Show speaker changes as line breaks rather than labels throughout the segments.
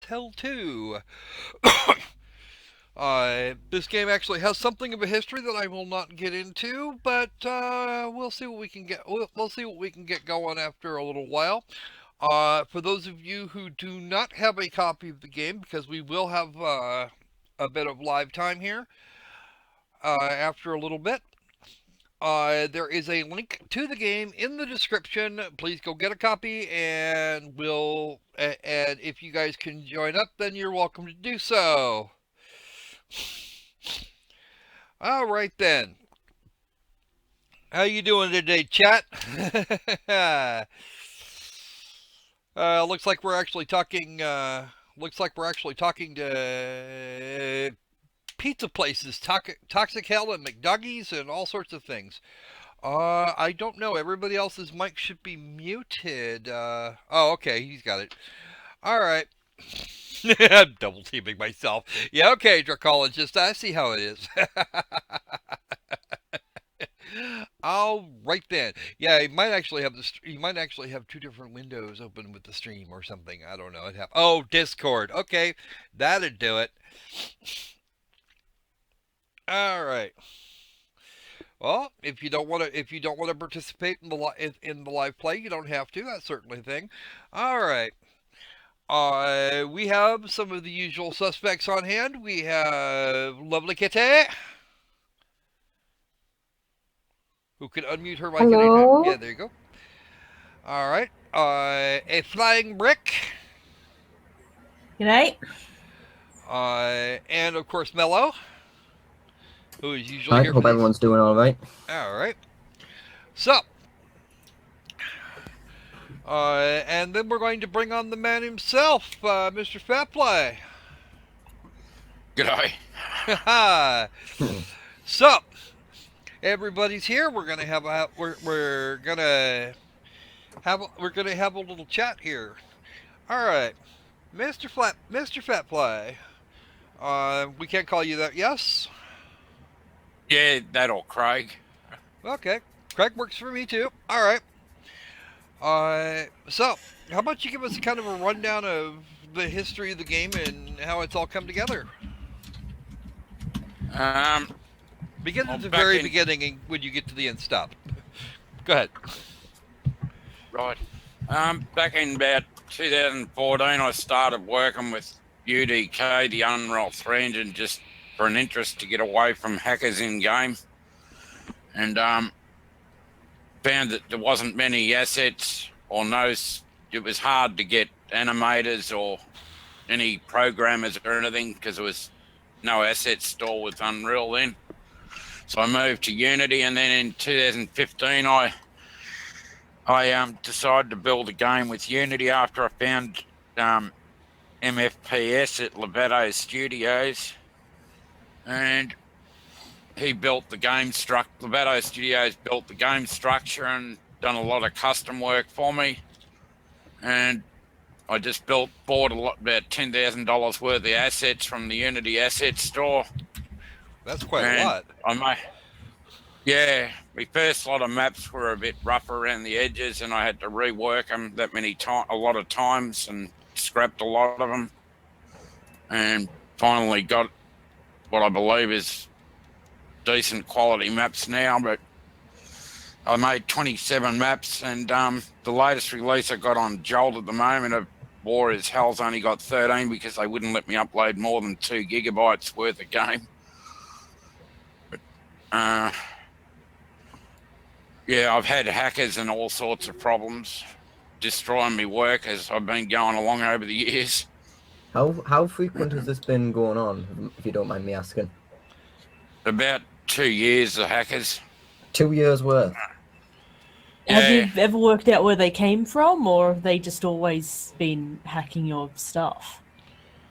Hotel 2. This game actually has something of a history that I will not get into, but we'll see what we can get. We'll see what we can get going after a little while. For those of you who do not have a copy of the game, because we will have a bit of live time here after a little bit. There is a link to the game in the description. Please go get a copy, and and if you guys can join up, then you're welcome to do so. All right then. How you doing today, chat? Looks like we're actually talking. Looks like we're actually talking to pizza places, Toxic Hell and McDuggies and all sorts of things. I don't know. Everybody else's mic should be muted. Oh, okay, he's got it. All right. I'm double teaming myself. Yeah, okay, Dracologist. I see how it is. All right then. Yeah, you might actually have two different windows open with the stream or something. I don't know. Oh, Discord. Okay, that'd do it. All right. Well, if you don't want to participate in the live play, you don't have to. That's certainly a thing. All right. We have some of the usual suspects on hand. We have Lovely Kitty, who can unmute her mic anytime.
Hello.
Yeah, there you go. All right. A flying brick.
G'day.
And of course Mello, who is usually
Hi,
here
hope
for these.
everyone's doing all right.
All right. So, and then we're going to bring on the man himself, Mr. Fatfly.
G'day.
So, everybody's here. We're gonna have we're gonna have a little chat here. All right, Mr. Fatfly. We can't call you that. Yes.
Yeah, that or Craig.
Okay, Craig works for me too. All right. So how about you give us kind of a rundown of the history of the game and how it's all come together? Begin at the very beginning, and when you get to the end, stop. Go ahead.
Right. Back in about 2014, I started working with UDK, the Unreal 3 engine, just for an interest to get away from hackers in game, and found that there wasn't many assets or no. It was hard to get animators or any programmers or anything because there was no asset store with Unreal then. So I moved to Unity, and then in 2015 I decided to build a game with Unity after I found MFPS at Lobato Studios, and he built the game structure. Lobato Studios built the game structure and done a lot of custom work for me, and I just bought about $10,000 worth of assets from the Unity asset store.
That's quite a lot.
My first lot of maps were a bit rough around the edges, and I had to rework them a lot of times, and scrapped a lot of them, and finally got what I believe is decent quality maps now. But I made 27 maps, and the latest release I got on Jolt at the moment of War is Hell's only got 13 because they wouldn't let me upload more than 2 gigabytes worth of game. But I've had hackers and all sorts of problems destroying my work as I've been going along over the years.
How frequent has this been going on, if you don't mind me asking?
About 2 years of hackers.
2 years worth?
Yeah.
Have you ever worked out where they came from, or have they just always been hacking your stuff?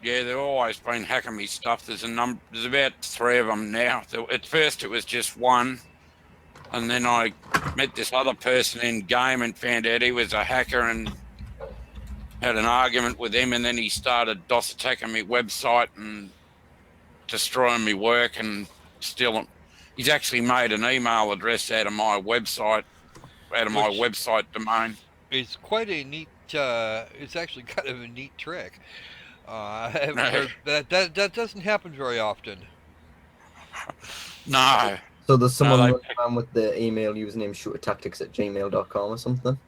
Yeah, they've always been hacking me stuff. There's about 3 of them now. At first it was just one, and then I met this other person in game and found out he was a hacker and had an argument with him, and then he started DOS attacking my website and destroying my work and stealing. He's actually made an email address out of my website domain.
It's quite a neat. It's actually kind of a neat trick. I haven't heard that. That doesn't happen very often.
No.
So there's
No,
someone
they
running around with the email username shootertactics@gmail.com or something.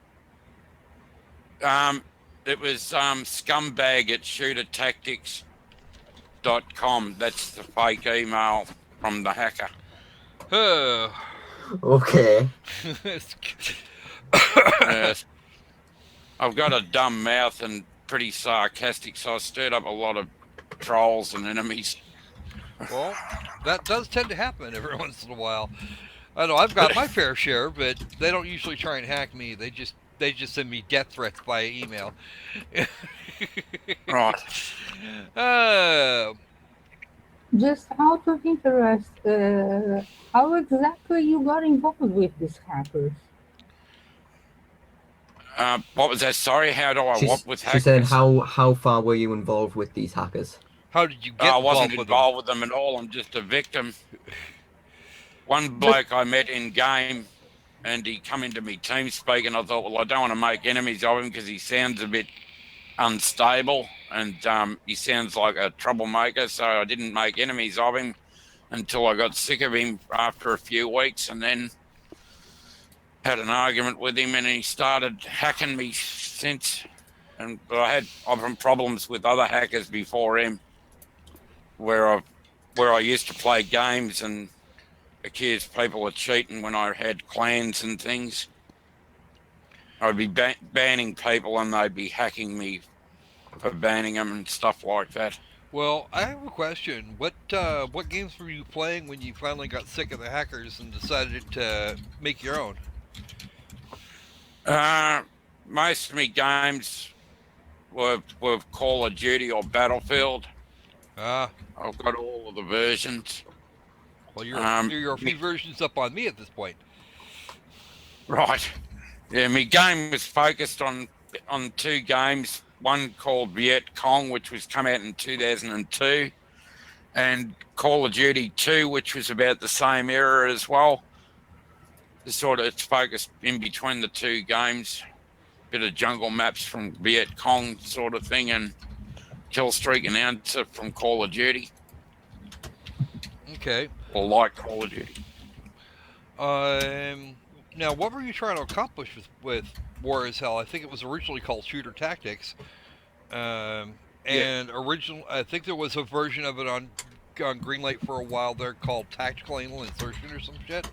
It was scumbag at shootertactics.com. That's the fake email from the hacker.
Huh.
Okay.
Yes. I've got a dumb mouth and pretty sarcastic, so I stirred up a lot of trolls and enemies.
Well, that does tend to happen every once in a while. I know I've got my fair share, but they don't usually try and hack me. They just send me death threats via email.
Right.
Uh,
Just out of interest, how exactly you got involved with these hackers?
What was that? Sorry, how do I what with
She
hackers?
said, how far were you involved with these hackers?
how did you get
I wasn't
involved
involved with them at all. I'm just a victim. One bloke I met in game, and he come into me team speak, and I thought, well, I don't want to make enemies of him because he sounds a bit unstable, and he sounds like a troublemaker. So I didn't make enemies of him until I got sick of him after a few weeks, and then had an argument with him, and he started hacking me since. And I had problems with other hackers before him, where I used to play games and accuse people of cheating when I had clans and things. I'd be banning people, and they'd be hacking me for banning them and stuff like that.
Well, I have a question. What games were you playing when you finally got sick of the hackers and decided to make your own?
Most of my games were Call of Duty or Battlefield.
Ah,
I've got all of the versions.
well, you're a few versions up on me at this point.
Right. Yeah, my game was focused on two games. One called Viet Cong, which was come out in 2002, and Call of Duty 2, which was about the same era as well. It's focused in between the two games. Bit of jungle maps from Viet Cong sort of thing, and kill streak announcer from Call of Duty,
Okay.
or like Call of Duty.
Now, what were you trying to accomplish with War as Hell? I think it was originally called Shooter Tactics. And I think there was a version of it on Greenlight for a while there called Tactical Anal Insertion or some shit.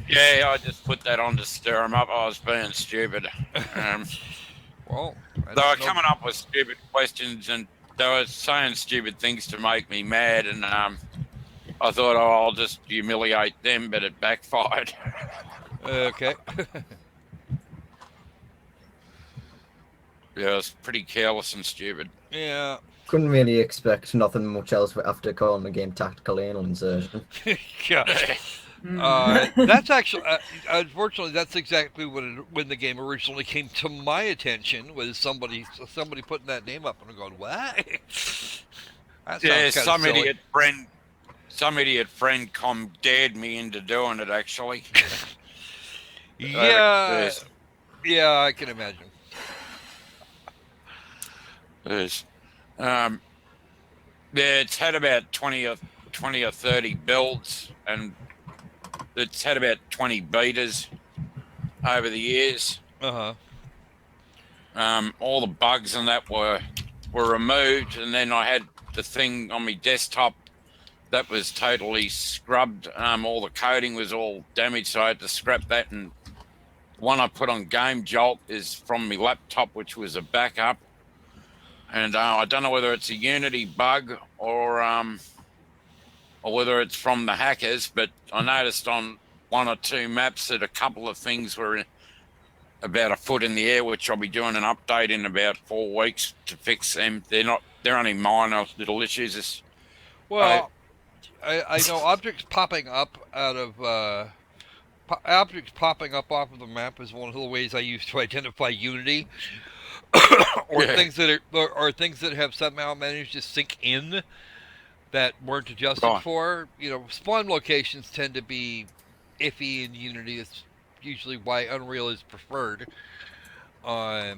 Yeah, I just put that on to stir them up. I was being stupid.
Well,
They were coming up with stupid questions, and they were saying stupid things to make me mad, and I thought, oh, I'll just humiliate them, but it backfired.
Okay.
Yeah, I was pretty careless and stupid.
Yeah.
Couldn't really expect nothing much else after calling the game Tactical Anal Insertion.
Yeah. That's actually, unfortunately, that's exactly when the game originally came to my attention, was somebody putting that name up and I'm going, what? That
Yeah,
sounds kinda silly.
some idiot friend dared me into doing it, actually.
Yeah, yeah, I can imagine.
There's, yeah, it's had about 20 or 30 builds, and it's had about 20 betas over the years.
Uh-huh.
All the bugs and that were removed, and then I had the thing on my desktop that was totally scrubbed. All the coding was all damaged, so I had to scrap that. And one I put on Game Jolt is from my laptop, which was a backup. And I don't know whether it's a Unity bug or whether it's from the hackers, but I noticed on one or two maps that a couple of things were about a foot in the air, which I'll be doing an update in about 4 weeks to fix them. They're only minor little issues.
Well, I know objects popping up out of objects popping up off of the map is one of the ways I use to identify Unity, or things that have somehow managed to sink in that weren't adjusted for. You know, spawn locations tend to be iffy in Unity. It's usually why Unreal is preferred, or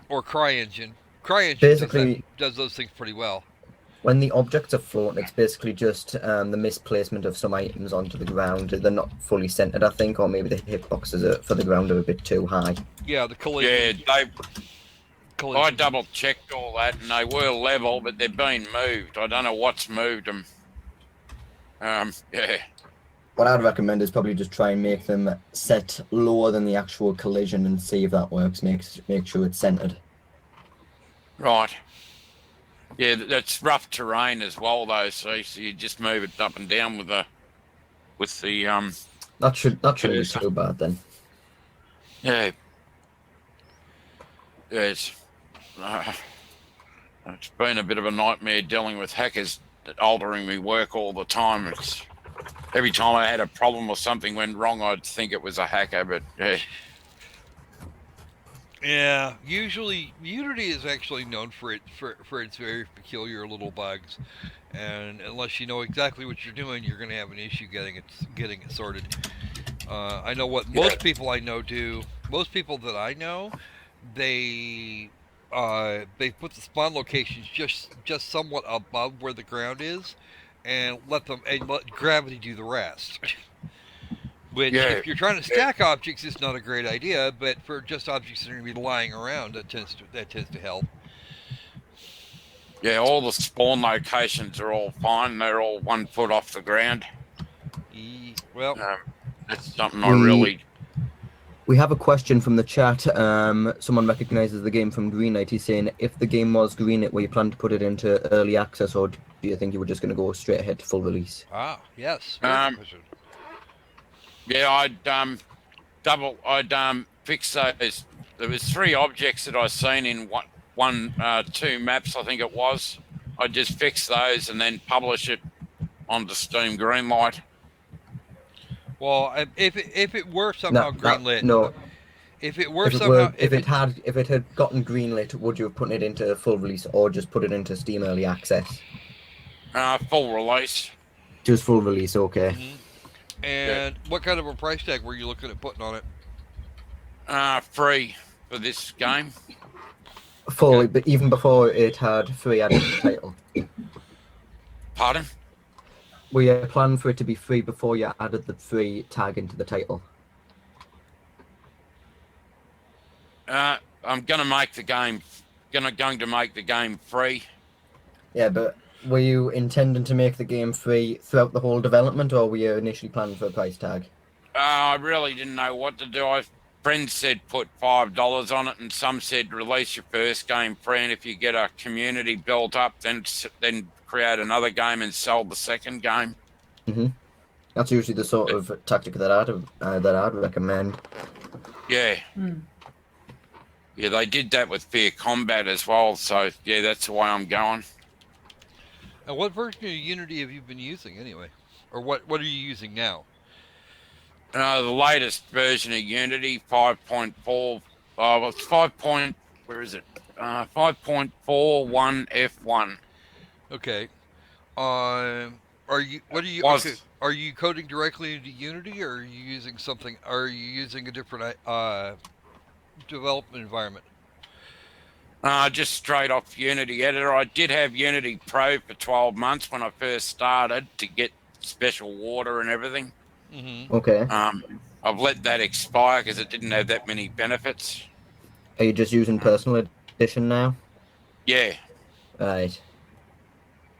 CryEngine. CryEngine
Basically,
does those things pretty well.
when the objects are floating, it's basically just the misplacement of some items onto the ground. They're not fully centered, I think, or maybe the hitboxes for the ground are a bit too high.
Yeah, the
Yeah,
collision.
I
collision.
double checked all that, and they were level, but they've been moved. I don't know what's moved them. Yeah.
What I'd recommend is probably just try and make them set lower than the actual collision and see if that works. Make sure it's centered.
Right. Yeah, that's rough terrain as well, though. So you just move it up and down with the
That shouldn't be
cursor.
too bad then.
Yeah. Yes. It's been a bit of a nightmare dealing with hackers altering me work all the time. It's every time I had a problem or something went wrong, I'd think it was a hacker, but yeah.
Yeah, usually Unity is actually known for its very peculiar little bugs, and unless you know exactly what you're doing, you're going to have an issue getting it sorted. I know what most people I know do. Most people that I know, they put the spawn locations just somewhat above where the ground is, and let gravity do the rest. Which, if you're trying to stack objects, is not a great idea. But for just objects that are going to be lying around, that tends to help.
Yeah, all the spawn locations are all fine. They're all 1 foot off the ground.
Well,
that's something I really.
We have a question from the chat. Someone recognises the game from Greenlight. He's saying, if the game was Greenlight, were you planning to put it into early access, or do you think you were just going to go straight ahead to full release?
Ah, yes.
Yeah, I'd fix those. There was 3 objects that I seen in 2 maps, I think it was. I'd just fix those and then publish it onto Steam Greenlight.
Well, if it were somehow greenlit, if
it had gotten greenlit, would you have put it into full release or just put it into Steam Early Access?
Full release.
Just full release, okay.
Mm-hmm. And what kind of a price tag were you looking at putting on it?
Free for this game.
Fully, but even before it had free added to the title.
Pardon?
Were you planning for it to be free before you added the free tag into the title?
I'm gonna make the game. Going to make the game free.
Yeah, but were you intending to make the game free throughout the whole development, or were you initially planning for a price tag?
I really didn't know what to do. Friends said put $5 on it, and some said release your first game free, and if you get a community built up, then create another game and sell the second game.
Mm-hmm. That's usually the sort of tactic that I'd recommend.
Yeah. Yeah, they did that with Fear Combat as well, so yeah, that's the way I'm going.
And what version of Unity have you been using anyway? Or what are you using now?
The latest version of Unity, 5.4. It's 5. Where is it? 5.41 F1.
Okay. Are you coding directly into Unity, or are you using something? Are you using a different development environment?
Just straight off Unity editor. I did have Unity Pro for 12 months when I first started to get special water and everything.
Mm-hmm.
Okay.
I've let that expire because it didn't have that many benefits.
Are you just using Personal Edition now?
Yeah.
Right.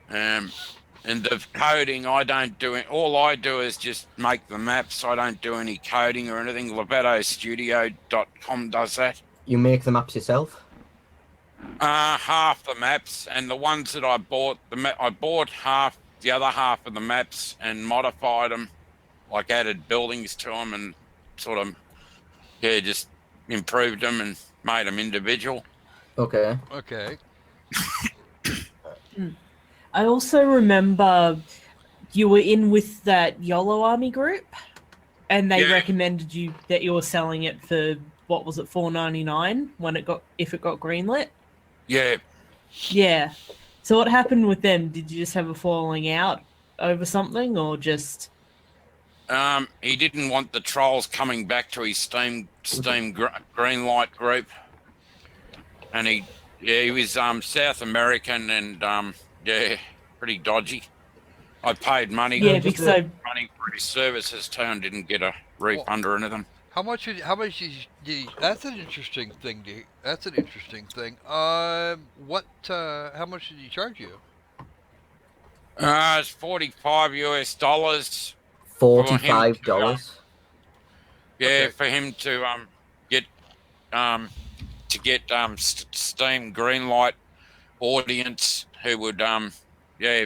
And the coding, I don't do it. All I do is just make the maps. I don't do any coding or anything. LovatoStudio.com does that.
You make the maps yourself?
Half the maps, and the ones that I bought, I bought the other half of the maps and modified them, like added buildings to them and sort of, just improved them and made them individual.
Okay.
Okay.
I also remember you were in with that YOLO Army group, and they recommended you that you were selling it for, what was it, $4.99 if it got greenlit?
Yeah.
Yeah. So what happened with them? Did you just have a falling out over something, or just?
He didn't want the trolls coming back to his Steam Greenlight group, and he Yeah, he was South American and yeah, pretty dodgy. I paid money
Yeah,
just
because
a-
I
money for his services too and didn't get a refund or anything.
How much? Did he? That's an interesting thing. That's an interesting thing. What? How much did he charge you?
It's $45 for him
$45.
to
Okay.
for him get um Steam Greenlight audience who would yeah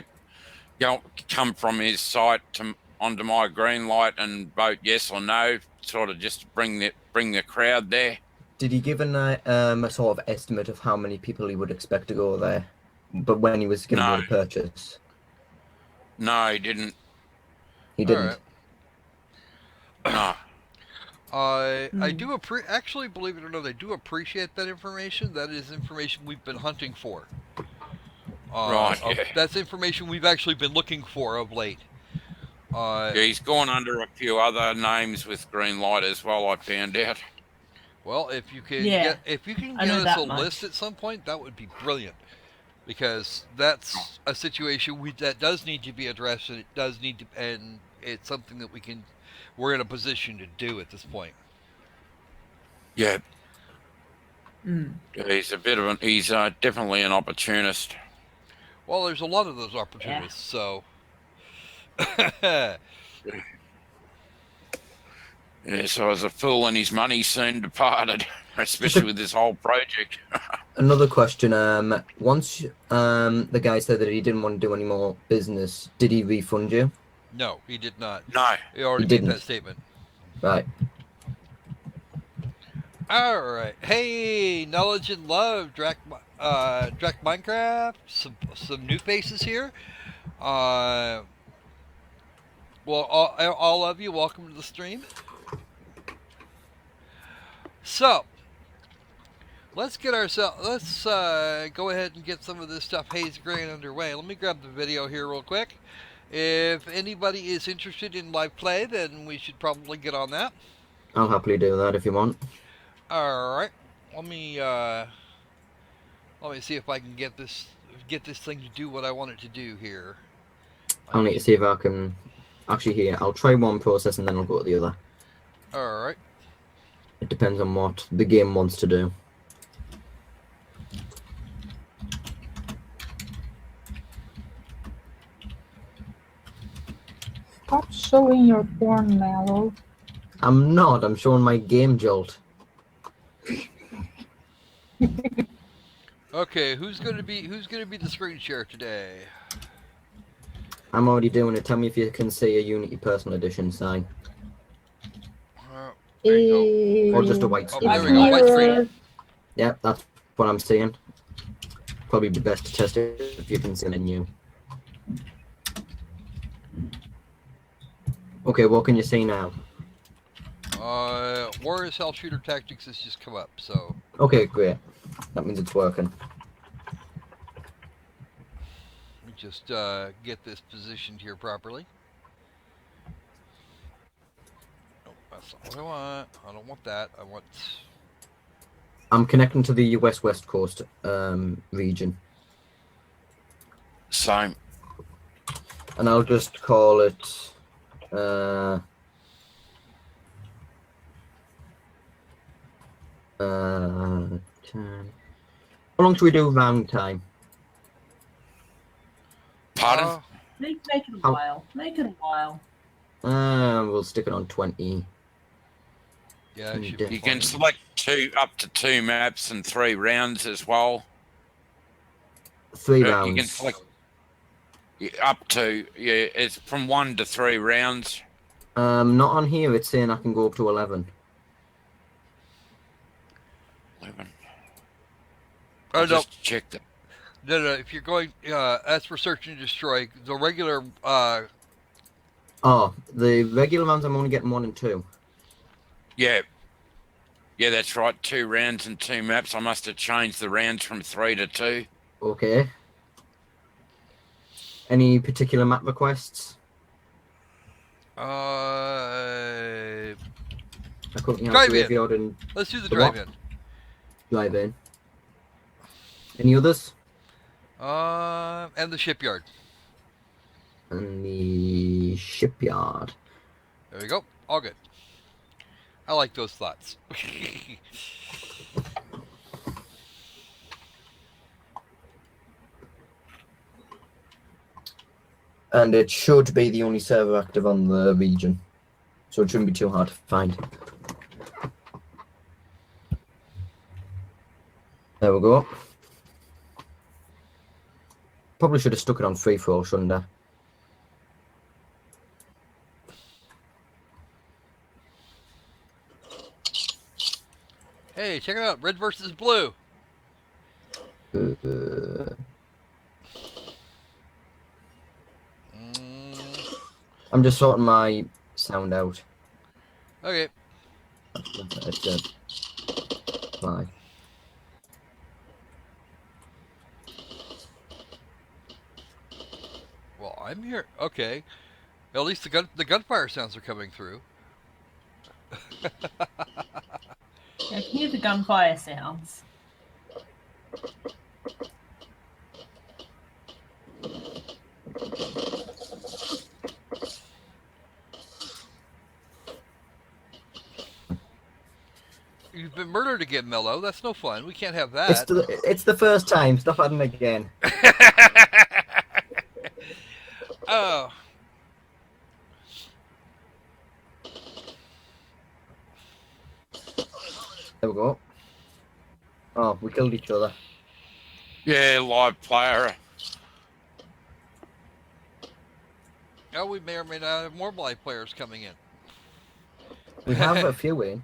come from his site to onto my Greenlight and vote yes or no, sort of just to bring the crowd there.
Did he give a sort of estimate of how many people he would expect to go there? But when he was giving
No,
you the purchase,
no, he didn't.
he
All right.
didn't.
No,
I do actually, believe it or not, I do appreciate that information. That is information we've been hunting for.
Right, yeah.
That's information we've actually been looking for of late.
Yeah, he's gone under a few other names with Greenlight as well. I found out.
Well, if you can
Yeah, I
get
know
us
that
a
much.
list at some point, that would be brilliant. Because that's a situation that does need to be addressed, and it does need to, and it's something that we're in a position to do at this point.
Yeah,
Mm.
he's a bit of an. He's definitely an opportunist.
Well, there's a lot of those opportunities, so.
Yeah, so as a fool and his money soon departed, especially with this whole project.
Another question. Once the guy said that he didn't want to do any more business, did he refund you?
No, he did not.
No,
He already
He
made that
didn't.
statement.
Right.
All right. Hey, knowledge and love, Drac Minecraft. Some new faces here. Well, all of you, welcome to the stream. So, let's go ahead and get some of this stuff Haze Grain underway. Let me grab the video here real quick. If anybody is interested in live play, then we should probably get on that.
I'll happily do that if you want.
All right. Let me see if I can get this thing to do what I want it to do here.
I'll need to see if I can. Actually, here, I'll try one process and then I'll go to the other.
All right.
It depends on what the game wants to do.
Stop showing your porn, Mallow.
I'm not. I'm showing my game jolt.
Okay, who's gonna be the screen share today?
I'm already doing it. Tell me if you can see a Unity Personal Edition sign.
There you go.
Or just a white
Oh,
screen.
there we go. White screen.
Yep, that's what I'm seeing. Probably be best to test it if you can see the menu. Okay, what can you see now?
Warriors Hell Shooter Tactics has just come up, so.
Okay, great. That means it's working.
Let me just get this positioned here properly. Oh, that's not what I want. I don't want that. I want.
I'm connecting to the US West Coast region.
same.
And I'll just call it time. How long should we do round time?
Pardon?
Make it a
How-
while. Make it a while.
We'll stick it on 20.
Yeah, it should be
You can
fine.
select up to 2 maps and 3 rounds as well.
3
You
rounds.
can select up to it's from 1 to 3 rounds.
Not on here. It's saying I can go up to 11.
11.
Oh,
I'll
no.
just check that.
No. If you're going, as for search and destroy, the regular.
Oh, the regular rounds I'm only getting 1 and 2.
Yeah, that's right. 2 rounds and 2 maps. I must have changed the rounds from 3 to 2.
Okay. Any particular map requests? I currently have
Drive in.
Graveyard and
Let's do the
The what?
drive-in.
Drive in. Any others?
And the shipyard.
And the shipyard.
There we go. All good. I like those thoughts.
And it should be the only server active on the region. So it shouldn't be too hard to find. There we go. Probably should have stuck it on free for all, shouldn't I?
Hey, check it out. Red versus blue.
I'm just sorting my sound out.
Okay.
It's a fly.
Well, I'm here. Okay. At least the gunfire sounds are coming through.
I can hear the gunfire sounds.
You've been murdered again, Mello. That's no fun. We can't have that.
It's the first time. Stop adding again.
Oh.
There we go. Oh, we killed each other.
Yeah, live player.
Oh, we may or may not have more live players coming in.
We have a few in.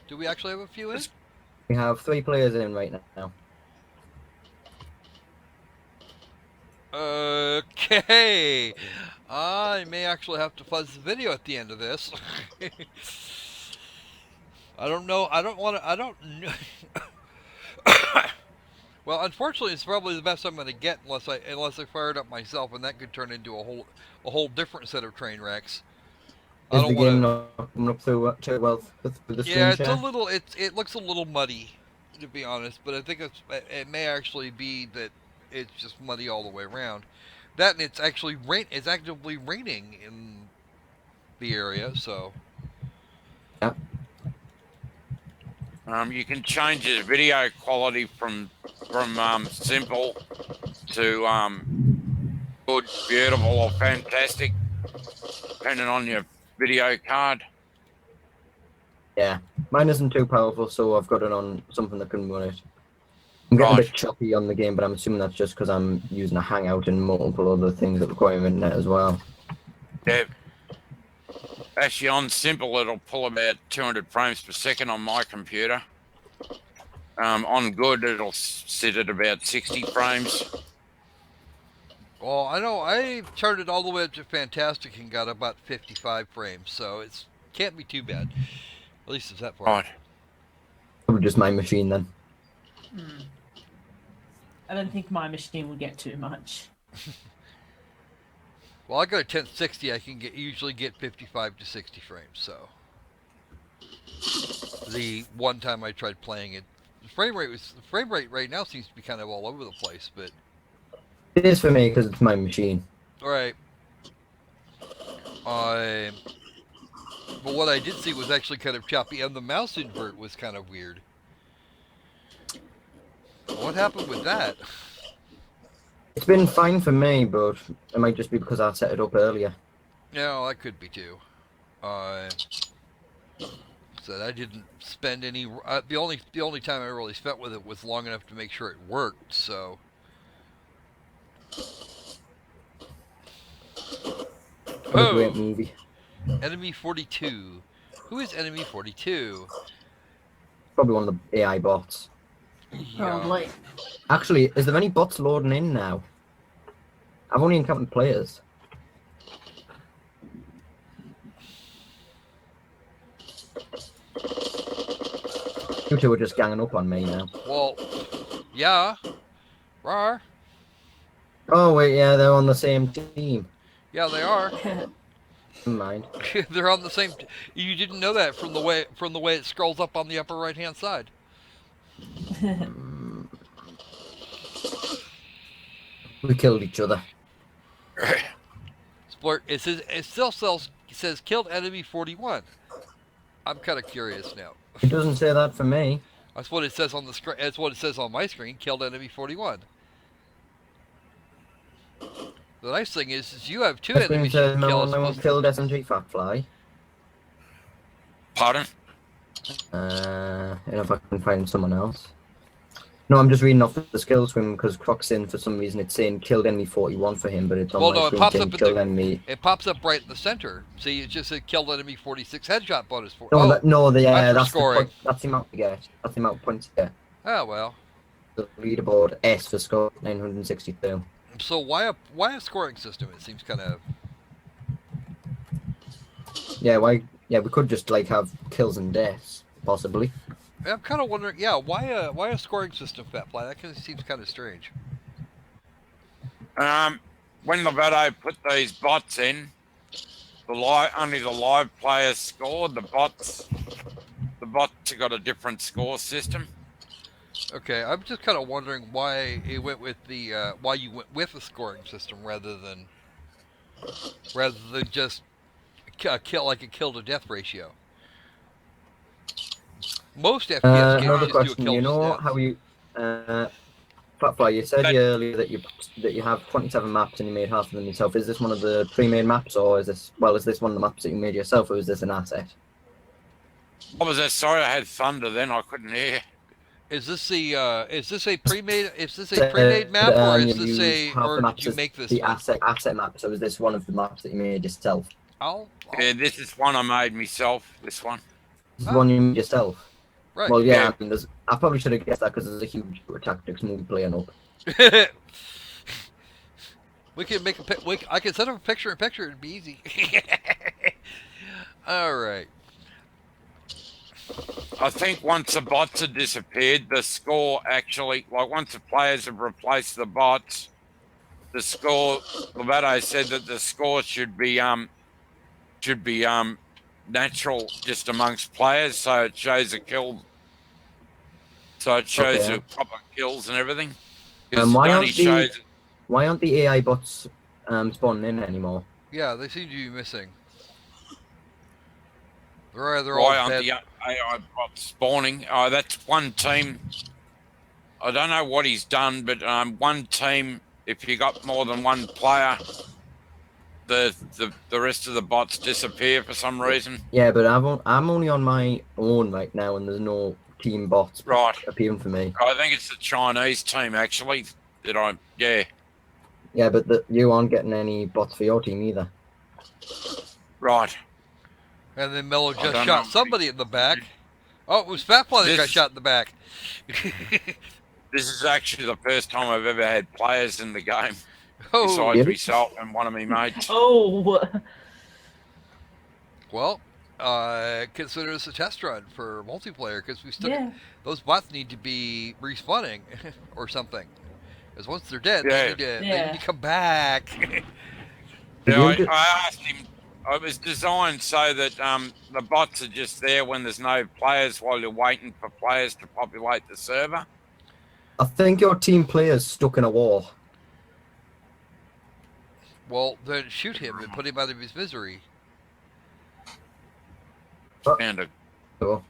Do we actually have a few in?
We have 3 players in right now.
Okay. I may actually have to fuzz the video at the end of this. I don't know. I don't want to. I don't know. Well, unfortunately, it's probably the best I'm going to get unless I fire it up myself, and that could turn into a whole different set of train wrecks. I
Is
don't
the game
want
not coming up too well with the
to.
screen
Yeah, it's
share?
a little. It looks a little muddy, to be honest. But I think it may actually be that it's just muddy all the way around. That and it's actually it's actively raining in the area, so.
Yeah.
You can change the video quality from simple to good, beautiful, or fantastic, depending on your video card.
Yeah. Mine isn't too powerful, so I've got it on something that can run it. I'm getting a bit choppy on the game, but I'm assuming that's just because I'm using a Hangout and multiple other things that require internet as well.
Yeah. Actually, on simple, it'll pull about 200 frames per second on my computer. On good, it'll sit at about 60 frames.
Well, I know I've charted all the way up to Fantastic and got about 55 frames, so it can't be too bad. At least it's that far.
Right.
Probably just my machine then.
I don't think my machine will get too much.
Well, I got a 1060. I can usually get 55 to 60 frames. So the one time I tried playing it, the frame rate right now seems to be kind of all over the place. But
It is for me because it's my machine.
all right. But what I did see was actually kind of choppy, and the mouse invert was kind of weird. What happened with that?
It's been fine for me, but it might just be because I set it up earlier.
No, that could be too. So I didn't spend any. The only time I really spent with it was long enough to make sure it worked. So.
What a great movie.
Enemy 42. Who is Enemy 42?
Probably one of the AI bots.
Probably.
Actually, is there any bots loading in now? I've only encountered players. You two are just ganging up on me now.
Well, yeah. Rar.
Oh wait, yeah, they're on the same team.
Yeah, they are.
Never mind.
They're on the same. You didn't know that from the way it scrolls up on the upper right hand side.
We killed each other.
Splurt, it still says killed enemy 41. I'm kind of curious now.
It doesn't say that for me.
That's what it says on the screen. That's what it says on my screen. Killed enemy 41. The nice thing is you have 2
My screen
enemies you
says
can
no
kill.
one killed SMG Fatfly.
Pardon?
And if I can find someone else. No, I'm just reading off the skill screen because Croc's in for some reason. It's saying killed enemy 41 for him, but it's on my screen saying killed enemy.
It pops up right in the center. See, it just said killed enemy 46 headshot bonus for.
No,
that's scoring.
That's the amount to get. That's the amount of points to get.
Oh well.
The leaderboard S for score 962.
So why a scoring system? It seems kind of.
Yeah, why? Yeah, we could just like have kills and deaths, possibly.
I'm kind of wondering, yeah, why a scoring system, Fatfly? That kind of seems kind of strange.
When Lovato put these bots in, only the live players scored. The bots have got a different score system.
Okay, I'm just kind of wondering why it went with the why you went with a scoring system rather than just a kill to death ratio. Most FPS games
Another
just do a
question.
kill
You
to
know
death.
how you Fatfly, you said earlier that you have 27 maps and you made half of them yourself. Is this one of the pre-made maps, or is this one of the maps that you made yourself, or is this an asset?
What was that? Sorry, I had thunder then. I couldn't hear.
Is this a pre-made map, or is this did you make this
the
one?
asset map? So is this one of the maps that you made yourself?
Yeah, this is one I made myself. This one.
This is one you made yourself.
Right.
Well, yeah. I mean, I probably should have guessed that because there's a huge tactics movie playing up.
We can make I can set up a picture-in-picture. It'd be easy. All right.
I think once the bots have disappeared, the score actually, like once the players have replaced the bots, the score. Lovato said that the score should be natural just amongst players, so it shows the kill. So it shows the proper kills and everything.
Why aren't the AI bots spawning in anymore?
Yeah, they seem to be missing. They're
Why
all
aren't
dead.
the AI bots spawning? That's one team. I don't know what he's done, but one team, if you got more than one player, the rest of the bots disappear for some reason.
Yeah, but I'm only on my own right now, and there's no team bots appearing for me.
I think it's the Chinese team actually yeah.
Yeah, but you aren't getting any bots for your team either.
Right.
And then Mello just shot somebody in the back. Oh, it was Fatfly that got shot in the back.
This is actually the first time I've ever had players in the game.
Oh,
besides myself and one of my mates.
Oh.
Well, consider this a test run for multiplayer because those bots need to be respawning or something. Because once they're dead, they need to come back.
I asked him. It was designed so that the bots are just there when there's no players while you're waiting for players to populate the server.
I think your team player's stuck in a wall.
Well, then shoot him and put him out of his misery.
And a
Oh.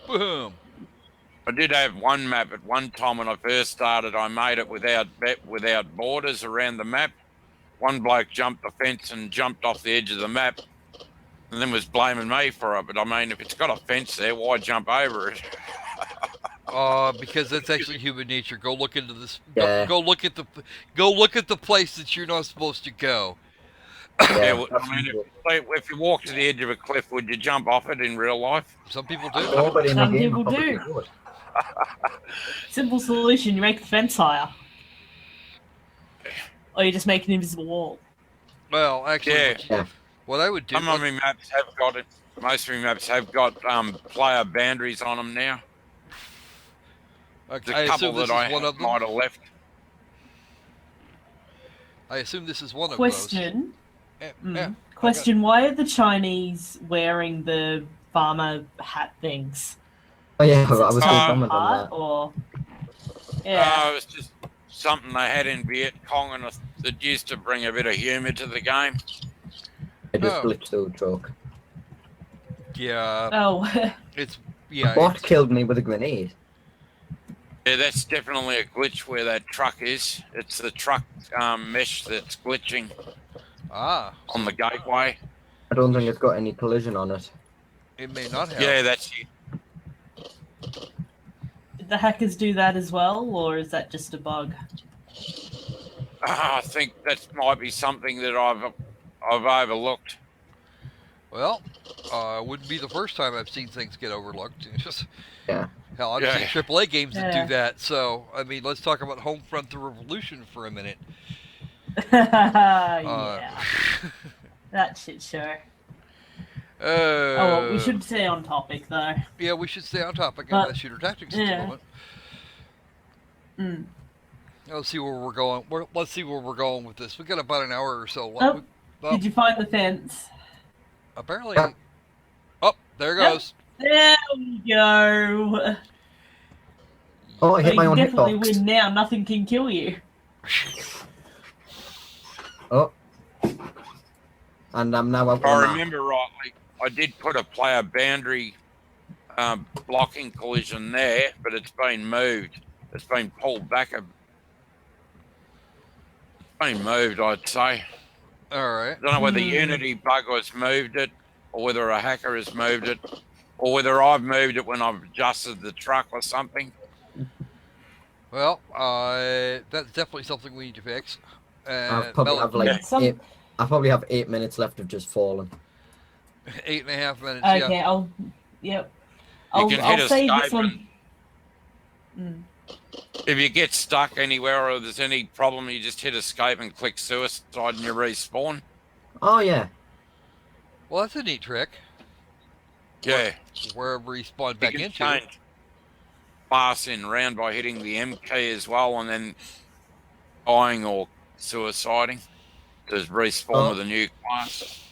Boom.
I did have one map at one time when I first started. I made it without borders around the map. One bloke jumped the fence and jumped off the edge of the map, and then was blaming me for it. But I mean, if it's got a fence there, why jump over it?
Because that's actually human nature. Go look into this.
Yeah.
Go look at the place that you're not supposed to go.
Yeah, well, I mean, if you walk to the edge of a cliff, would you jump off it in real life?
Some people do.
Nobody in the
Some
game
people
probably
do.
would.
Simple solution: you make the fence higher, or you just make an invisible wall.
Well, actually,
Yeah.
what I would do.
Some of my maps have got it. Most of my maps have got player boundaries on them now.
Okay,
The
I
couple
assume this
that I
is one of them.
might have left.
I assume this is one of those.
Question:
Yeah.
Question: why are the Chinese wearing the farmer hat things?
Oh yeah,
Is
I
it
was
to
going to
take
comment on
apart,
that.
or yeah?
It was just something they had in Viet Cong, and it used to bring a bit of humour to the game.
I just
Oh.
glitched through a truck.
Yeah.
Oh,
It's
A
yeah.
bot
It's,
killed me with a grenade.
Yeah, that's definitely a glitch where that truck is. It's the truck mesh that's glitching
ah.
on the gateway.
I don't think it's got any collision on it.
It may not have.
Yeah, that's it.
did the hackers do that as well, or is that just a bug?
I think that might be something that I've overlooked.
Well, wouldn't be the first time I've seen things get overlooked. Just
Yeah.
hell, I've
Yeah.
seen AAA games that do
Yeah.
that. So I mean, let's talk about Homefront: The Revolution for a minute.
Yeah, that shit show. Oh well, we should stay on topic though.
Yeah, we should stay on topic in
But-
the shooter tactics at the
yeah.
moment.
Mm.
Let's see where we're going. Let's see where we're going with this. We got about an hour or so.
Oh,
Well,
did you find the fence?
apparently.
Yeah.
Oh, there
Yep.
goes.
There we go.
Oh, I
So
hit
you
my
can
own
definitely
hitbox.
win now. Nothing can kill you.
Oh. And I'm now out
If I
on the map.
remember rightly, I did put a player boundary blocking collision there, but it's been moved. It's been pulled back. It's been moved, I'd say.
All right.
I don't know whether
Hmm.
Unity bug has moved it, or whether a hacker has moved it, or whether I've moved it when I've adjusted the truck or something.
Well, that's definitely something we need to fix.
I probably have
Yeah.
like eight. I probably have 8 minutes left of just falling.
8.5 minutes.
Okay,
Yeah.
Yep.
You can
I'll
hit
say
escape
this one. Mm.
If you get stuck anywhere or there's any problem, you just hit escape and click suicide and you respawn.
Oh yeah.
Well, that's a neat trick.
Yeah.
Wherever he spawned
You
back
can
into.
change class in round by hitting the M key as well and then dying or suiciding to respawn with a new class.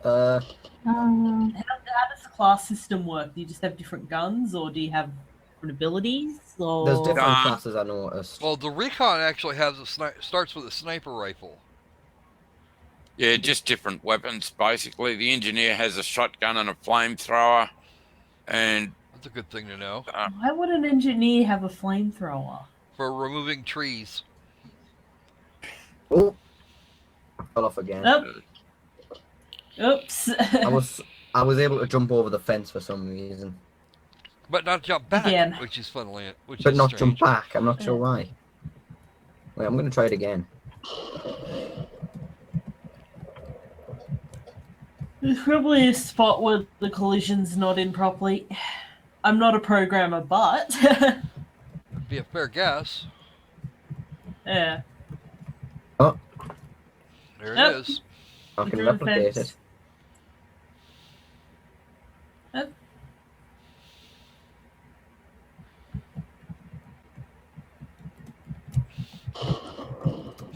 Uh,
How does the class system work? Do you just have different guns, or do you have different abilities? Or
there's different
Um,
classes I noticed.
Well, the recon actually has starts with a sniper rifle.
Yeah, just different weapons basically. The engineer has a shotgun and a flamethrower, and
That's a good thing to know
why would an engineer have a flamethrower?
for removing trees.
Oh, I fell off again.
Oops.
I was able to jump over the fence for some reason,
But not jump back,
Again.
which is funnily, which
but
is
not
strange.
jump back. I'm not sure
Yeah.
why. Wait, I'm gonna try it again.
There's probably a spot where the collision's not in properly. I'm not a programmer, but
Be a fair guess.
yeah.
There
Yep.
it is.
I can
Through the
replicate
fence.
it.
Yep.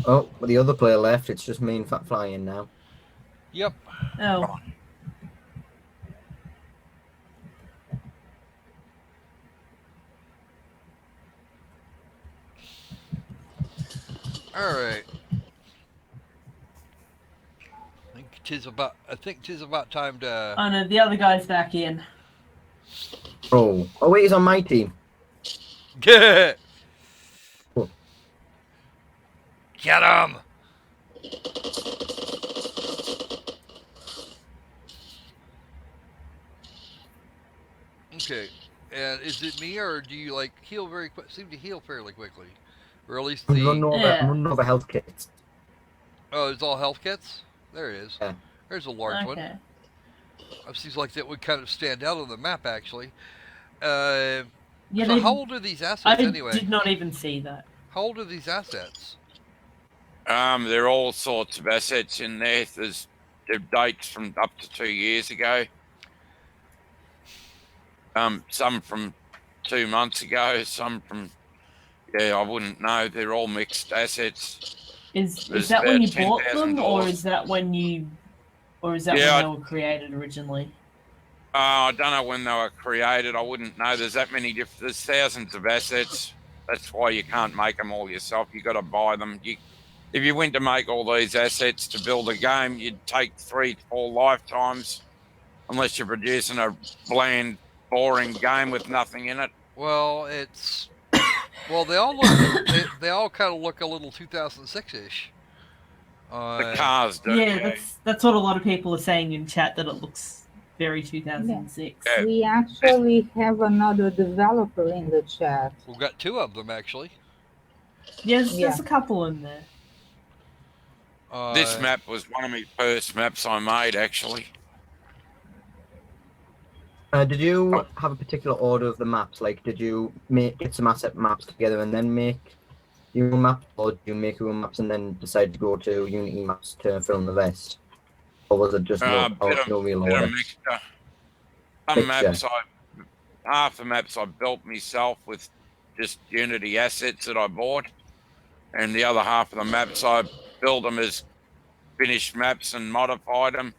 Oh, well, the other player left. It's just me and Fatfly in now.
Yep.
Oh.
All right. I think tis about time to.
Oh no, the other guy's back in.
Oh, wait, he's on my team.
Get
Cool.
him. Okay. And is it me, or do you like heal very quick? Seem to heal fairly quickly, or at least
I'm
the.
running over,
Yeah.
I'm running over health kits.
Oh, it's all health kits. There it is.
Yeah.
There's a large one.
Okay.
It seems like that would kind of stand out on the map, actually.
Yeah,
So how old are these assets
I
anyway?
did not even see that.
How old are these assets?
There are all sorts of assets in there. There's dates from up to 2 years ago. Some from 2 months ago. Some from I wouldn't know. They're all mixed assets.
Is
There's
that when you
about
bought them, or
$10,000.
is that when
Yeah,
they were created originally?
I don't know when they were created. I wouldn't know. There's that many different. There's thousands of assets. That's why you can't make them all yourself. You got to buy them. If you went to make all these assets to build a game, you'd take 3 to 4 lifetimes, unless you're producing a bland, boring game with nothing in it.
Well, they all look they all kind of look a little 2006-ish.
The cars do.
Yeah, that's what a lot of people are saying in chat, that it looks very 2006.
Yeah.
We actually have another developer in the chat.
We've got 2 of them actually.
Yes,
Yeah.
there's a couple in there.
This map was one of my first maps I made, actually.
Did you have a particular order of the maps? Like, did you get some asset maps together and then make your own map, or did you make your own maps and then decide to go to Unity maps to film the rest? Or was it just no real
Bit
order?
of mixture. Some maps half the maps I built myself with just Unity assets that I bought, and the other half of the maps I built them as finished maps and modified them.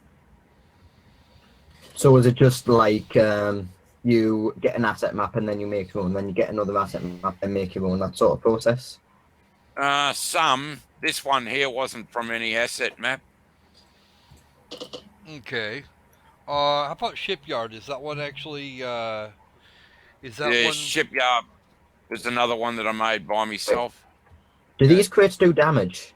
So was it just like you get an asset map and then you make your own, then you get another asset map and make your own, that sort of process?
This one here wasn't from any asset map.
Okay. How about Shipyard? Is that one actually? Is that one?
Shipyard was another one that I made by myself.
Do these crates do damage?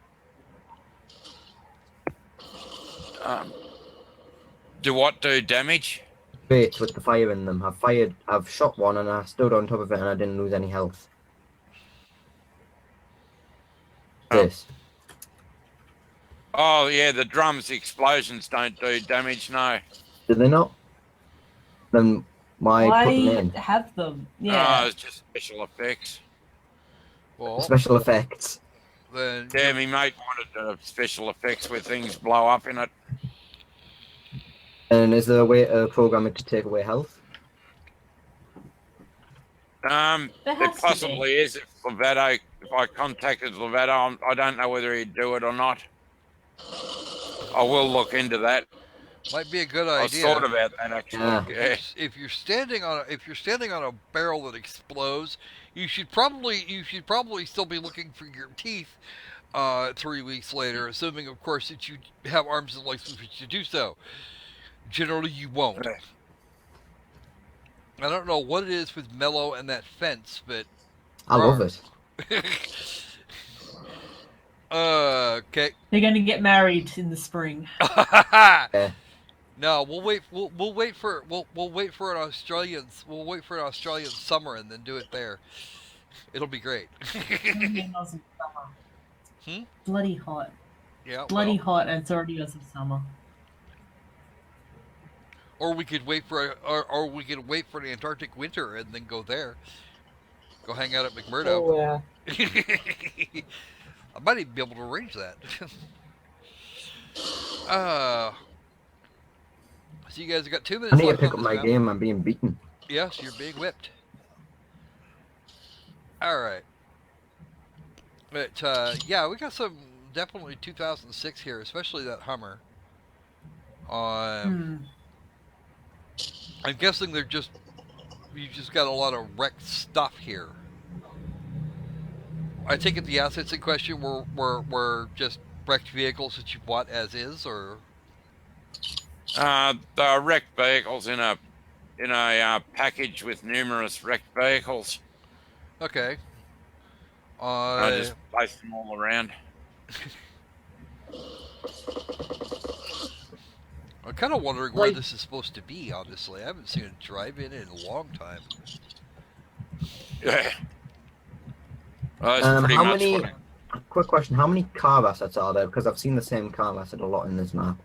Do what do damage?
Crates with the fire in them. I've shot one and I stood on top of it and I didn't lose any health. This.
Oh yeah, the drums, the explosions don't do damage, no.
Do they not? Then why put them in?
Have them? Yeah.
It's just special effects.
Well,
Special effects.
then
Yeah, my mate wanted special effects where things blow up in it.
And is there a way to program it to take away health?
It possibly is. If I contacted Lovato, I don't know whether he'd do it or not. I will look into that.
might be a good
I
idea.
thought about that actually.
Yeah.
If you're standing on a barrel that explodes, you should probably still be looking for your teeth 3 weeks later, assuming of course that you have arms and legs with which to do so. Generally you won't. I don't know what it is with Mello and that fence, but
I love it.
Okay.
They're going to get married in the spring.
Yeah.
No, we'll wait for an Australian summer and then do it there. It'll be great.
Bloody hot.
Yeah.
Bloody hot, and it's already as of summer.
Or we could wait for the Antarctic winter and then go there. Go hang out at McMurdo.
Oh, yeah.
I might even be able to arrange that. So you guys have got 2 minutes
I need to
left
pick
on
up
this
my
map.
game. I'm being beaten.
Yes, you're being whipped. All right. But yeah, we got some definitely 2006 here, especially that Hummer. I'm guessing you just got a lot of wrecked stuff here. I take it the assets in question were just wrecked vehicles that you bought as is, or
The wrecked vehicles in a package with numerous wrecked vehicles.
okay.
I just placed them all around.
I'm kind of wondering where this is supposed to be. Honestly, I haven't seen a drive-in in a long time.
Yeah. Well, that's pretty much what
Quick question: how many car assets are there? Because I've seen the same car asset a lot in this map.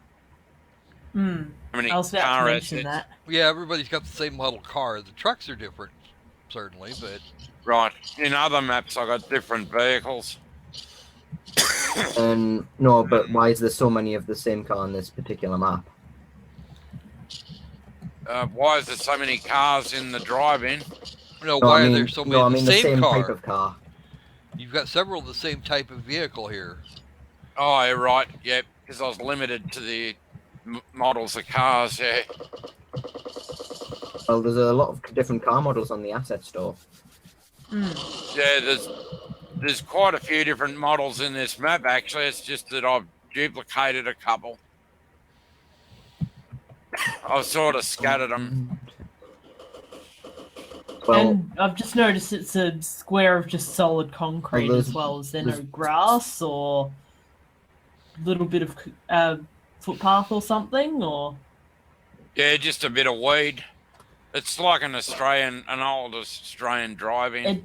how many
I was about
car
to mention
assets.
that.
Yeah, everybody's got the same model car. The trucks are different, certainly, but
Right. In other maps, I got different vehicles.
And no, but why is there so many of the same car on this particular map?
Why is there so many cars in the drive-in?
no,
No,
why
I mean,
are there so many
no, I
of
mean
the
the
same
same
car?
type of car.
You've got several of the same type of vehicle here.
Oh, yeah, right. Yep. Because I was limited to the models of cars. Yeah.
Well, there's a lot of different car models on the asset store.
Yeah. There's quite a few different models in this map. Actually, it's just that I've duplicated a couple. I've sort of scattered them.
Well,
And I've just noticed it's a square of just solid concrete
there's-
as well. Is there
there's-
no grass or little bit of footpath or something? Or
Yeah, just a bit of weed. It's like an old Australian drive-in.
It-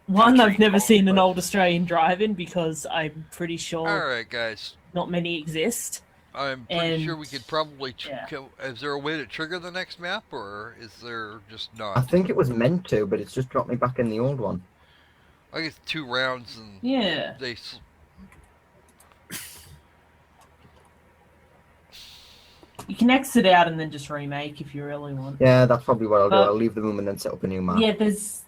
one,
Country
I've never seen an
club.
old Australian drive-in because I'm pretty sure
Alright, guys.
not many exist.
I'm pretty sure
And-
we could probably.
yeah.
Is there a way to trigger the next map, or is there just
I
not?
think it was meant to, but it's just dropped me back in the old one.
I guess 2 rounds and
Yeah.
they.
You can exit out and then just remake if you really want.
Yeah, that's probably what I'll do.
But-
I'll leave the room and then set up a new map.
Yeah, there's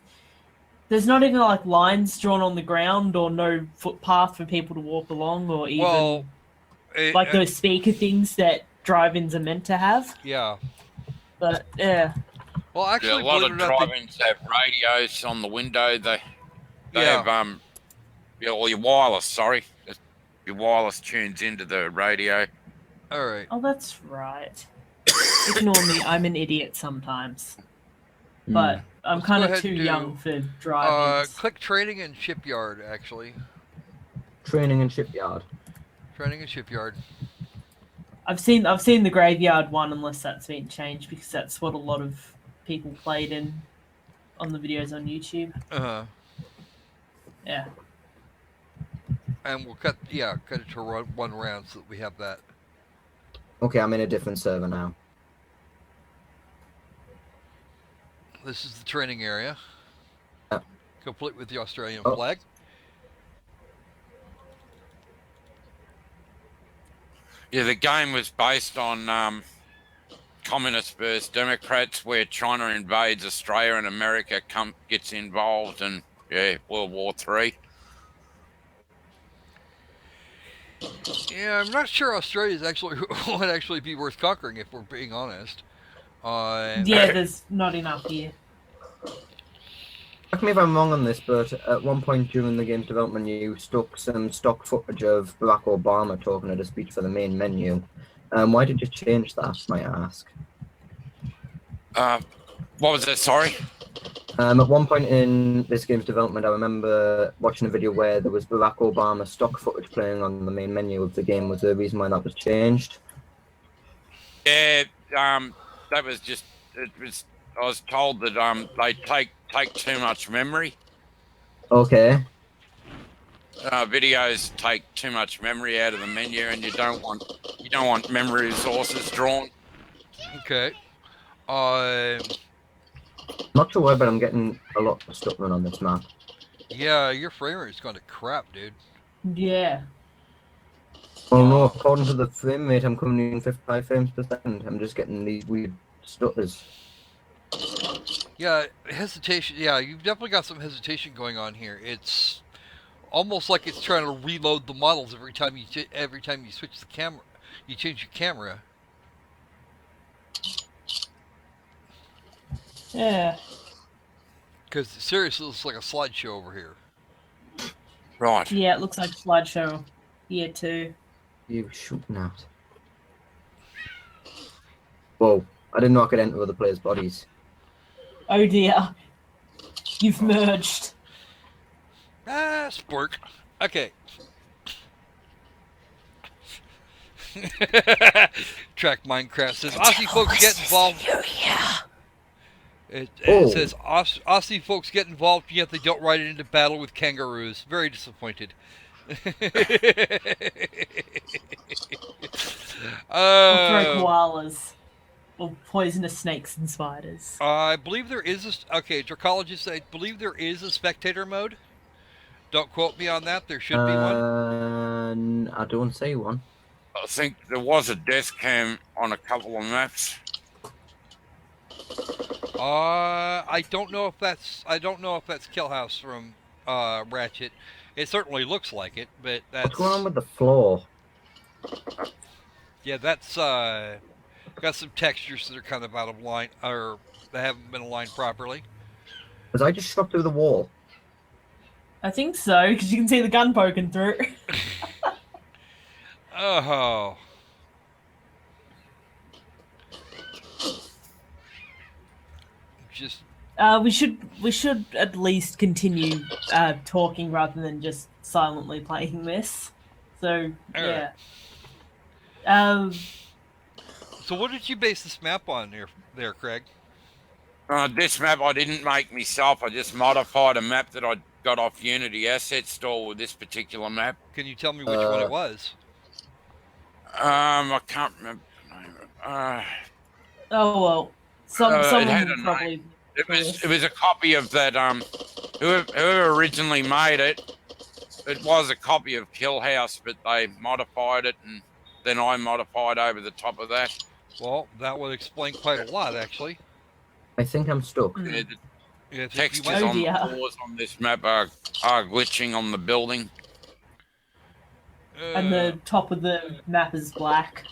not even like lines drawn on the ground or no footpath for people to walk along or even
Well,
like those speaker things that drive-ins are meant to have.
yeah.
But yeah,
Well,
Yeah,
actually,
a lot
believe
of
it or not,
drive-ins have radios on the window. They
Yeah.
have yeah, well, your wireless. Sorry, your wireless tunes into the radio.
all right.
oh that's right. Ignore me, I'm an idiot sometimes,
Hmm.
but I'm
Let's
kind
go
of
ahead
too
and do,
young for drive-ins.
Click training and shipyard. Actually,
Training and shipyard.
training and shipyard.
I've seen the graveyard one, unless that's been changed because that's what a lot of people played in on the videos on YouTube. Yeah.
And we'll cut it to 1 round so that we have that.
Okay, I'm in a different server now.
This is the training area,
Yeah.
complete with the Australian
Oh.
flag.
Yeah, the game was based on communist versus Democrats, where China invades Australia and America gets involved, and World War III.
Yeah, I'm not sure Australia's actually would actually be worth conquering if we're being honest.
Yeah, there's not enough here.
Correct me if I'm wrong on this, but at one point during the game's development, you stuck some stock footage of Barack Obama talking at a speech for the main menu. Why did you change that, might I ask?
What was that? Sorry.
At one point in this game's development, I remember watching a video where there was Barack Obama stock footage playing on the main menu of the game. Was there a reason why that was changed?
Yeah, that was just it was. I was told that they take too much memory.
Okay.
Videos take too much memory out of the menu, and you don't want memory resources drawn.
Okay.
Not sure why, but I'm getting a lot of stuff run on this map.
Yeah, your frame rate's gone to crap, dude.
Yeah.
Well, no, according to the frame rate, I'm coming in 55 frames per second. I'm just getting these weird stutters.
Yeah, hesitation. Yeah, you've definitely got some hesitation going on here. It's almost like it's trying to reload the models every time you switch the camera. You change your camera.
Yeah.
Because seriously, it looks like a slideshow over here.
Right.
Yeah, it looks like a slideshow here too.
You shooting at? Whoa! I didn't know I could enter other players' bodies.
Oh dear. You've merged.
Ah, spork. Okay. Track Minecraft says Aussie folks get involved. It
Oh.
says Aussie folks get involved, yet they don't ride it into battle with kangaroos. Very disappointed.
Or throw koalas. Or poisonous snakes and spiders.
I believe there is Dracologist, I believe there is a spectator mode. Don't quote me on that. There should be one.
I don't see one.
I think there was a death cam on a couple of maps.
I don't know if that's Killhouse from Ratchet. It certainly looks like it, but that's
What's going on with the floor?
yeah, that's got some textures that are kind of out of line, or they haven't been aligned properly.
Because I just shot through the wall.
I think so, because you can see the gun poking through.
Oh, just
We should at least continue talking rather than just silently playing this. So
All
yeah.
so what did you base this map on there, Craig?
This map I didn't make myself. I just modified a map that I got off Unity Asset Store with this particular map.
Can you tell me which one it was?
I can't remember the name of it.
Oh well, someone
it had
will
a
probably.
name. It was a copy of that. Whoever originally made it, it was a copy of Kill House, but they modified it, and then I modified over the top of that.
Well, that would explain quite a lot, actually.
I think I'm stuck.
Yeah,
If
the
you
textures
went-
on the
dear.
floors on this map are glitching on the building.
And the top of the map is black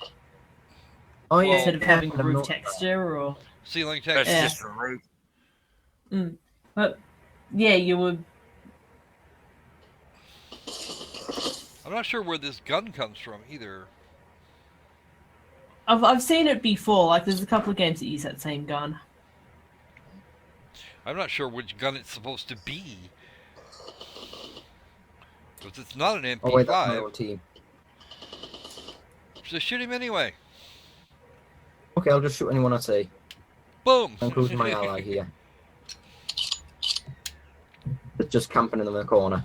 Oh yeah,
instead of
yeah,
having a
I've
roof
noticed
texture or.
ceiling
That's
texture.
Yeah.
just a roof.
But yeah, you were.
I'm not sure where this gun comes from either.
I've seen it before. Like there's a couple of games that use that same gun.
I'm not sure which gun it's supposed to be. Because it's not an MP5.
Oh wait, that's my own team.
So shoot him anyway.
Okay, I'll just shoot anyone I see,
Boom!
including my ally here. It's just camping in the corner.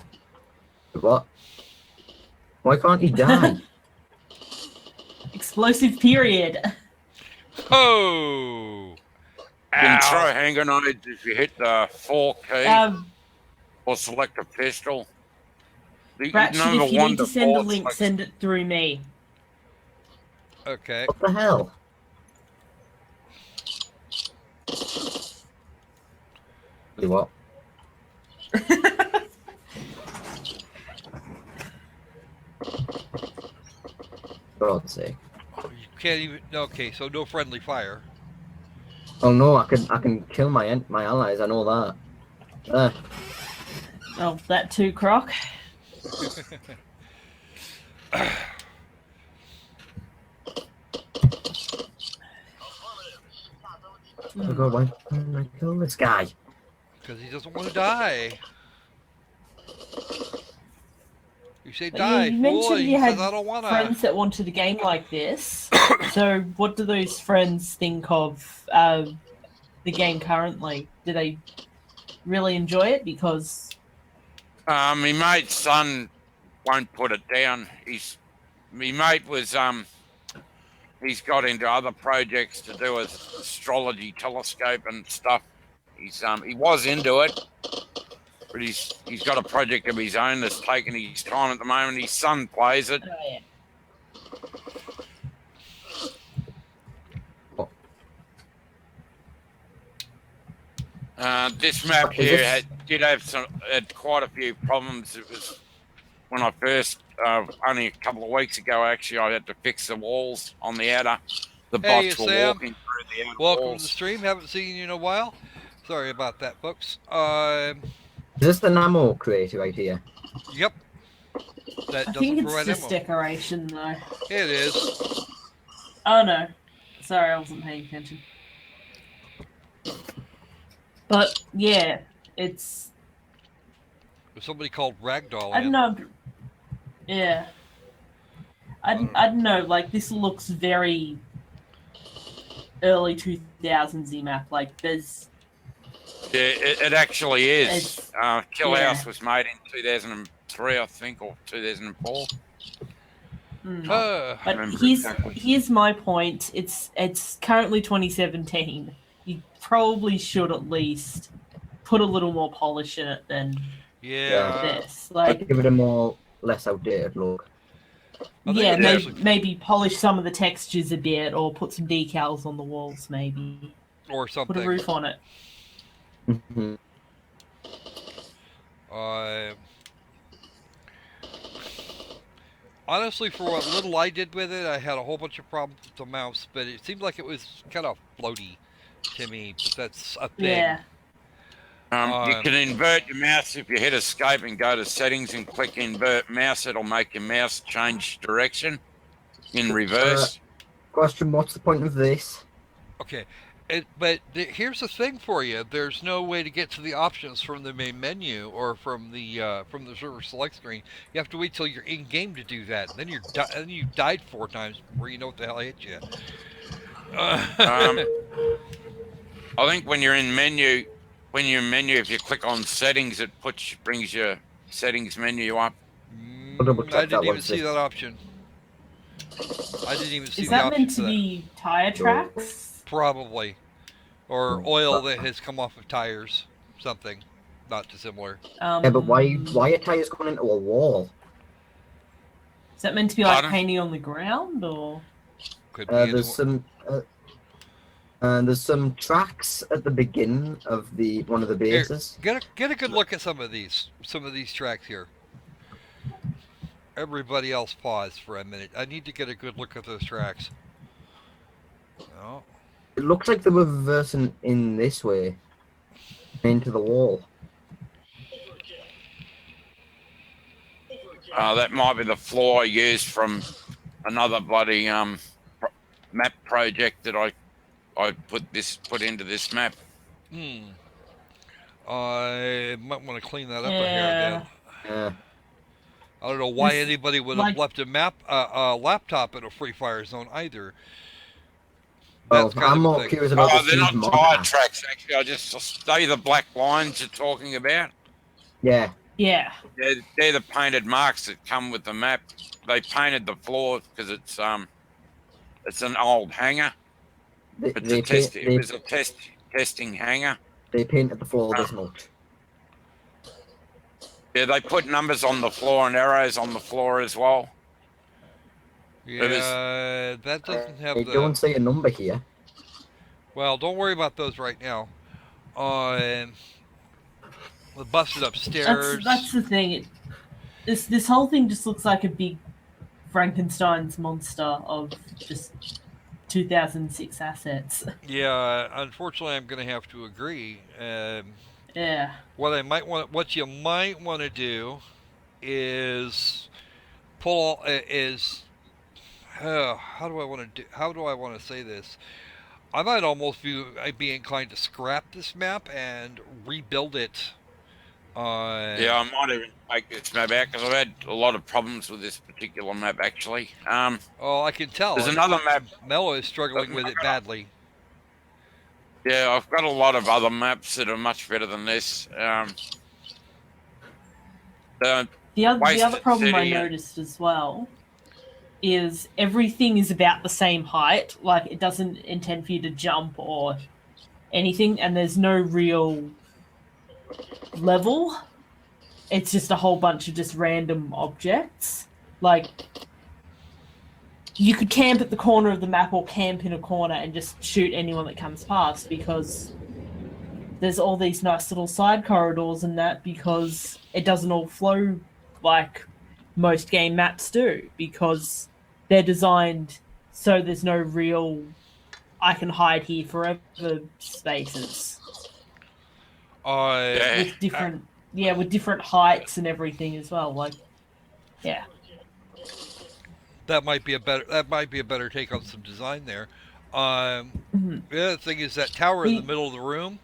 What? Why can't he die?
Explosive period.
Oh!
You can
Ow.
throw hand grenades if you hit the 4 key or select a pistol.
Ratchet, if you need to send a link, send it through me.
Okay.
What the hell? You what? God's sake.
You can't even. Okay, so no friendly fire.
Oh no, I can kill my allies. I know that.
Oh, that too, Croc.
Oh God, why can't I kill this guy?
Because he doesn't want to die. You say
But
die,
yeah, you
fool,
mentioned
and
you
he
had
says, I don't want to.
friends that wanted a game like this. So, what do those friends think of the game currently? Do they really enjoy it? Because
My mate's son won't put it down. My mate was he's got into other projects to do with astrology telescope and stuff. He was into it, but he's got a project of his own that's taking his time at the moment. His son plays it.
oh, yeah.
This map
Is
here
this-
did have had quite a few problems. It was when I first, only a couple of weeks ago, actually, I had to fix the walls on the outer. The
Hey,
bots were
Sam.
walking through the outer
Welcome
walls.
to the stream. Haven't seen you in a while. Sorry about that, folks.
Is this the ammo crate right here?
Yep. That
I
doesn't
think it's
provide
just
ammo.
decoration, though.
It is.
Oh no, sorry, I wasn't paying attention. But yeah, it's
There's somebody called Ragdoll
I don't
in.
know. Yeah, I don't know. Like this looks very early 2000s map. Like there's
Yeah, it actually is.
It's-
Kill
yeah.
House was made in 2003, I think, or 2004.
mm.
Uh,
But
remember
here's
exactly.
here's my point. It's currently 2017. You probably should at least put a little more polish in it than
yeah.
this.
I'd
Like
give it a more less outdated look.
I think
yeah,
it
maybe
actually-
maybe polish some of the textures a bit, or put some decals on the walls. Maybe
Or
put
something.
a roof on it.
Mhm.
Honestly, for what little I did with it, I had a whole bunch of problems with the mouse, but it seemed like it was kind of floaty to me. But that's a thing.
Yeah.
You can invert your mouse if you hit escape and go to settings and click invert mouse. It'll make your mouse change direction in reverse.
Question: what's the point of this?
Okay, but here's the thing for you. There's no way to get to the options from the main menu or from the server select screen. You have to wait till you're in game to do that. Then you died 4 times before you know what the hell hit you.
I think when you're in menu, if you click on settings, it brings your settings menu up.
I didn't even see that option. I didn't even see
Is
the
that
option
meant
for
to
that.
be tire tracks?
Probably. Or oil that has come off of tires. Something. Not dissimilar.
Yeah, but why are tires going into a wall?
Is that meant to be like
Pardon?
painting on the ground, or?
Could be into
There's some tracks at the beginning of one of the bases.
Get a good look at some of these tracks here. Everybody else pause for a minute. I need to get a good look at those tracks. Oh.
It looks like they were reversing in this way into the wall.
That might be the floor I used from another bloody map project that I put into this map.
I might want to clean that up a hair
Yeah.
then.
Yeah.
I don't know why anybody would have left a laptop in a free fire zone either. That's
I'm more curious about the
they're not
huge
tire
monitor.
tracks, actually. I just they the black lines you're talking about.
Yeah.
Yeah.
They're the painted marks that come with the map. They painted the floor because it's an old hangar. It was a testing hangar.
They painted the floor this much.
Yeah, they put numbers on the floor and arrows on the floor as well.
Yeah, that doesn't have
They
the...
don't say a number here.
Well, don't worry about those right now. The busted upstairs.
That's the thing. This whole thing just looks like a big Frankenstein's monster of just 2006 assets.
Yeah, unfortunately, I'm going to have to agree.
Yeah.
What you might want to do is how do I want to say this? I might almost be inclined to scrap this map and rebuild it.
Yeah, I might even take this map out because I've had a lot of problems with this particular map actually.
Oh, I can tell.
There's another map.
Mello is struggling with it badly.
Yeah, I've got a lot of other maps that are much better than this.
The other problem I noticed as well is everything is about the same height. Like, it doesn't intend for you to jump or anything, and there's no real level. It's just a whole bunch of just random objects. Like, you could camp at the corner of the map or camp in a corner and just shoot anyone that comes past, because there's all these nice little side corridors and that, because it doesn't all flow like most game maps do, because they're designed so there's no real I can hide here forever spaces. With different heights and everything as well. Like, yeah.
That might be a better take on some design there. The other thing is that tower in the middle of the room.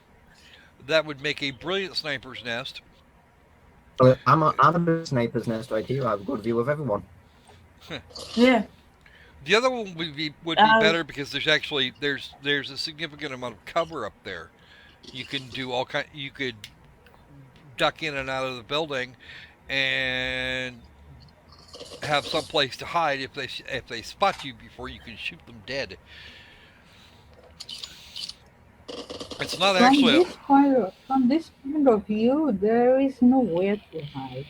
That would make a brilliant sniper's nest.
I'm a sniper's nest right here. I have a good view of everyone.
Yeah.
The other one would be better because there's a significant amount of cover up there. You can do you could duck in and out of the building, and have some place to hide if they spot you before you can shoot them dead. It's not actually.
From this point of view, there is nowhere to hide.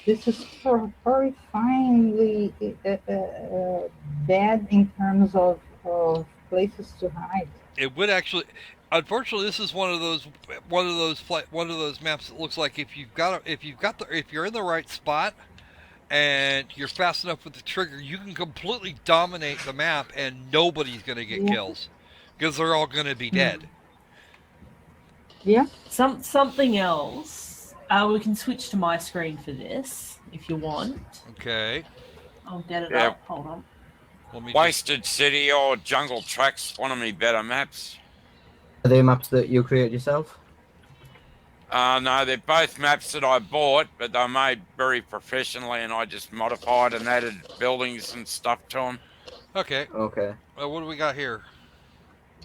This is horrifyingly bad in terms of places to hide.
It would actually. Unfortunately, this is one of those maps that looks like if you're in the right spot, and you're fast enough with the trigger, you can completely dominate the map and nobody's going to get kills because they're all going to be dead.
Yeah.
Something else. We can switch to my screen for this if you want.
Okay.
I'll get it
Yeah.
up. Hold on.
Let me
Wasted City or Jungle Tracks, one of my better maps.
Are they maps that you create yourself?
No, they're both maps that I bought, but they're made very professionally, and I just modified and added buildings and stuff to them.
Okay.
Okay.
What do we got here?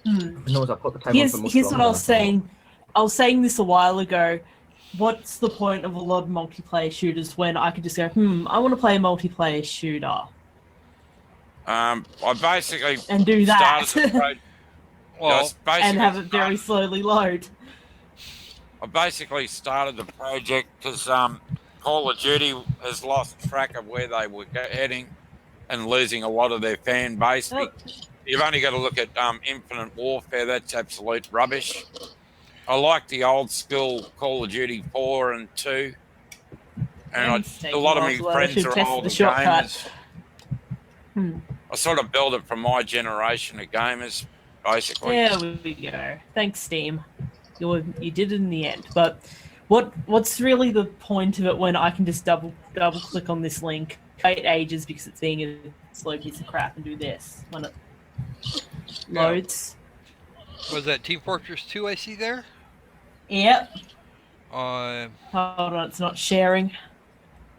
Knows I put the time
Here's
on for much
what I
longer
was
than I thought.
saying. I was saying this a while ago. What's the point of a lot of multiplayer shooters when I could just go, I want to play a multiplayer shooter
I basically
and do that,
started the pro-
Well,
and have it very slowly load.
I basically started the project because Call of Duty has lost track of where they were heading and losing a lot of their fan base.
Oh.
You've only got to look at Infinite Warfare. That's absolute rubbish. I like the old school Call of Duty 4 and 2. And a lot of my friends are older gamers. I sort of build it for my generation of gamers, basically.
There we go. Thanks, Steam. You did it in the end. But what's really the point of it when I can just double click on this link, wait ages because it's being a slow piece of crap, and do this when it loads?
Was that Team Fortress 2 I see there?
Yep.
Uh,
Hold on, it's not sharing.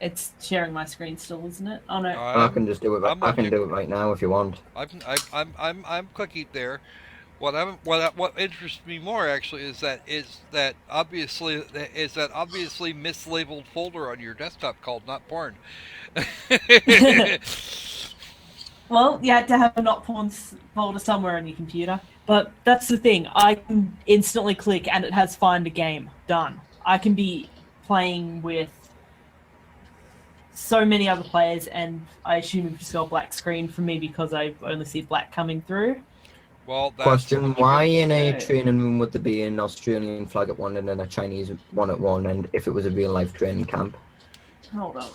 It's sharing my screen still, isn't it? Oh no.
I can just do it. I can do it right now if you want.
I'm clicking there. What interests me more actually is that obviously mislabeled folder on your desktop called not porn.
Well, you had to have a not porn folder somewhere on your computer. But that's the thing. I can instantly click and it has find a game. Done. I can be playing with so many other players, and I assume you've just got a black screen for me because I only see black coming through.
Well, that's
Question: why in a training room would there be an Australian flag at one and then a Chinese one at one? And if it was a real life training camp?
Hold on.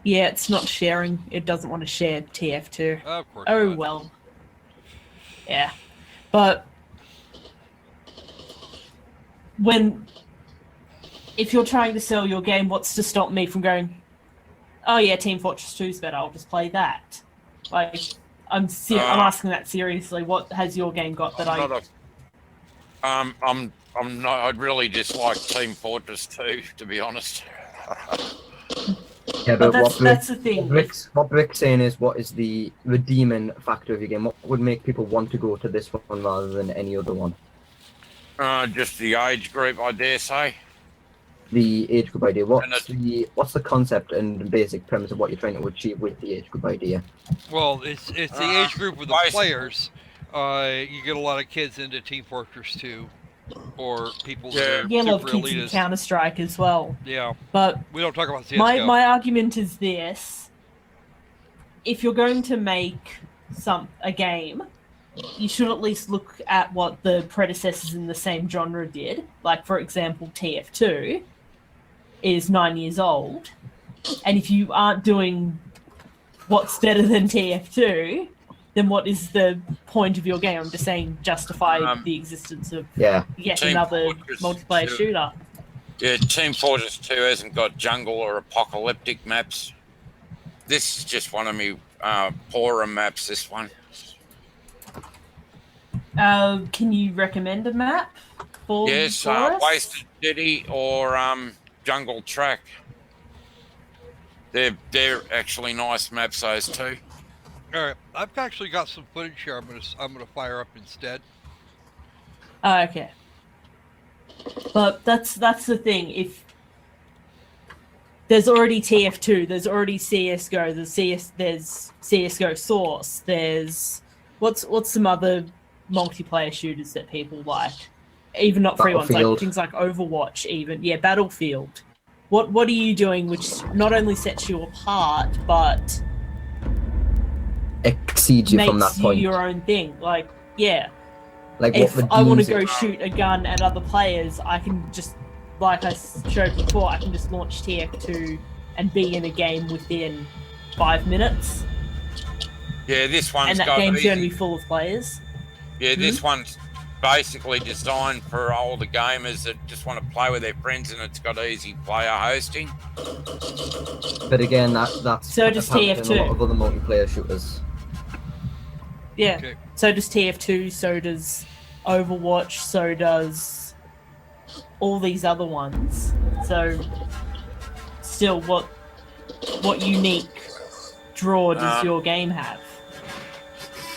Yeah, it's not sharing. It doesn't want to share TF2.
Of course.
Oh
not.
well. Yeah, but if you're trying to sell your game, what's to stop me from going, oh yeah, Team Fortress 2 is better, I'll just play that. Like, I'm asking that seriously. What has your game got that
I'm not. I'd really dislike Team Fortress 2, to be honest.
Yeah,
but that's the thing.
What Brick's saying is, what is the redeeming factor of your game? What would make people want to go to this one rather than any other one?
Just the age group, I dare say.
The age group idea. What's the concept and basic premise of what you're trying to achieve with the age group idea?
Well, it's the age group of the players. You get a lot of kids into Team Fortress 2, or people that are
a lot of
super
kids in
elitist.
Counter-Strike as well.
Yeah,
but
we don't talk about CS:GO.
My argument is this: if you're going to make a game, you should at least look at what the predecessors in the same genre did. Like, for example, TF2 is 9 years old, and if you aren't doing what's better than TF2, then what is the point of your game? I'm just saying, justify the existence of yet another multiplayer shooter.
Yeah, Team Fortress 2 hasn't got jungle or apocalyptic maps. This is just one of my poorer maps, this one.
Can you recommend a map for
Yes, Wasted City or Jungle Track. They're actually nice maps, those two.
All right, I've actually got some footage here. I'm gonna fire up instead.
Okay. But that's the thing. If there's already TF2, there's already CS:GO, there's CS:GO Source, there's what's some other multiplayer shooters that people like? Even not free ones, like things like Overwatch, even. Yeah, Battlefield. What are you doing which not only sets you apart, but
exceeds you from that point?
Makes you your own thing. Like, yeah.
Like,
if I want to go shoot a gun at other players, I can just like I showed before, I can just launch TF2 and be in a game within 5 minutes,
Yeah, this one's
and that
got
game's
easy.
going to be full of players.
Yeah, this one's basically designed for older gamers that just want to play with their friends, and it's got easy player hosting.
But again, that's
So does
apparent in a lot
TF2.
of other multiplayer shooters.
Yeah.
Okay.
So does TF2, so does Overwatch, so does all these other ones. So still, what unique draw does your game have?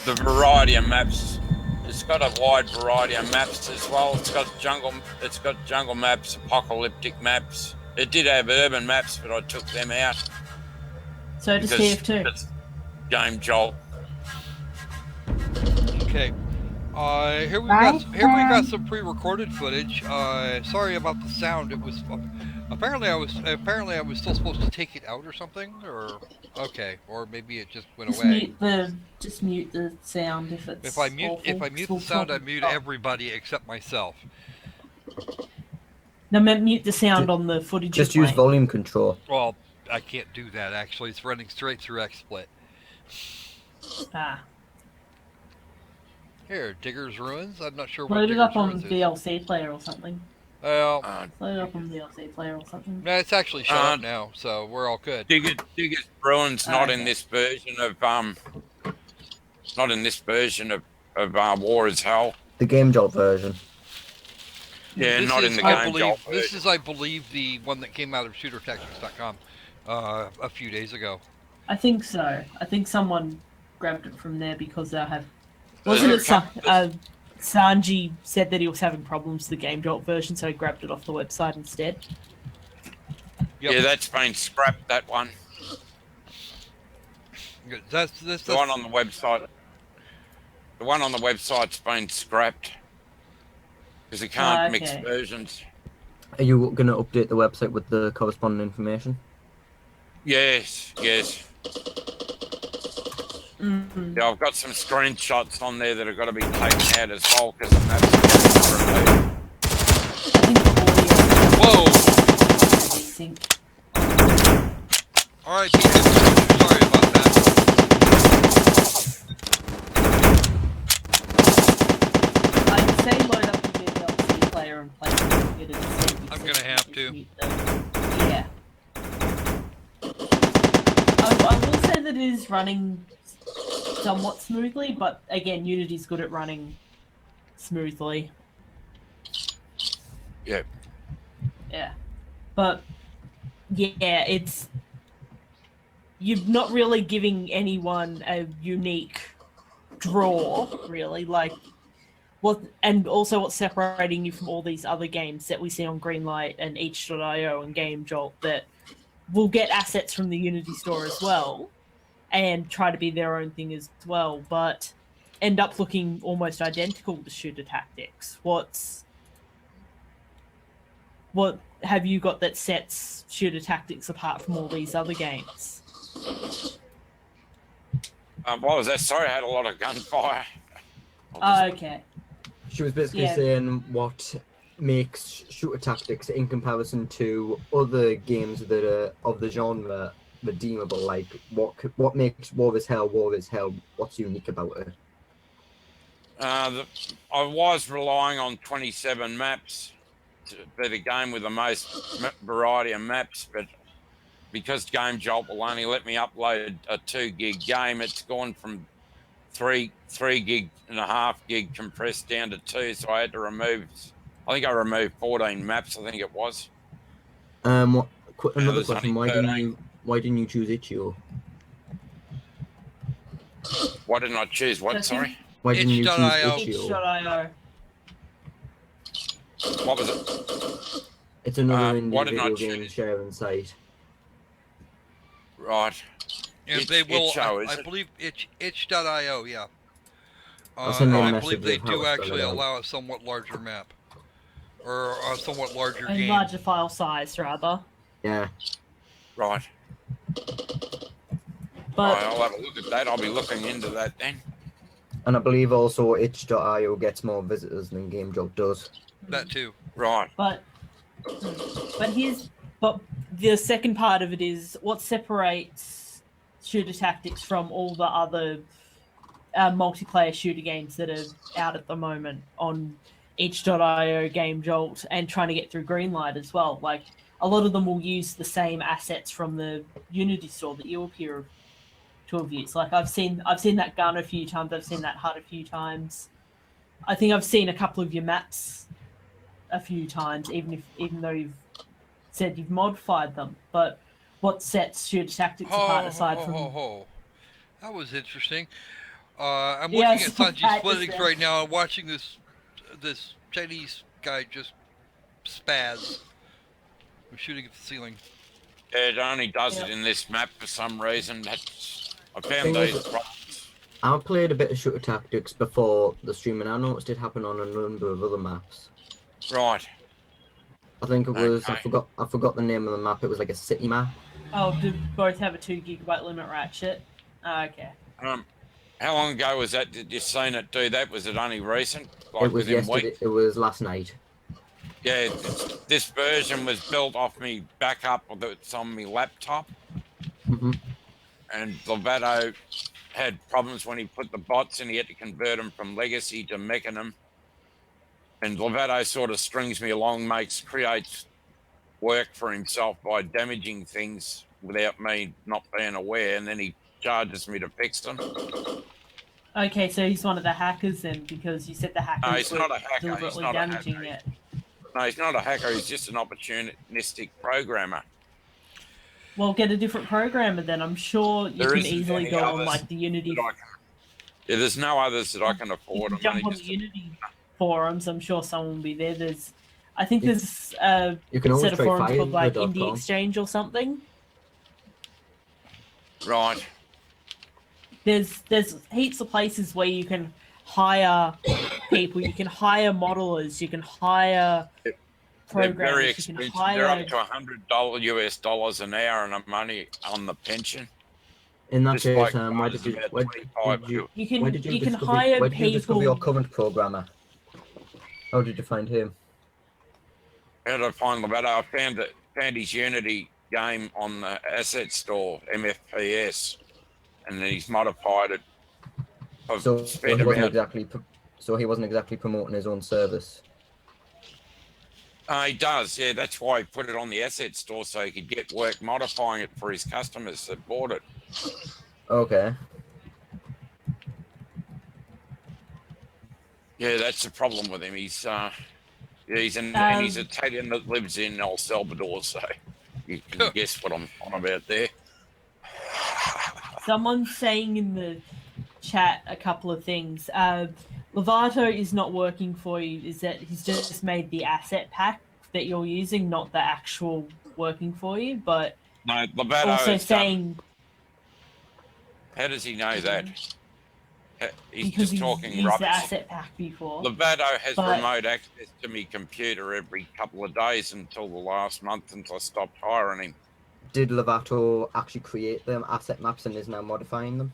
The variety of maps. It's got a wide variety of maps as well. It's got jungle maps, apocalyptic maps. It did have urban maps, but I took them out.
So does
because
TF2.
it's Game Jolt.
Okay. Here we got some pre-recorded footage. Sorry about the sound. It was apparently I was still supposed to take it out or something, or okay, or maybe it just went away.
Just mute the sound if it's
If I mute
awful.
the sound, I mute everybody except myself.
No, mute the sound on the footage.
Just use volume control.
Well, I can't do that actually. It's running straight through XSplit.
Ah.
Here, Digger's Ruins. I'm not sure what
Load it
Digger's
up on
Ruins is.
VLC player or something.
Well,
Load it up on VLC player or something.
no, it's actually shut up now, so we're all good.
Digger's Ruins not in
Okay.
this version of War is Hell.
The Game Jolt version.
Yeah,
This
not
is,
in the
I
Game
believe,
Jolt
This
version.
is, I believe, the one that came out of ShooterTactics.com a few days ago.
I think so. I think someone grabbed it from there because they have. Wasn't it Sanji said that he was having problems with the Game Jolt version, so he grabbed it off the website instead.
Yep.
Yeah, that's been scrapped. That one.
Good. That's
The one on the website. The one on the website's been scrapped because you can't mix
okay.
versions.
Are you going to update the website with the corresponding information?
Yes.
Mm-hmm.
Yeah, I've got some screenshots on there that have got to be taken out as well because the maps are getting removed.
Whoa!
Sync.
All right, Peter. Sorry about that.
I'd say load up the VLC player and play it as
I'm gonna have to.
Yeah. I will say that it is running somewhat smoothly, but again, Unity's good at running smoothly.
Yeah.
Yeah. But yeah, you're not really giving anyone a unique draw, really. Like and also what's separating you from all these other games that we see on Greenlight and Each.io and Game Jolt that will get assets from the Unity store as well and try to be their own thing as well, but end up looking almost identical to Shooter Tactics. What have you got that sets Shooter Tactics apart from all these other games?
What was that? Sorry, I had a lot of gunfire.
Okay.
She was basically
Yeah.
saying what makes Shooter Tactics in comparison to other games that are of the genre redeemable. Like what makes War is Hell? What's unique about it?
I was relying on 27 maps to be the game with the most variety of maps, but because Game Jolt will only let me upload a 2 gig game, it's gone from 3 gig and a half gig compressed down to 2, so I had to remove. I think I removed 14 maps. I think it was.
Another
there's
question:
only 13.
Why didn't you choose Itch.io?
Why didn't I choose what? Sorry.
Why didn't you choose
Itch.io.
Itch.io?
Itch.io.
What was it?
It's another
why
indie
didn't I
video game
choose?
sharing site.
And
Right.
they will,
Itch.io,
I believe, itch.io, yeah.
I'll send them a
I
message
believe they
with how
do
to spell
actually
it out.
allow a somewhat larger map. Or a somewhat larger
A
game.
larger file size, rather.
Yeah.
Right.
But
I'll have a look at that. I'll be looking into that then.
And I believe also Itch.io gets more visitors than Game Jolt does.
That too.
Right.
But But the second part of it is what separates shooter tactics from all the other multiplayer shooter games that are out at the moment on itch.io, Game Jolt, and trying to get through Greenlight as well. Like a lot of them will use the same assets from the Unity store that you appear to have used. Like I've seen that gun a few times. I've seen that HUD a few times. I think I've seen a couple of your maps a few times, even though you've said you've modified them. But what sets shooter tactics apart aside from?
That was interesting. I'm
Yeah,
looking at
so
Sanji's
that is
footage
it.
right now and watching this Chinese guy just spaz. I'm shooting at the ceiling.
It only does
Yep.
it in this map for some reason. That's, I
Thing
found
is,
these problems.
I played a bit of shooter tactics before the stream, and I noticed it happen on a number of other maps.
Right.
I think it was
Okay.
I forgot the name of the map. It was like a city map.
Oh, do both have a 2 GB limit ratchet? Okay.
How long ago was that? Did you seen it do that? Was it only recent? Like
It was
within
yesterday.
weeks?
It was last night.
Yeah, this version was built off me backup that's on my laptop,
hmm
and Lovato had problems when he put the bots in. He had to convert them from legacy to Mechanim. And Lovato sort of strings me along, creates work for himself by damaging things without me not being aware, and then he charges me to fix them.
Okay, so he's one of the hackers then, because you said the
No,
hackers
he's
were
not a hacker. He's
deliberately
not a
damaging
hacker.
it.
No, he's not a hacker. He's just an opportunistic programmer.
Well, get a different programmer then. I'm sure you
There
can
isn't
easily
any
go on
others
like the Unity.
that I can. Yeah, there's no others that I can
You
afford.
can
I'm
jump
only
on the
just.
Unity forums. I'm sure someone will be there. I think
You-
there's a
You can always
set of
try
forums called like Indie
fiverr.com.
Exchange or something.
Right.
There's heaps of places where you can hire people. You can hire modelers. You can hire
They're very
programmers. You can
expensive. They're
hire.
up to $100 US an hour, and I'm only on the pension.
In that
This
case,
bloke
why
charges
did you
about
why
25
did you
You
why
can
did you
you can
discover
hire
why did you discover your
people.
current programmer? How did you find him?
How did I find Lovato? I found his Unity game on the asset store, MFPS, and then he's modified it. I've
So
spent
he wasn't
about.
exactly promoting his own service.
He does, yeah. That's why he put it on the asset store so he could get work modifying it for his customers that bought it.
Okay.
Yeah, that's the problem with him. He's and he's Italian that lives in El Salvador, so you can guess what I'm on about there.
Someone's saying in the chat a couple of things. Lovato is not working for you. Is that he's just made the asset pack that you're using, not the actual working for you? But
No, Lovato
also
is
saying
how does he know that? He's
because
just
he's
talking
used
rubbish.
the asset pack before.
Lovato has
But-
remote access to my computer every couple of days until the last month until I stopped hiring him.
Did Lovato actually create them asset maps and is now modifying them?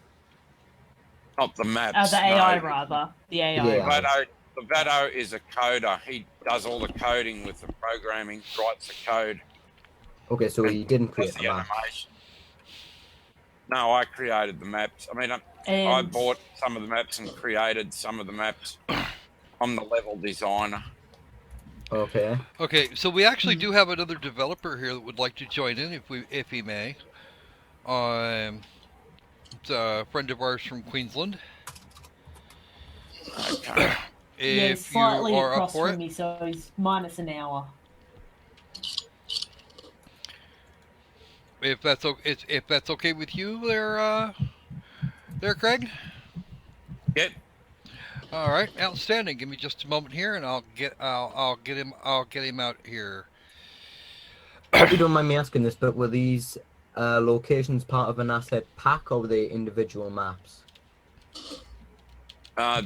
Not the maps.
The AI
no.
rather. The AI.
Yeah.
Lovato is a coder. He does all the coding with the programming, writes the code.
Okay, so he didn't
does
create
the
the map.
animation. No, I created the maps. I mean, I
And
bought some of the maps and created some of the maps. I'm the level designer.
Okay.
Okay, so we actually do have another developer here that would like to join in if he may. It's a friend of ours from Queensland.
Okay.
yeah,
If you
slightly
are up
across
for
from
it,
me, so he's minus an hour.
if that's okay with you, there, Craig.
Yep.
All right, outstanding. Give me just a moment here, and I'll get him out here.
Hope you don't mind me asking this, but were these locations part of an asset pack or were they individual maps?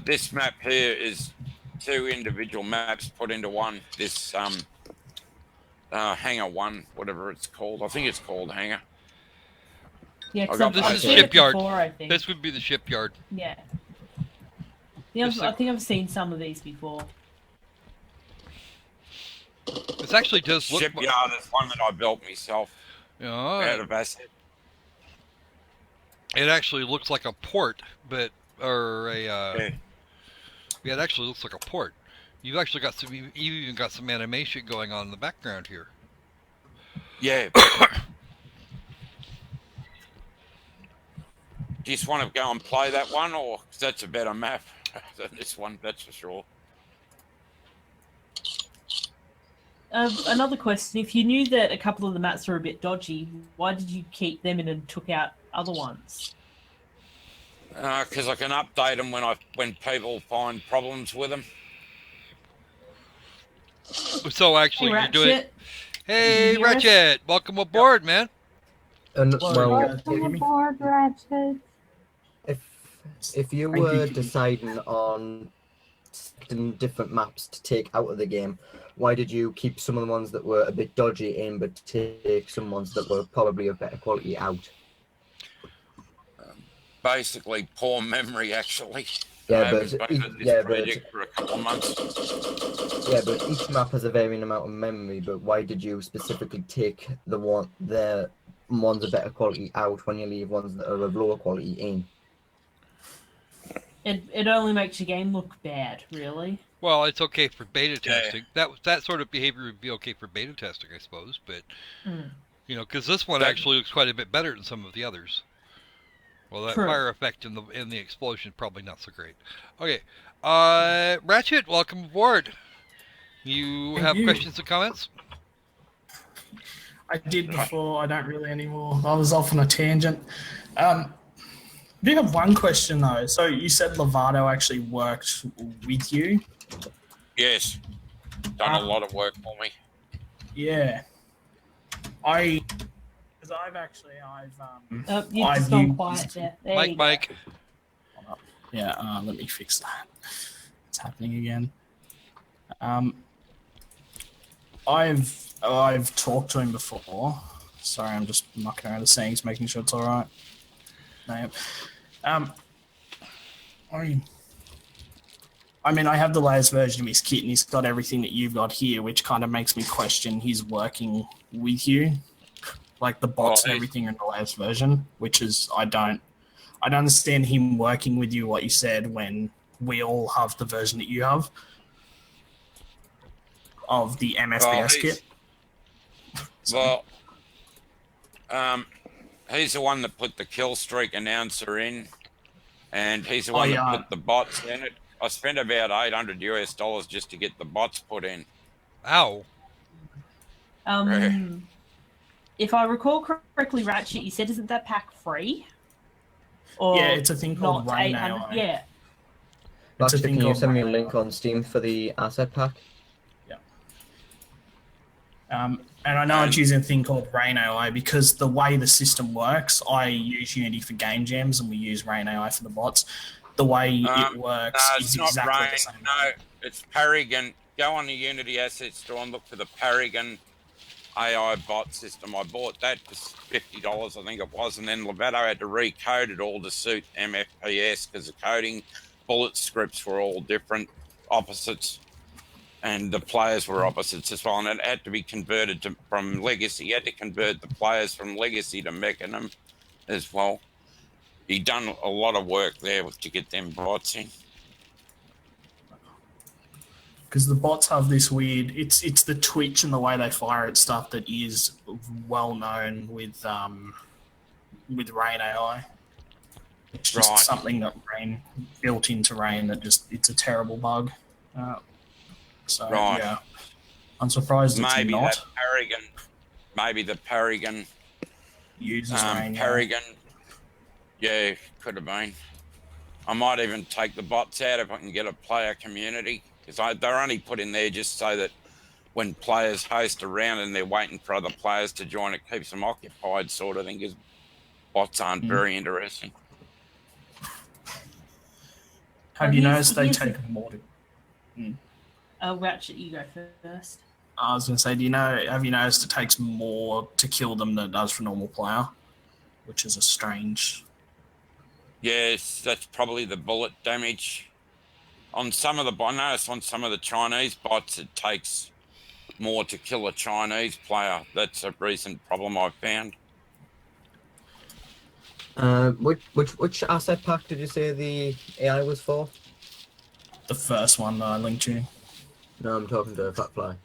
This map here is two individual maps put into one. This hangar one, whatever it's called. I think it's called hangar.
Yeah,
I got
because I've
this is
seen it
shipyard.
before, I think.
This would be the shipyard.
Yeah. Yeah,
This is
I think I've seen some of these before.
This actually does look.
Shipyard is one that I built myself out of acid.
It actually looks like a port, but yeah, it actually looks like a port. You've actually got some. You even got some animation going on in the background here.
Yeah. Do you just want to go and play that one, or 'cause that's a better map than this one? That's for sure.
Another question: if you knew that a couple of the maps were a bit dodgy, why did you keep them in and took out other ones?
Because I can update them when people find problems with them.
So actually,
Hey,
you're doing.
Ratchet.
Hey,
You hear us?
Ratchet! Welcome aboard, man.
And
Sorry,
well,
guys.
Welcome aboard, Ratchet.
if you
Thank you,
were
Kitty.
deciding on different maps to take out of the game, why did you keep some of the ones that were a bit dodgy in, but take some ones that were probably of better quality out?
Basically, poor memory, actually.
Yeah,
I
but
haven't been at this project for a couple of months.
yeah, but each map has a varying amount of memory. But why did you specifically take the ones of better quality out when you leave ones that are of lower quality in?
It only makes your game look bad, really.
Well, it's okay for beta
Yeah.
testing. That sort of behavior would be okay for beta testing, I suppose. But you know, because this one
That-
actually looks quite a bit better than some of the others. Well, that
True.
fire effect in the explosion probably not so great. Okay, Ratchet, welcome aboard. You
Thank
have
you.
questions and comments?
I did before. I don't really anymore. I was off on a tangent. I do have one question though. So you said Lovato actually worked with you.
Yes. Done a lot of work for me.
Yeah. I've
You've
I've
just gone
used-
quiet there. There you
Mike,
go.
Mike.
Yeah, let me fix that. It's happening again. I've talked to him before. Sorry, I'm just mucking around the settings, making sure it's all right. No. I mean, I have the latest version of his kit, and he's got everything that you've got here, which kind of makes me question his working with you, like the bots and everything in the latest version. Which is, I don't understand him working with you. What you said when we all have the version that you have of the MSPS kit.
Well, he's the one that put the kill streak announcer in, and he's the one that put the bots in it. I spent about $800 just to get the bots put in.
Ow.
If I recall correctly, Ratchet, you said isn't that pack free? Or
Yeah, it's a thing called
not
Rain
800?
AI.
Yeah.
Ratchet,
thing
can you
called
send me a
Rain
link on Steam for the asset pack?
And I know it's using a thing called Rain AI because the way the system works, I use Unity for game jams and we use Rain AI for the bots. The way it works is exactly the same.
No, it's Paragon. Go on the Unity Asset Store and look for the Paragon AI bot system. I bought that for $50, I think it was, and then Lovato had to recode it all to suit MFPS because the coding bullet scripts were all different, opposites, and the players were opposites as well, and it had to be converted from Legacy. You had to convert the players from Legacy to Mechanim as well. He done a lot of work there to get them bots in.
Because the bots have this weird, it's the twitch and the way they fire at stuff that is well known with Rain AI. It's just something that Rain built into Rain that just it's a terrible bug. Yeah, I'm surprised it's
maybe
not.
That Paragon, maybe the Paragon
uses Rain.
Paragon. Yeah, could have been. I might even take the bots out if I can get a player community, because they're only put in there just so that when players host around and they're waiting for other players to join, it keeps them occupied, sort of thing, because bots aren't very interesting.
Have you noticed they take more to...
Ratchet, you go first.
I was going to say, have you noticed it takes more to kill them than it does for normal player? Which is a strange...
Yes, that's probably the bullet damage. On some of the, I noticed on some of the Chinese bots, it takes more to kill a Chinese player. That's a recent problem I've found.
Which asset pack did you say the AI was for?
The first one that I linked you.
No, I'm talking to Fatfly.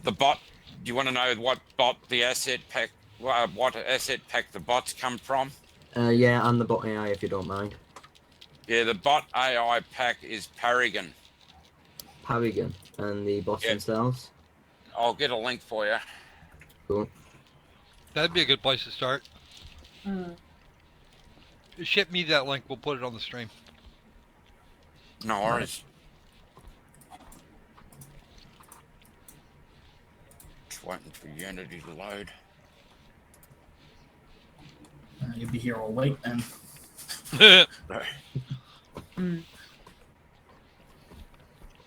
The bot. Do you want to know what bot the asset pack? What asset pack the bots come from?
Yeah, and the bot AI, if you don't mind.
Yeah, the bot AI pack is Paragon.
Paragon and the bots
Yeah.
themselves.
I'll get a link for you.
Cool.
That'd be a good place to start.
Mm.
Ship me that link. We'll put it on the stream.
No worries. Just waiting for Unity to load.
You'll be here all week, and
Mm.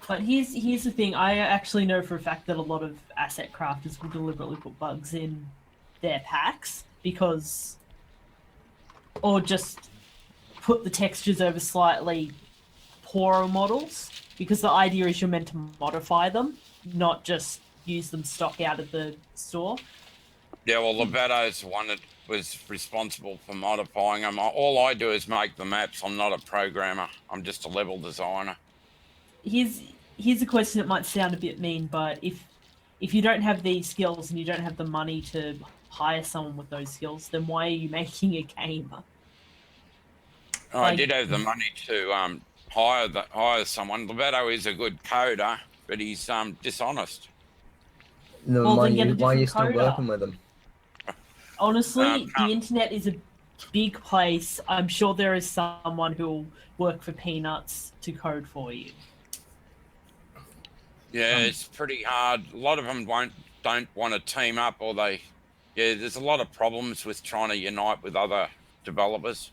But here's the thing. I actually know for a fact that a lot of asset crafters will deliberately put bugs in their packs because, or just put the textures over slightly poorer models because the idea is you're meant to modify them, not just use them stock out of the store.
Yeah, well, Levato's the one that was responsible for modifying them. All I do is make the maps. I'm not a programmer. I'm just a level designer.
Here's a question that might sound a bit mean, but if you don't have these skills and you don't have the money to hire someone with those skills, then why are you making a game?
I did have the money to hire someone. Levato is a good coder, but he's dishonest.
No,
Well,
why,
then get a
why are you
different
still
coder.
working with them?
Honestly, the internet is a big place. I'm sure there is someone who will work for peanuts to code for you.
Yeah, it's pretty hard. A lot of them don't want to team up, or there's a lot of problems with trying to unite with other developers.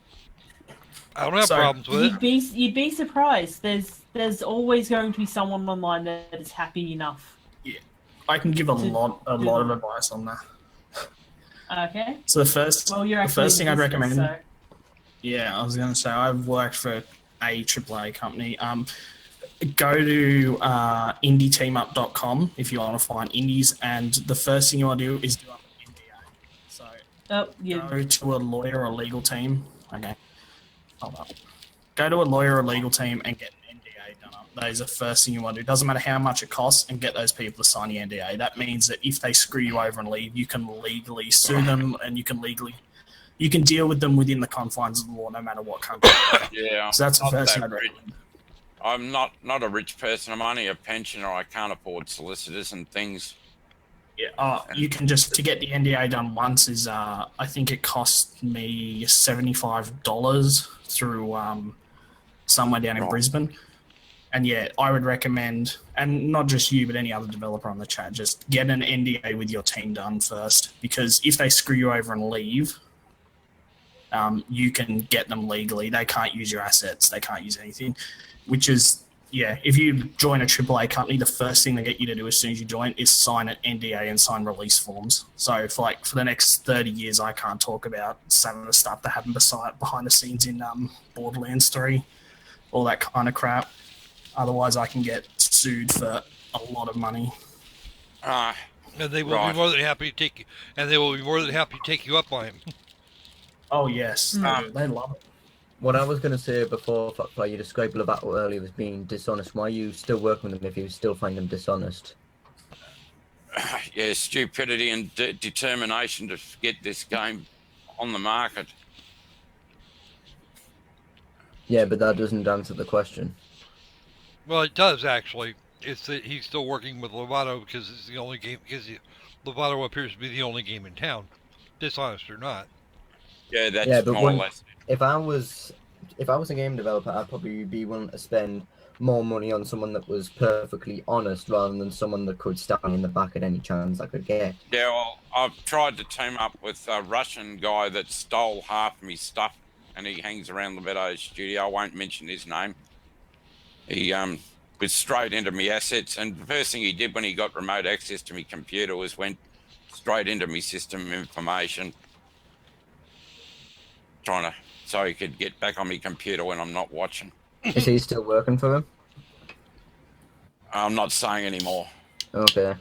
I don't have problems with it.
You'd be surprised. There's always going to be someone online that is happy enough.
yeah, I can give a lot of advice on that.
Okay.
So the first thing I'd recommend.
So...
Yeah, I was going to say I've worked for a AAA company. Go to indieteamup.com if you want to find indies, and the first thing you want to do is do up an NDA. So go to a lawyer or legal team. Okay, hold up. Go to a lawyer or legal team and get an NDA done up. That is the first thing you want to do. Doesn't matter how much it costs, and get those people to sign the NDA. That means that if they screw you over and leave, you can legally sue them, and you can deal with them within the confines of the law, no matter what country.
Yeah.
So that's the first thing I'd recommend.
I'm not a rich person. I'm only a pensioner. I can't afford solicitors and things.
Yeah, you can just to get the NDA done once is I think it cost me $75 through somewhere down in Brisbane. And yeah, I would recommend, and not just you, but any other developer on the chat, just get an NDA with your team done first, because if they screw you over and leave, you can get them legally. They can't use your assets. They can't use anything, which is, yeah, if you join a AAA company, the first thing they get you to do as soon as you join is sign an NDA and sign release forms. So for the next 30 years, I can't talk about some of the stuff that happened behind the scenes in Borderlands 3, all that kind of crap. Otherwise, I can get sued for a lot of money.
And they will be more than happy to take you. And they will be more than happy to take you up on him.
Oh yes, they love it.
What I was going to say before, Fatfly, you described Lovato earlier as being dishonest. Why are you still working with him if you still find him dishonest?
Yeah, stupidity and determination to get this game on the market.
Yeah, but that doesn't answer the question.
Well, it does actually. It's that he's still working with Lovato because it's the only game. Because Lovato appears to be the only game in town, dishonest or not.
Yeah, that's more or less.
If I was a game developer, I'd probably be willing to spend more money on someone that was perfectly honest rather than someone that could stab me in the back at any chance I could get.
Yeah, well, I've tried to team up with a Russian guy that stole half of my stuff, and he hangs around Levato's studio. I won't mention his name. He was straight into my assets, and the first thing he did when he got remote access to my computer was went straight into my system information, so he could get back on my computer when I'm not watching.
Is he still working for him?
I'm not saying anymore.
Okay.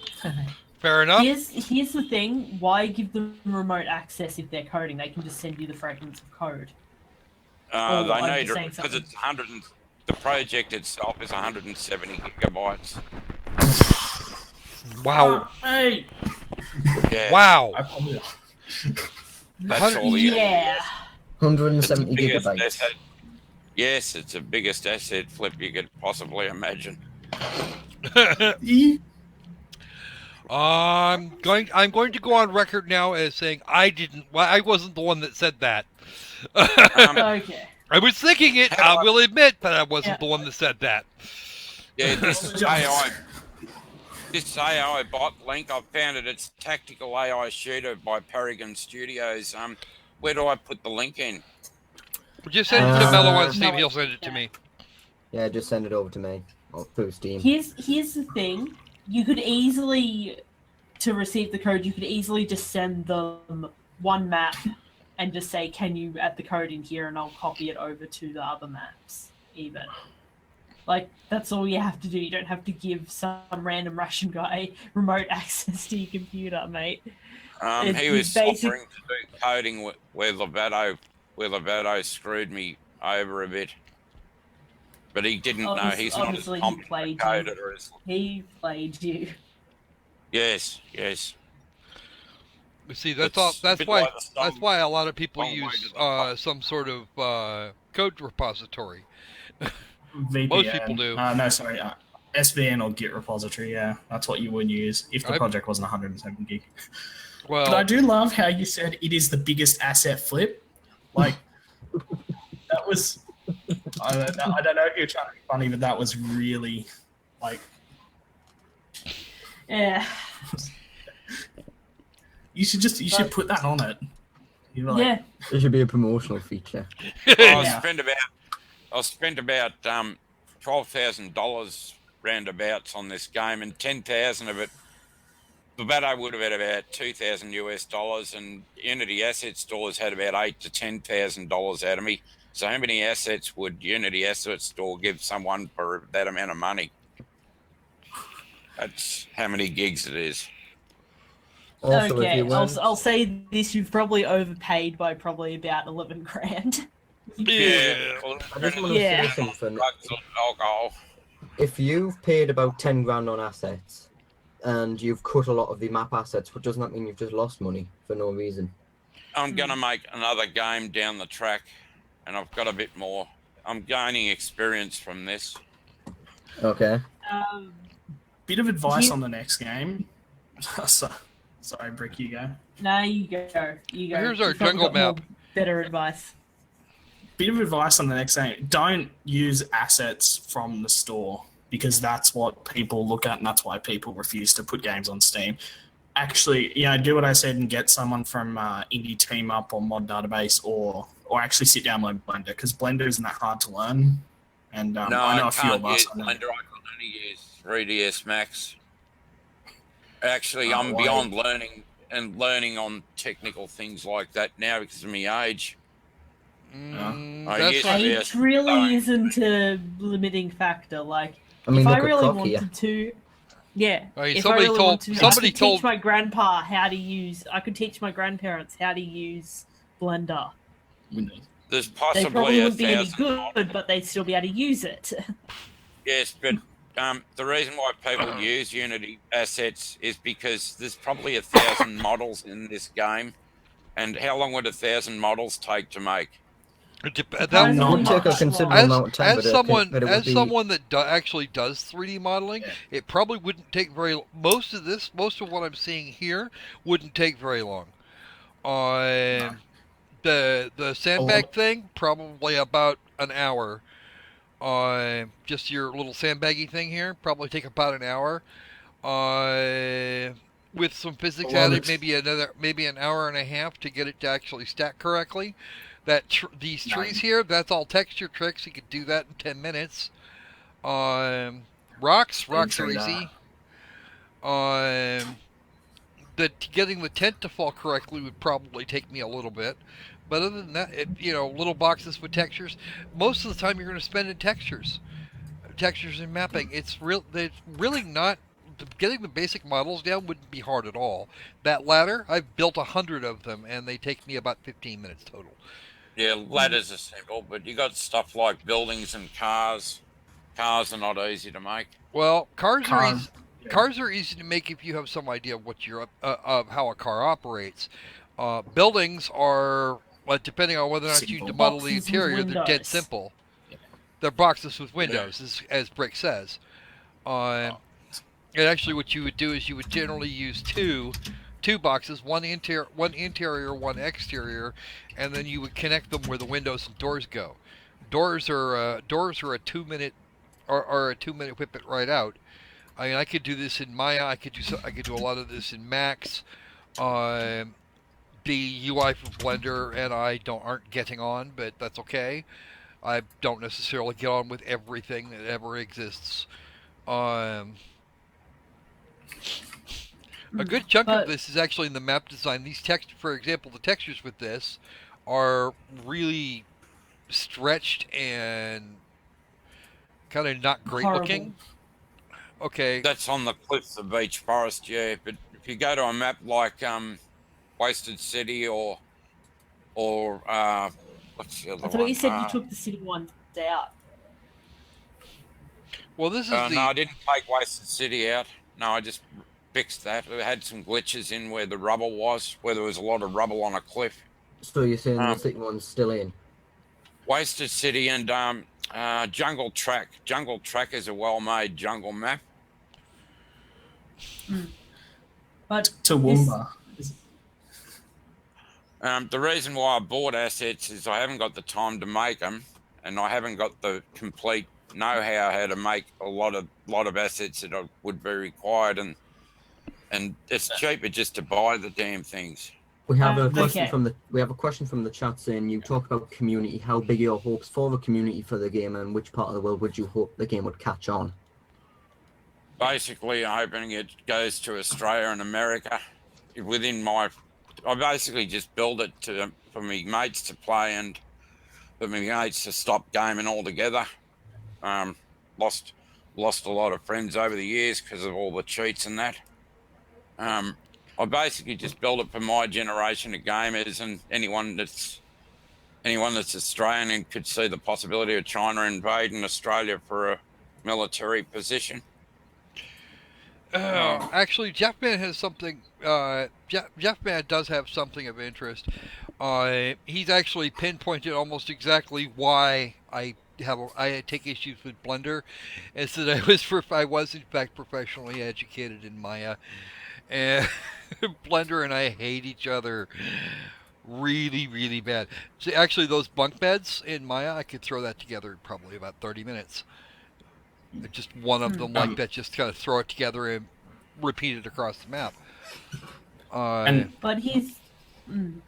Fair enough.
Here's the thing. Why give them remote access if they're coding? They can just send you the fragments of code. Oh,
They
I'm
need
just
it
saying
because
something.
it's 100. The project itself is 170 gigabytes.
Wow.
Hey,
Yeah.
Wow.
I probably.
That's all the
Yeah.
170
biggest
gigabytes.
asset. Yes, it's the biggest asset flip you could possibly imagine.
I'm going to go on record now as saying I wasn't the one that said that.
Okay.
I was thinking it,
How do
I will admit, but I wasn't
Yeah.
the one that said that.
Yeah, this
Apologise.
AI bot link, I found it. It's Tactical AI Shooter by Paragon Studios. Where do I put the link in?
Just send it to Mellow on Steam,
Mellow,
he'll send it to me.
Yeah, just send it over to me. Or through Steam.
Here's the thing. You could easily, to receive the code, you could easily just send them one map and just say, can you add the code in here, and I'll copy it over to the other maps, even. Like, that's all you have to do. You don't have to give some random Russian guy remote access to your computer, mate.
He was offering to do coding where Lovato screwed me over a bit. But he didn't know. He's not as
Obviously, he
competent
played
a
you.
coder as...
He played you.
Yes.
See,
It's
that's
a bit
why
like the Storm-
that's why a lot of people
Storm
use
Raiders.
some sort of code repository.
VPN.
Most people do.
No, sorry. SVN or Git repository. Yeah, that's what you would use if the project wasn't 107 gig.
Well,
But I do love how you said it is the biggest asset flip. Like, that was. I don't know if you're trying to be funny, but that was really, like.
Yeah.
You should put that on it. You're like,
Yeah.
It should be a promotional feature.
Yeah.
I spent about $12,000 roundabouts on this game, and 10,000 of it, Lovato would have had about $2,000 and Unity Asset Stores had about $8,000 to $10,000 out of me. So how many assets would Unity Asset Store give someone for that amount of money? That's how many gigs it is.
Also, if
Okay,
you weren't,
I'll say this: you've probably overpaid by probably about 11 grand.
yeah.
Well,
I just want to
Yeah.
say something.
drugs or alcohol.
If you've paid about 10 grand on assets and you've cut a lot of the map assets, but doesn't that mean you've just lost money for no reason?
I'm going to make another game down the track, and I've got a bit more. I'm gaining experience from this.
Okay.
Bit of advice on the next game. Sorry, Brick, you go.
No, you go. You go.
Here's our
You've probably
jungle
got more
map.
Better advice.
Bit of advice on the next game. Don't use assets from the store because that's what people look at and that's why people refuse to put games on Steam. Actually, do what I said and get someone from Indie Team Up or Mod Database or actually sit down and learn Blender because Blender isn't that hard to learn. And
No,
I know a few
can't
of us.
use Blender. I can only use 3ds Max. Actually,
Oh,
I'm
why?
beyond learning on technical things like that now because of my age. I
That's
used
not,
to be
Age really isn't a limiting factor. Like,
I mean,
if
look
I
at
really
Croc here.
wanted to, yeah.
I mean,
if
somebody
I really
told-
wanted to,
somebody
I could
told-
teach my grandpa how to use. I could teach my grandparents how to use Blender.
Windows.
There's
They
possibly
probably
a
wouldn't be any
thousand.
good, but they'd still be able to use it.
Yes, but the reason why people use Unity assets is because there's probably 1,000 models in this game, and how long would 1,000 models take to make?
Surprisingly
It would take a
not
considerable
long.
amount of time,
as someone
but it would be...
someone that actually does 3D modeling, it probably wouldn't take very. Most of what I'm seeing here wouldn't take very long. The sandbag thing probably about an hour. Just your little sandbaggy thing here probably take about an hour. With some physics added, maybe an hour and a half to get it to actually stack correctly. These trees here, that's all texture tricks. You could do that in 10 minutes. Rocks are easy. Getting the tent to fall correctly would probably take me a little bit. But other than that, little boxes with textures. Most of the time, you're going to spend in textures. textures and mapping. It's really not. Getting the basic models down wouldn't be hard at all. That ladder, I've built 100 of them, and they take me about 15 minutes total.
Yeah, ladders are simple, but you got stuff like buildings and cars. Cars are not easy to make.
Well, cars are easy.
Cars. Yeah.
Cars are easy to make if you have some idea of what of how a car operates. Buildings are, well, depending on whether or not you
Simple.
model the
Boxes with
interior, they're dead
windows.
simple.
Yeah.
They're boxes with windows, as Brick says. And actually, what you would do is you would generally use two boxes, one interior, one exterior, and then you would connect them where the windows and doors go. Doors are a 2-minute or a 2-minute whip it right out. I mean, I could do this in Maya. I could do a lot of this in Max. The UI for Blender and I aren't getting on, but that's okay. I don't necessarily get on with everything that ever exists. A good chunk of this is actually in the map design. These for example, the textures with this are really stretched and kind of not great
Horrible.
looking. Okay.
That's on the cliffs of Beach Forest, yeah. But if you go to a map like Wasted City or what's the other
I thought
one?
you said you took the city ones out.
Well, this is
No, I didn't take Wasted City out. No, I just fixed that. It had some glitches in where the rubble was, where there was a lot of rubble on a cliff.
So you're saying the city one's still in?
Wasted City and Jungle Track. Jungle Track is a well-made jungle map.
But
Toowoomba.
The reason why I bought assets is I haven't got the time to make them, and I haven't got the complete know-how how to make a lot of assets that would be required, and it's cheaper just to buy the damn things.
We have a question
Okay.
from the chat saying you talk about community. How big are your hopes for the community for the game, and which part of the world would you hope the game would catch on?
Basically, I'm hoping it goes to Australia and America. I basically just build it for my mates to play and for my mates to stop gaming altogether. Lost a lot of friends over the years because of all the cheats and that. I basically just build it for my generation of gamers and anyone that's Australian and could see the possibility of China invading Australia for a military position.
Actually, Jeffman has something. Jeffman does have something of interest. He's actually pinpointed almost exactly why I take issues with Blender. It's that I was in fact professionally educated in Maya, and Blender and I hate each other really, really bad. See, actually, those bunk beds in Maya, I could throw that together in probably about 30 minutes. Just one of them like that, just kind of throw it together and repeat it across the map.
But here's the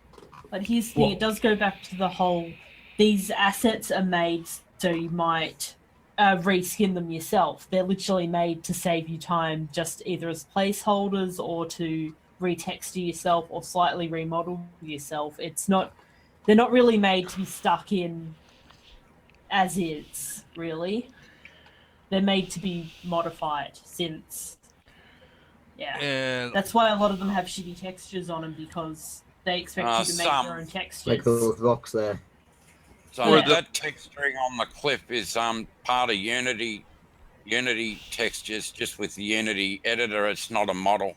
thing, it does go back to the whole, these assets are made so you might reskin them yourself. They're literally made to save you time, just either as placeholders or to retexture yourself or slightly remodel yourself. They're not really made to be stuck in as is, really. They're made to be modified since,
And
that's why a lot of them have shitty textures on them, because they expect you to make your own textures.
Like those rocks there.
So
Yeah.
that texturing on the cliff is part of Unity textures, just with the Unity editor. It's not a model.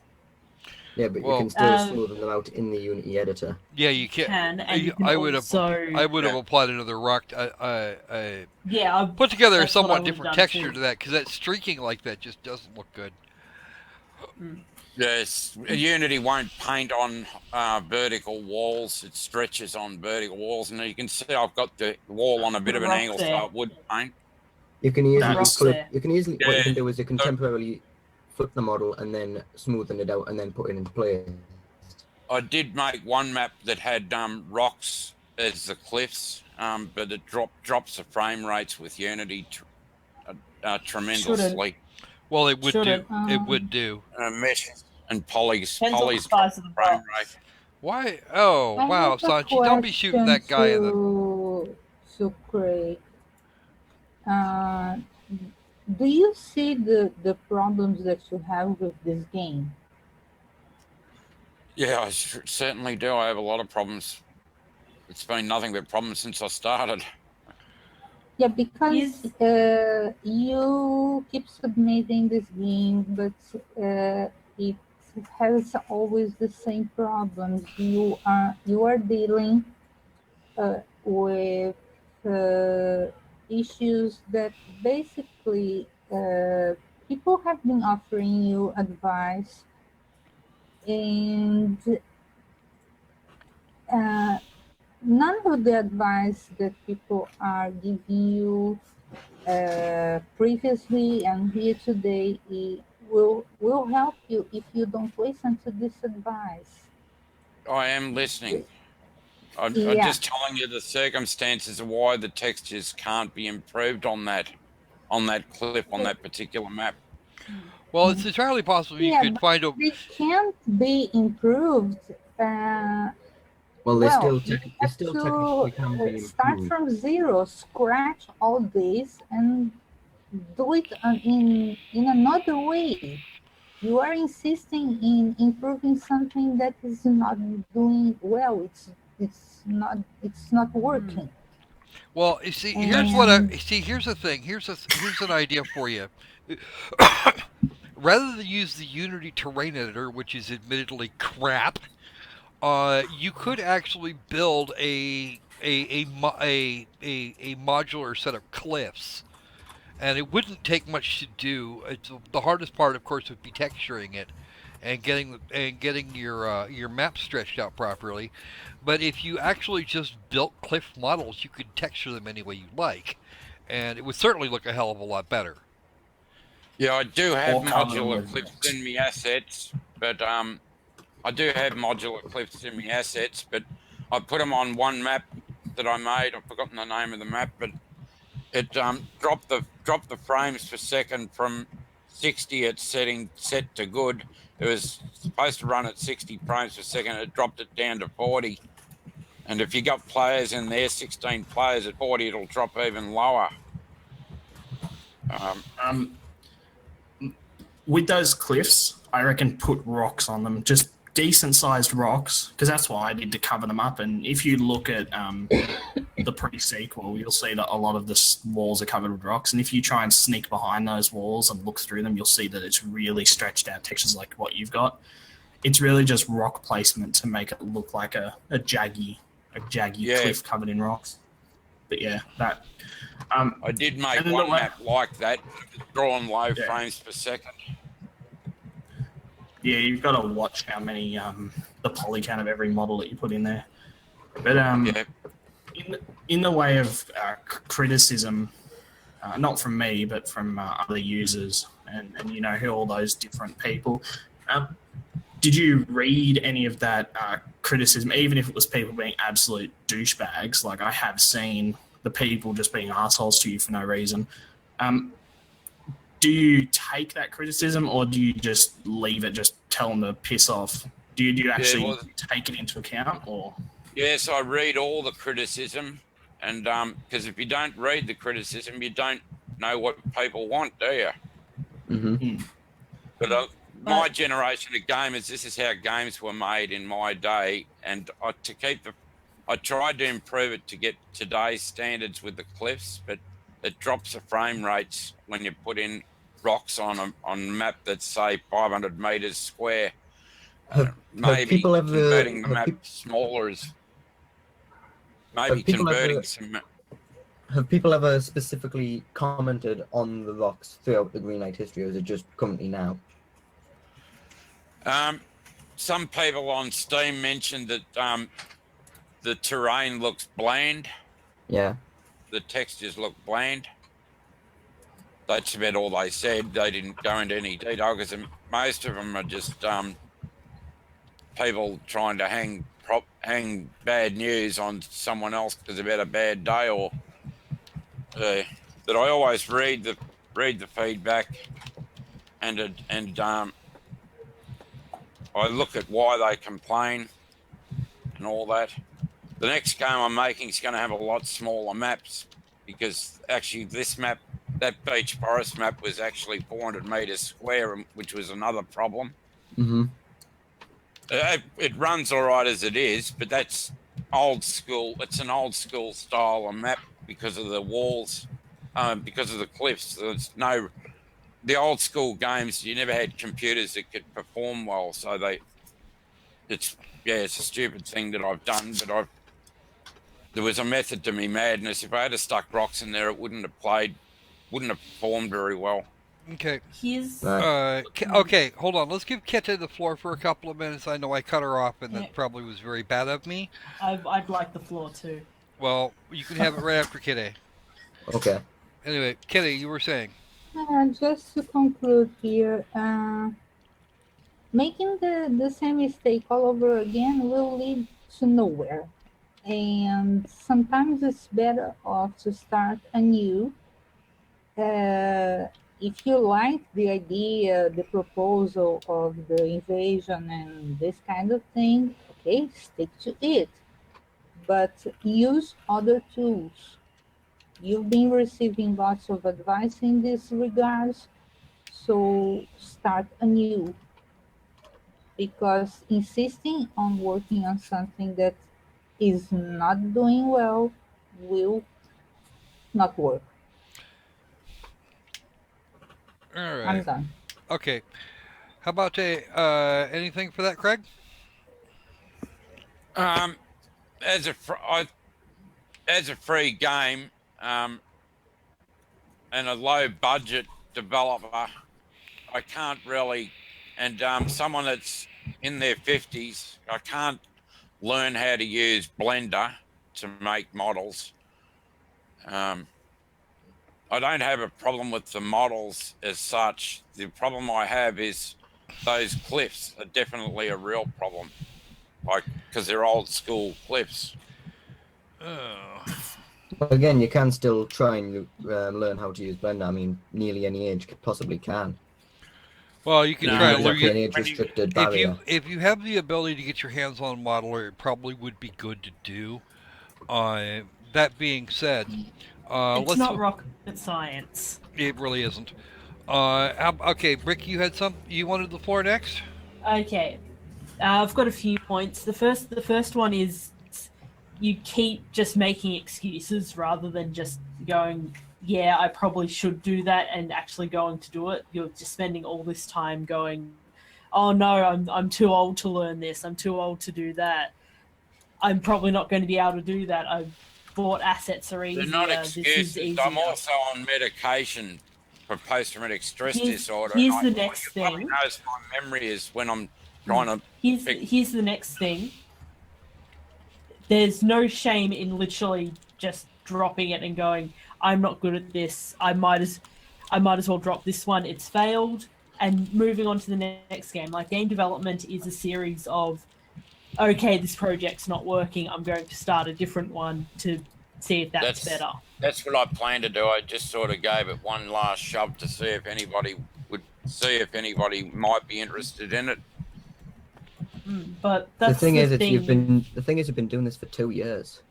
Yeah, but
Well,
you can still smooth them out in the Unity editor.
yeah, you can.
And you can
I would
also,
have applied another rock.
yeah,
Put together a
that's what I
somewhat
would've
different
done
texture
too.
to that, because that streaking like that just doesn't look good.
Yes, Unity won't paint on vertical walls. It stretches on vertical walls, and you can see I've got the wall on a bit of an
rock
angle,
there.
so it would paint.
You can easily
That's
flip.
there.
You can easily. What you can do is you can
Yeah.
temporarily flip the model and then smoothen it out and then put it into place.
I did make one map that had rocks as the cliffs, but it drops the frame rates with Unity tremendously.
Well, it would
Should've.
do. It would do.
Meshes and polys
Depends on the size of the
frame
box.
rate.
Why? Oh,
I
wow,
have a
Sanchi, don't be shooting that guy in the.
question to Sucre. do you see the problems that you have with this game?
Yeah, I certainly do. I have a lot of problems. It's been nothing but problems since I started.
Yeah, because
Is
you keep submitting this game, but it has always the same problems. You are dealing with issues that basically people have been offering you advice, and uh, none of the advice that people are giving you previously and here today will help you if you don't listen to this advice.
I am listening. I'm
Yeah,
just telling you the circumstances of why the textures can't be improved on that clip on that particular map.
Well, it's entirely possible you
yeah,
could
but
find a.
they can't be improved.
Well,
Well, you
they
have
still
to
technically can be
start
improved.
from zero, scratch all this, and do it in another way. You are insisting in improving something that is not doing well. It's not working.
Well, you see, here's what I
And
see. Here's the thing. Here's an idea for you. Rather than use the Unity terrain editor, which is admittedly crap, you could actually build a modular set of cliffs, and it wouldn't take much to do. The hardest part, of course, would be texturing it and getting your map stretched out properly. But if you actually just built cliff models, you could texture them any way you like, and it would certainly look a hell of a lot better.
Yeah, I do have
Or cover them
modular
with
clips
rocks.
in my assets, but I do have modular clips in my assets, but I put them on one map that I made. I've forgotten the name of the map, but it dropped the frames per second from 60 at set to good. It was supposed to run at 60 frames per second. It dropped it down to 40. And if you got players in there, 16 players at 40, it'll drop even lower. Um,
Um, with those cliffs, I reckon put rocks on them, just decent sized rocks, because that's what I did to cover them up. And if you look at the pre-sequel, you'll see that a lot of the walls are covered with rocks. And if you try and sneak behind those walls and look through them, you'll see that it's really stretched out textures like what you've got. It's really just rock placement to make it look like a jaggy
Yeah.
cliff covered in rocks. But yeah, that.
I did make
And then
one map like that, drawing low
Yeah.
frames per second.
Yeah, you've got to watch how many the poly count of every model that you put in there. But
Yeah.
in the way of criticism, not from me, but from other users, and you know who all those different people. Did you read any of that criticism, even if it was people being absolute douchebags? Like I have seen the people just being assholes to you for no reason. Do you take that criticism, or do you just leave it, just tell them to piss off? Do you actually take it into account, or?
Yes, I read all the criticism, and because if you don't read the criticism, you don't know what people want, do you?
Mm-hmm.
But my generation of gamers, this is how games were made in my day, and I tried to improve it to get today's standards with the cliffs, but it drops the frame rates when you put in rocks on a map that's say 500 meters square.
Have
Maybe
people ever
converting the map smaller is maybe
have people
converting
ever
some.
have people ever specifically commented on the rocks throughout the Green Light history, or is it just currently now?
Some people on Steam mentioned that the terrain looks bland.
Yeah.
The textures look bland. That's about all they said. They didn't go into any detail because most of them are just people trying to hang bad news on someone else because they've had a bad day, or that I always read the feedback and I look at why they complain and all that. The next game I'm making is going to have a lot smaller maps because actually this map that beach forest map was actually 400 meters square, which was another problem.
Mm-hmm.
It runs all right as it is, but that's old school. It's an old school style of map because of the walls, because of the cliffs. There's no the old school games. You never had computers that could perform well, so it's a stupid thing that I've done, but there was a method to me madness. If I had stuck rocks in there, it wouldn't have performed very well.
Okay.
Here's
Okay, hold on. Let's give Kete the floor for a couple of minutes. I know I cut her off, and
Yeah.
that probably was very bad of me.
I'd like the floor too.
Well, you can have it right after Kete.
Okay.
Anyway, Kete, you were saying.
Just to conclude here, making the same mistake all over again will lead to nowhere. And sometimes it's better off to start anew. If you like the idea, the proposal of the invasion and this kind of thing, okay, stick to it. But use other tools. You've been receiving lots of advice in this regards, so start anew. Because insisting on working on something that is not doing well will not work.
All
I'm
right.
done.
Okay. How about anything for that, Craig?
As a free game, and a low budget developer, I can't really, and someone that's in their 50s, I can't learn how to use Blender to make models. I don't have a problem with the models as such. The problem I have is those cliffs are definitely a real problem, like because they're old school cliffs.
Oh.
But again, you can still try and learn how to use Blender. I mean, nearly any age possibly can.
Well, you can
No,
try to
Exactly
learn.
an age-restricted
If
barrier.
you have the ability to get your hands on Modeler, it probably would be good to do. That being said,
It's not rocket science.
It really isn't. Okay, Brick, you wanted the floor next.
Okay, I've got a few points. The first one is you keep just making excuses rather than just going, yeah, I probably should do that, and actually going to do it. You're just spending all this time going, oh no, I'm too old to learn this. I'm too old to do that. I'm probably not going to be able to do that. I've bought assets are easier.
They're not
This is
excuses.
easier.
I'm also on medication for post-traumatic stress disorder.
Here's
and
the next
you probably
thing.
notice my memory is when I'm trying to.
Here's the next thing. There's no shame in literally just dropping it and going, I'm not good at this. I might as well drop this one. It's failed. And moving on to the next game. Like, game development is a series of, okay, this project's not working. I'm going to start a different one to see if that's better.
That's what I plan to do. I just sort of gave it one last shove to see if anybody might be interested in it.
But that's
the thing is, you've been doing this for 2 years.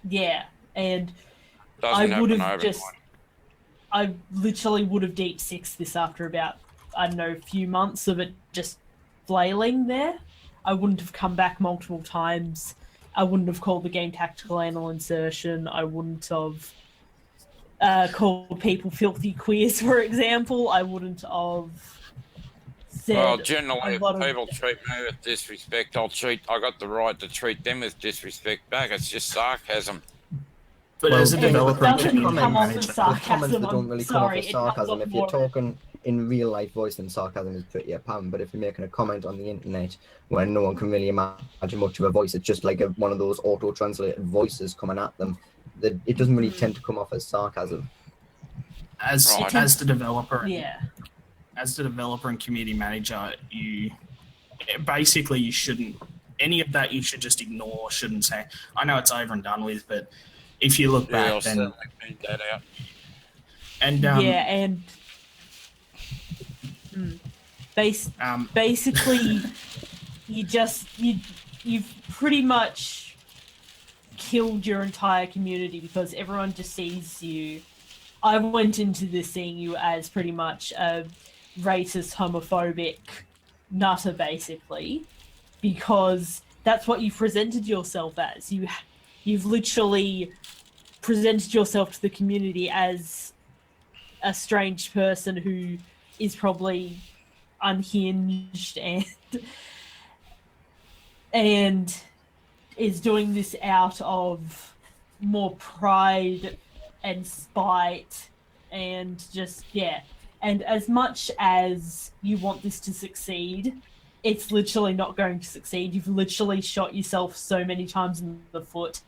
Yeah, and
Doesn't
I would have
happen
just,
overnight.
I literally would have deep sixed this after about, I don't know, a few months of it just flailing there. I wouldn't have come back multiple times. I wouldn't have called the game tactical anal insertion. I wouldn't have called people filthy queers, for example. I wouldn't have said.
Well, generally, if people treat me with disrespect, I got the right to treat them with disrespect back. It's just sarcasm.
But as a developer and
doesn't
community
come off as
manager,
Comments
sarcasm.
that don't really
I'm
come off
sorry,
as
it comes
sarcasm.
off
If you're
more-
talking in real life voice, then sarcasm is pretty apparent. But if you're making a comment on the internet where no one can really imagine much of a voice, it's just like one of those auto-translated voices coming at them. It doesn't really tend to come off as sarcasm.
as the developer,
Yeah.
as the developer and community manager, you shouldn't any of that. You should just ignore. Shouldn't say. I know it's over and done with, but if you look
Yeah, I'll
back, then
certainly point that out.
and
yeah, and basically, you've pretty much killed your entire community because everyone just sees you I went into this seeing you as pretty much a racist, homophobic nutter, basically, because that's what you've presented yourself as. You've literally presented yourself to the community as a strange person who is probably unhinged and is doing this out of more pride and spite and just and as much as you want this to succeed, it's literally not going to succeed. You've literally shot yourself so many times in the foot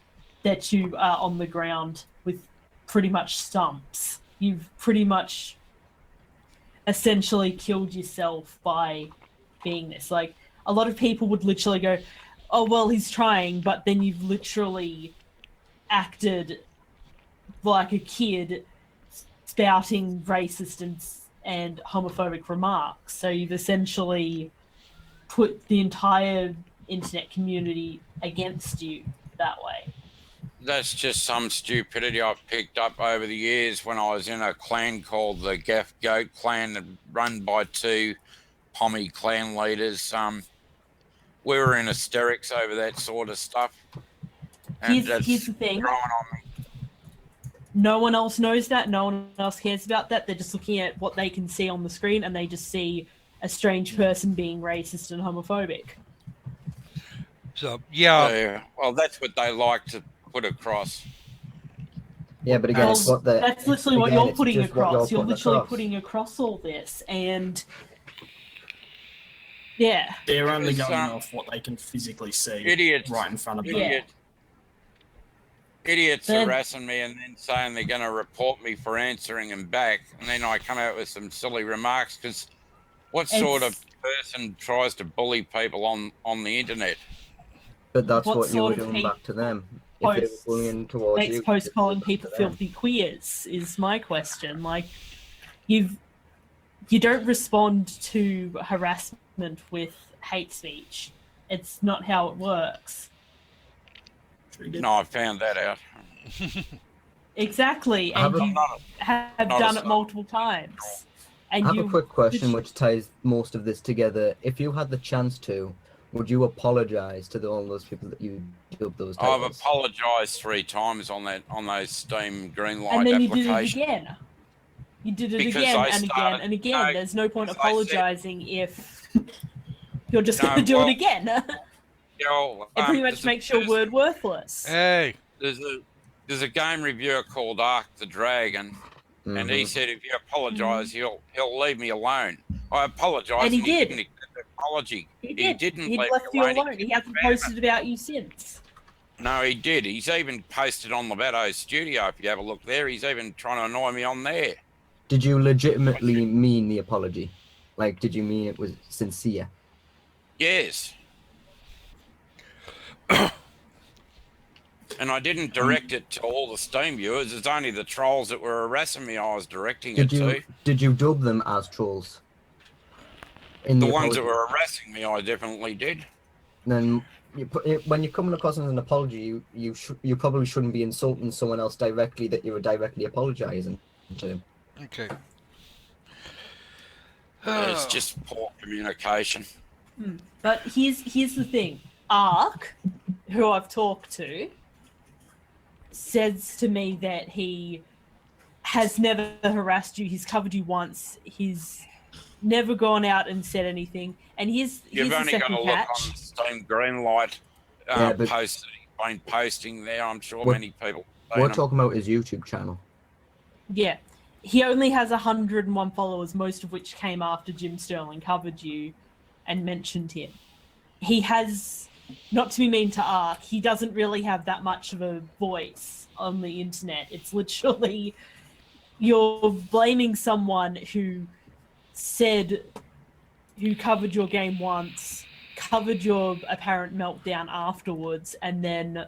that you are on the ground with pretty much stumps. You've pretty much essentially killed yourself by being this. Like, a lot of people would literally go, oh, well, he's trying, but then you've literally acted like a kid spouting racist and homophobic remarks. So you've essentially put the entire internet community against you that way.
That's just some stupidity I've picked up over the years when I was in a clan called the Gaff Goat clan, run by two Pommy clan leaders. We were in hysterics over that sort of stuff. And
Here's the thing.
growing on me.
No one else knows that. No one else cares about that. They're just looking at what they can see on the screen, and they just see a strange person being racist and homophobic.
So yeah,
Well, that's what they like to put across.
Yeah, but again, it's what
that's literally what
again,
you're
it's
putting
just what
across. You're literally
across.
putting across all this, and yeah,
They're only
It's,
going off what they can physically see
Idiots.
right in front of them.
Yeah.
Idiots
Then-
harassing me and then saying they're going to report me for answering them back. And then I come out with some silly remarks because what sort of person tries to bully people on the internet?
But that's
What
what you were
sort of
doing back to them. If they were
posts
bullying towards
makes
you,
post
you
calling
did
people
that to them.
filthy queers is my question. Like, you don't respond to harassment with hate speech. It's not how it works.
No, I found that out.
Exactly,
I have
and
a-
you have
not
done
a-
it multiple times. And
I have
you
a quick question which ties most of this together. If you had the chance to, would you apologise to all those people that you dubbed those
I've
titles?
apologised 3 times on those Steam Greenlight
and then you did it
applications.
again. You did it
Because
again
I
and again
started-
and again.
no,
There's no point
because I said-
apologising if you're just
No,
going to do
well,
it again.
You know,
It pretty much
there's a
makes your
person-
word worthless.
hey,
There's a game reviewer called Ark the Dragon, and he
Mhm.
said if you apologise, he'll leave me alone. I apologised,
And he did.
didn't accept the apology.
He
didn't
He'd
leave
left
me
you
alone.
alone. He hasn't posted about you since.
No, he did. He's even posted on Levato's studio. If you have a look there, he's even trying to annoy me on there.
Did you legitimately mean the apology? Like, did you mean it was sincere?
Yes. And I didn't direct it to all the Steam viewers. It's only the trolls that were harassing me I was directing it to.
Did you dub them as trolls? In
The ones that
apology?
were harassing me, I definitely did.
Then when you're coming across as an apology, you probably shouldn't be insulting someone else directly that you were directly apologising to.
okay.
It's just poor communication.
But here's the thing. Ark, who I've talked to, says to me that he has never harassed you. He's covered you once. He's never gone out and said anything. And here's
You've
the
only got
second
to look
catch.
on the Steam Greenlight
Yeah, but-
posts that he's been posting there. I'm sure
What-
many people have
We're
seen them.
talking about his YouTube channel.
Yeah. He only has 101 followers, most of which came after Jim Sterling covered you and mentioned him. He has, not to be mean to Ark, he doesn't really have that much of a voice on the internet. It's literally, you're blaming someone who covered your game once, covered your apparent meltdown afterwards, and then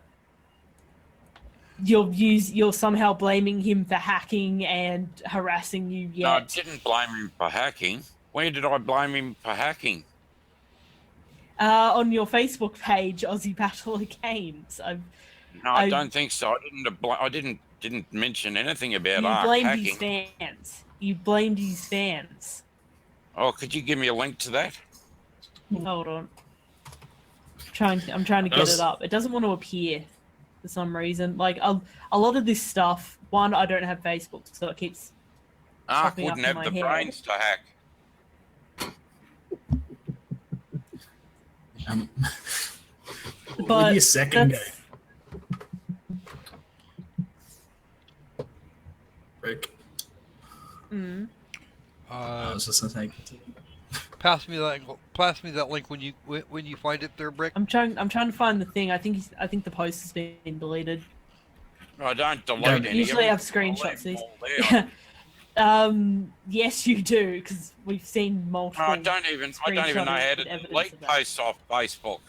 you're somehow blaming him for hacking and harassing you
No, I
yet.
didn't blame him for hacking. Where did I blame him for hacking?
On your Facebook page, Aussie Battler Games.
No, I don't think so. I didn't didn't mention anything about
You
Arc
blamed his
hacking.
fans. You blamed his fans.
Oh, could you give me a link to that?
Hold on. I'm trying to get it up. It doesn't want to appear for some reason. Like a lot of this stuff. One, I don't have Facebook, so it keeps
Arc
popping up
wouldn't
in
have
my
the
head.
brains to hack.
But
with your second game,
that's-
Rick.
Mm.
I was just gonna say.
Pass me that link when you find it there, Brick.
I'm trying to find the thing. I think the post has been deleted.
I don't delete
Don't-
any.
Usually I have
of them. I
screenshots.
leave
These.
them all there.
Yes, you do, because we've seen multiple.
I don't even know how to
evidence
delete
of that.
posts off Facebook.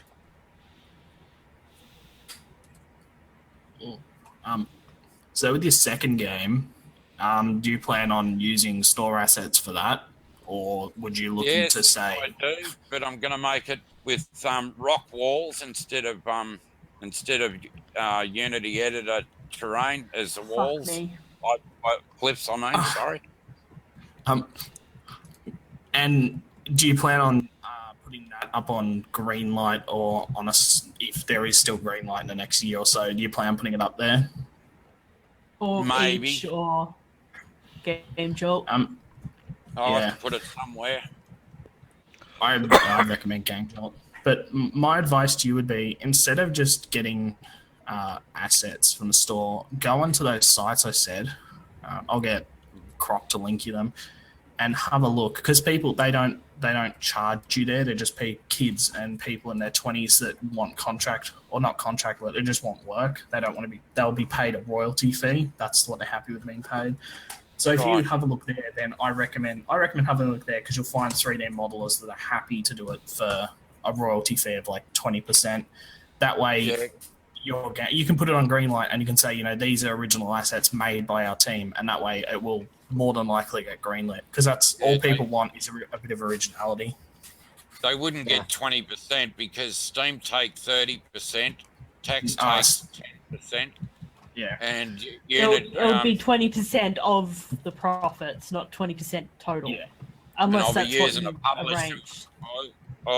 So with your second game, do you plan on using store assets for that, or would you look
Yes,
to say?
I do, but I'm going to make it with rock walls instead of Unity editor terrain as the
Fuck
walls.
me.
Cliffs, I mean. Sorry.
And do you plan on putting that up on Greenlight or on if there is still Greenlight in the next year or so? Do you plan on putting it up there?
Or
Maybe.
Each or Game Jolt.
I'll
Yeah.
have to put it somewhere.
I recommend Game Jolt. But my advice to you would be, instead of just getting assets from the store, go onto those sites I said. I'll get Croc to link you them and have a look, because people they don't charge you there. They're just kids and people in their 20s that want contract, or not contract, but they just want work. They don't want to be. They'll be paid a royalty fee. That's what they're happy with being paid. So if you
Right.
have a look there, then I recommend having a look there, because you'll find 3D modelers that are happy to do it for a royalty fee of like 20%. That way,
Yeah.
you can put it on Greenlight and you can say, these are original assets made by our team, and that way it will more than likely get greenlit, because that's all people want is a bit of originality.
They wouldn't
Yeah.
get 20% because Steam take 30%, tax
Nice.
takes 10%,
Yeah.
and
It'll be 20% of the profits, not 20% total.
Yeah.
Unless
And I'll be
that's what
using
you
a publisher.
arranged.
I'll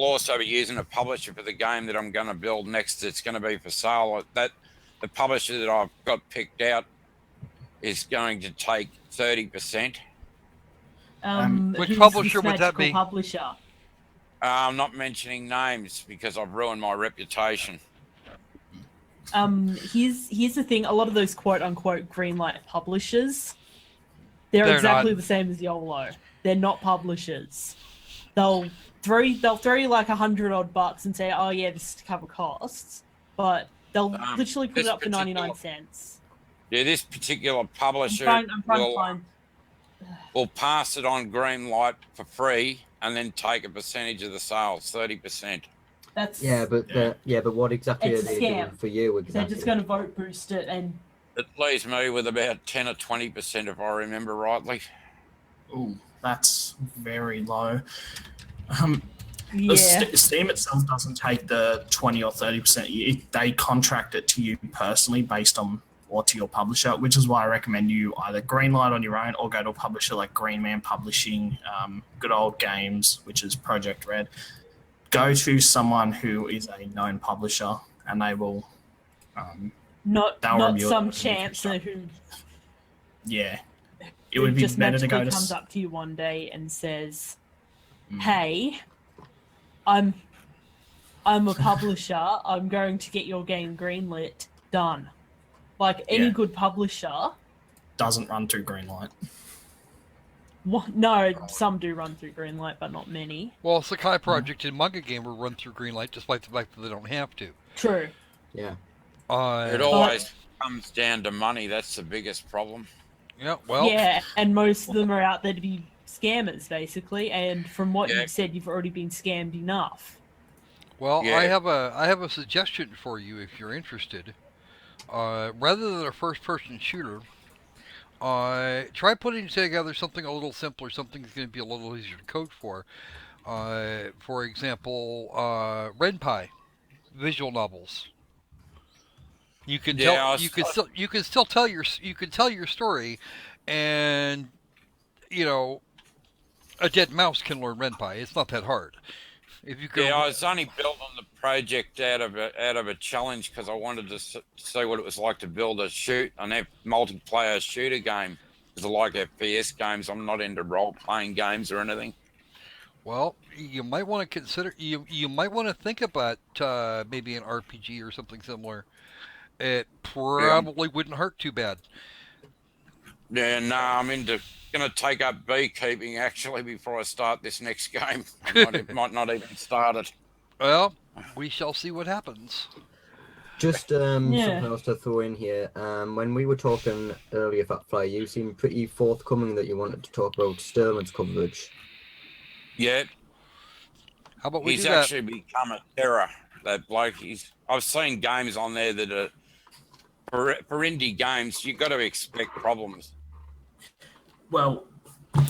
also be using a publisher for the game that I'm going to build next. It's going to be for sale. That the publisher that I've got picked out is going to take 30%.
Which
Who's
publisher
this
would that
magical
be?
Publisher?
I'm not mentioning names because I've ruined my reputation.
Here's the thing. A lot of those quote unquote greenlight publishers, they're exactly
not.
the same as YOLO. They're not publishers. They'll throw you like $100 and say, "Oh yeah, this is to cover costs," but they'll literally put
this
it up for
particular-
99 cents.
Yeah, this particular publisher
I'm trying to find.
will pass it on Greenlight for free and then take a percentage of the sales, 30%.
That's
but what exactly
It's
are they
a
doing
scam.
for you
They're
exactly?
just going to vote boost it, and
It leaves me with about 10 or 20%, if I remember rightly.
Ooh, that's very low.
yeah,
Steam itself doesn't take the 20 or 30%. They contract it to you personally based on, or to your publisher, which is why I recommend you either greenlight on your own or go to a publisher like Green Man Publishing, Good Old Games, which is Project Red. Go to someone who is a known publisher, and they will.
not
they'll review it
some
and
chancer who
Yeah, it
who
would be
just
better to
magically
go to.
comes up to you one day and says,
Mm.
"Hey, I'm a publisher. I'm going to get your game greenlit. Done." Like any
Yeah.
good publisher.
Doesn't run through Greenlight.
No, some do run through Greenlight, but not many.
Well, Sakai Project and Manga Gamer run through Greenlight, despite the fact that they don't have to.
True.
Yeah.
It always comes down to money. That's the biggest problem.
Yeah. Well.
Yeah, and most of them are out there to be scammers, basically. And from what
Yeah.
you've said, you've already been scammed enough.
Well,
Yeah.
I have a suggestion for you if you're interested. Rather than a first-person shooter, try putting together something a little simpler, something that's going to be a little easier to code for. For example, Renpai, visual novels. You can
Yeah,
tell you can still tell your story, and you know a dead mouse can learn Renpai. It's not that hard. If you
Yeah,
can,
I was only building the project out of a challenge because I wanted to see what it was like to build an multiplayer shooter game. Because I like FPS games. I'm not into role playing games or anything.
well, you might want to consider you might want to think about maybe an RPG or something similar. It
Yeah,
probably wouldn't hurt too bad.
yeah. No, I'm into gonna take up beekeeping actually before I start this next game. I might not even start it.
Well, we shall see what happens.
Just
Yeah.
something else to throw in here. When we were talking earlier, Fatfly, you seemed pretty forthcoming that you wanted to talk about Sterling's coverage.
Yeah,
How about we
he's
do that?
actually become a terror. That bloke. I've seen games on there that are for indie games. You've got to expect problems.
Well,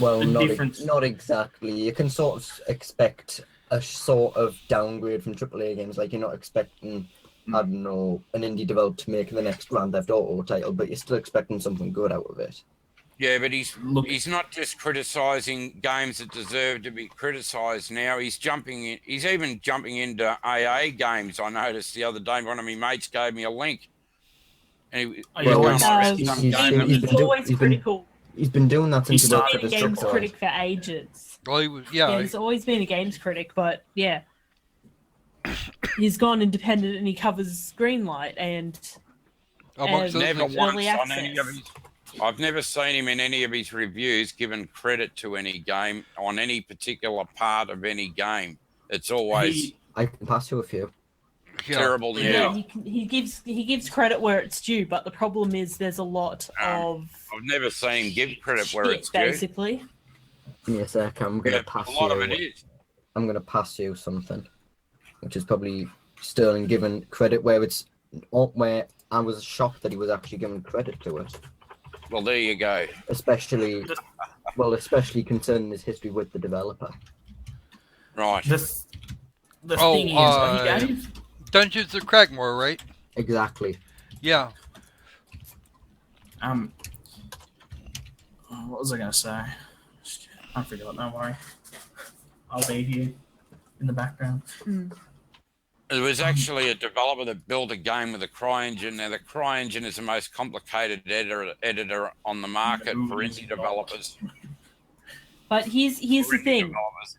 Well,
The
not
difference-
not exactly. You can sort of expect a sort of downgrade from AAA games. Like you're not expecting, I don't know, an indie developer to make the next Grand Theft Auto title, but you're still expecting something good out of it.
Yeah, but he's
Look-
he's not just criticising games that deserve to be criticised now. He's jumping in. He's even jumping into AA games. I noticed the other day. One of my mates gave me a link, and
I
he's
always-
going, I read
he's-
some
he's
game
been-
that
he's
was-
been
always
he's been-
critical.
He's been doing that since
He's
he worked
He's
for
been
the
a games
Strip
critic for ages.
Well, he was,
Yeah, he's always been a games critic, but yeah, he's gone independent and he covers Greenlight and
amongst those
never
things.
once
early
on any of
access.
his. I've never seen him in any of his reviews given credit to any game on any particular part of any game. It's always
he,
I can pass you a few.
Yeah.
terrible
Yeah.
yeah,
now.
he gives credit where it's due, but the problem is there's a lot of
I've never seen him give credit where
shit,
it's due.
basically.
Give me a sec. I'm gonna
Yeah,
pass
a lot of it
you.
is.
I'm gonna pass you something, which is probably Sterling given credit where I was shocked that he was actually given credit to it.
Well, there you go.
Especially concerning his history with the developer.
Right.
the
Oh,
thing is, he gave
Dungeons of Cragmore, right?
Exactly.
Yeah.
what was I gonna say? I forgot. Don't worry. I'll be here in the background.
There was actually a developer that built a game with a CryEngine. Now, the CryEngine is the most complicated editor on the market
No,
for
it's
indie
not.
developers.
But here's the
For indie
thing:
developers.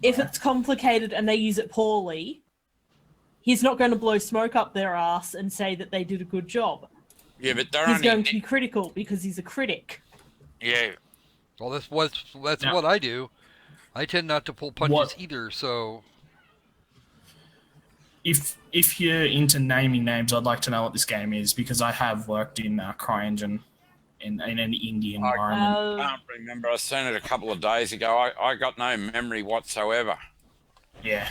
if it's complicated and they use it poorly, he's not going to blow smoke up their ass and say that they did a good job.
Yeah, but they're
He's
only
going to be critical because he's a critic.
yeah.
Well, that's
Now-
what I do. I tend not to pull punches
What-
either. So
If you're into naming names, I'd like to know what this game is because I have worked in CryEngine in an indie environment.
I can't remember. I seen it a couple of days ago. I got no memory whatsoever.
Yeah.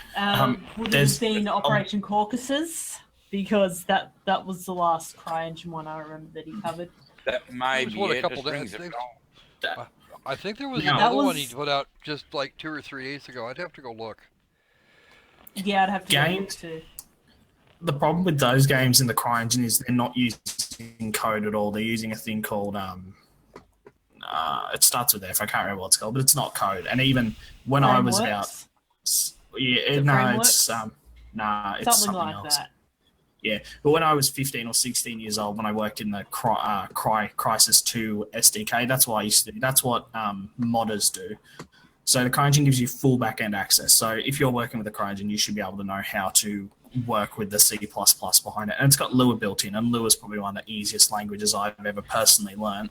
Would it
there's-
have been Operation Caucasus? Because that was the last CryEngine one I remember that he covered.
That may
was
be
what, a
it.
couple
It
days-
rings a
things-
bell.
I think there was
Yeah.
another
That
one he
was-
put out just like 2 or 3 days ago. I'd have to go look.
Yeah, I'd have to
Games-
too.
The problem with those games in the CryEngine is they're not using code at all. They're using a thing called it starts with F. I can't remember what it's called, but it's not code. And even when I was about
Frameworks?
yeah, no, it's
Something like
else.
that.
Yeah, but when I was 15 or 16 years old, when I worked in the Crisis 2 SDK, that's what I used to do. That's what modders do. So the CryEngine gives you full back-end access. So if you're working with the CryEngine, you should be able to know how to work with the C++ behind it. And it's got Lua built in, and Lua is probably one of the easiest languages I've ever personally learned.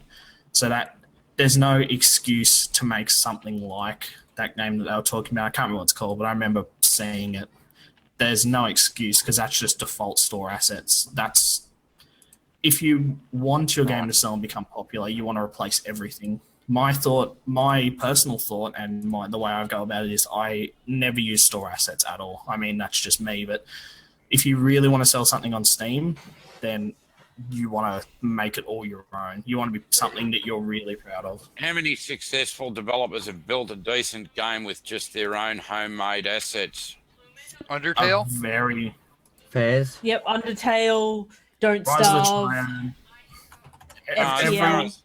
So that there's no excuse to make something like that game that they were talking about. I can't remember what it's called, but I remember seeing it. There's no excuse because that's just default store assets. That's if you want your game to sell and become popular, you want to replace everything. My personal thought, and the way I go about it is I never use store assets at all. I mean, that's just me. But if you really want to sell something on Steam, then you want to make it all your own. You want to be something that you're really proud of.
How many successful developers have built a decent game with just their own homemade assets?
Undertale.
Fairs.
Yep, Undertale, Don't
Rise of the
Starve,
Triad.
As
FTL.
far as,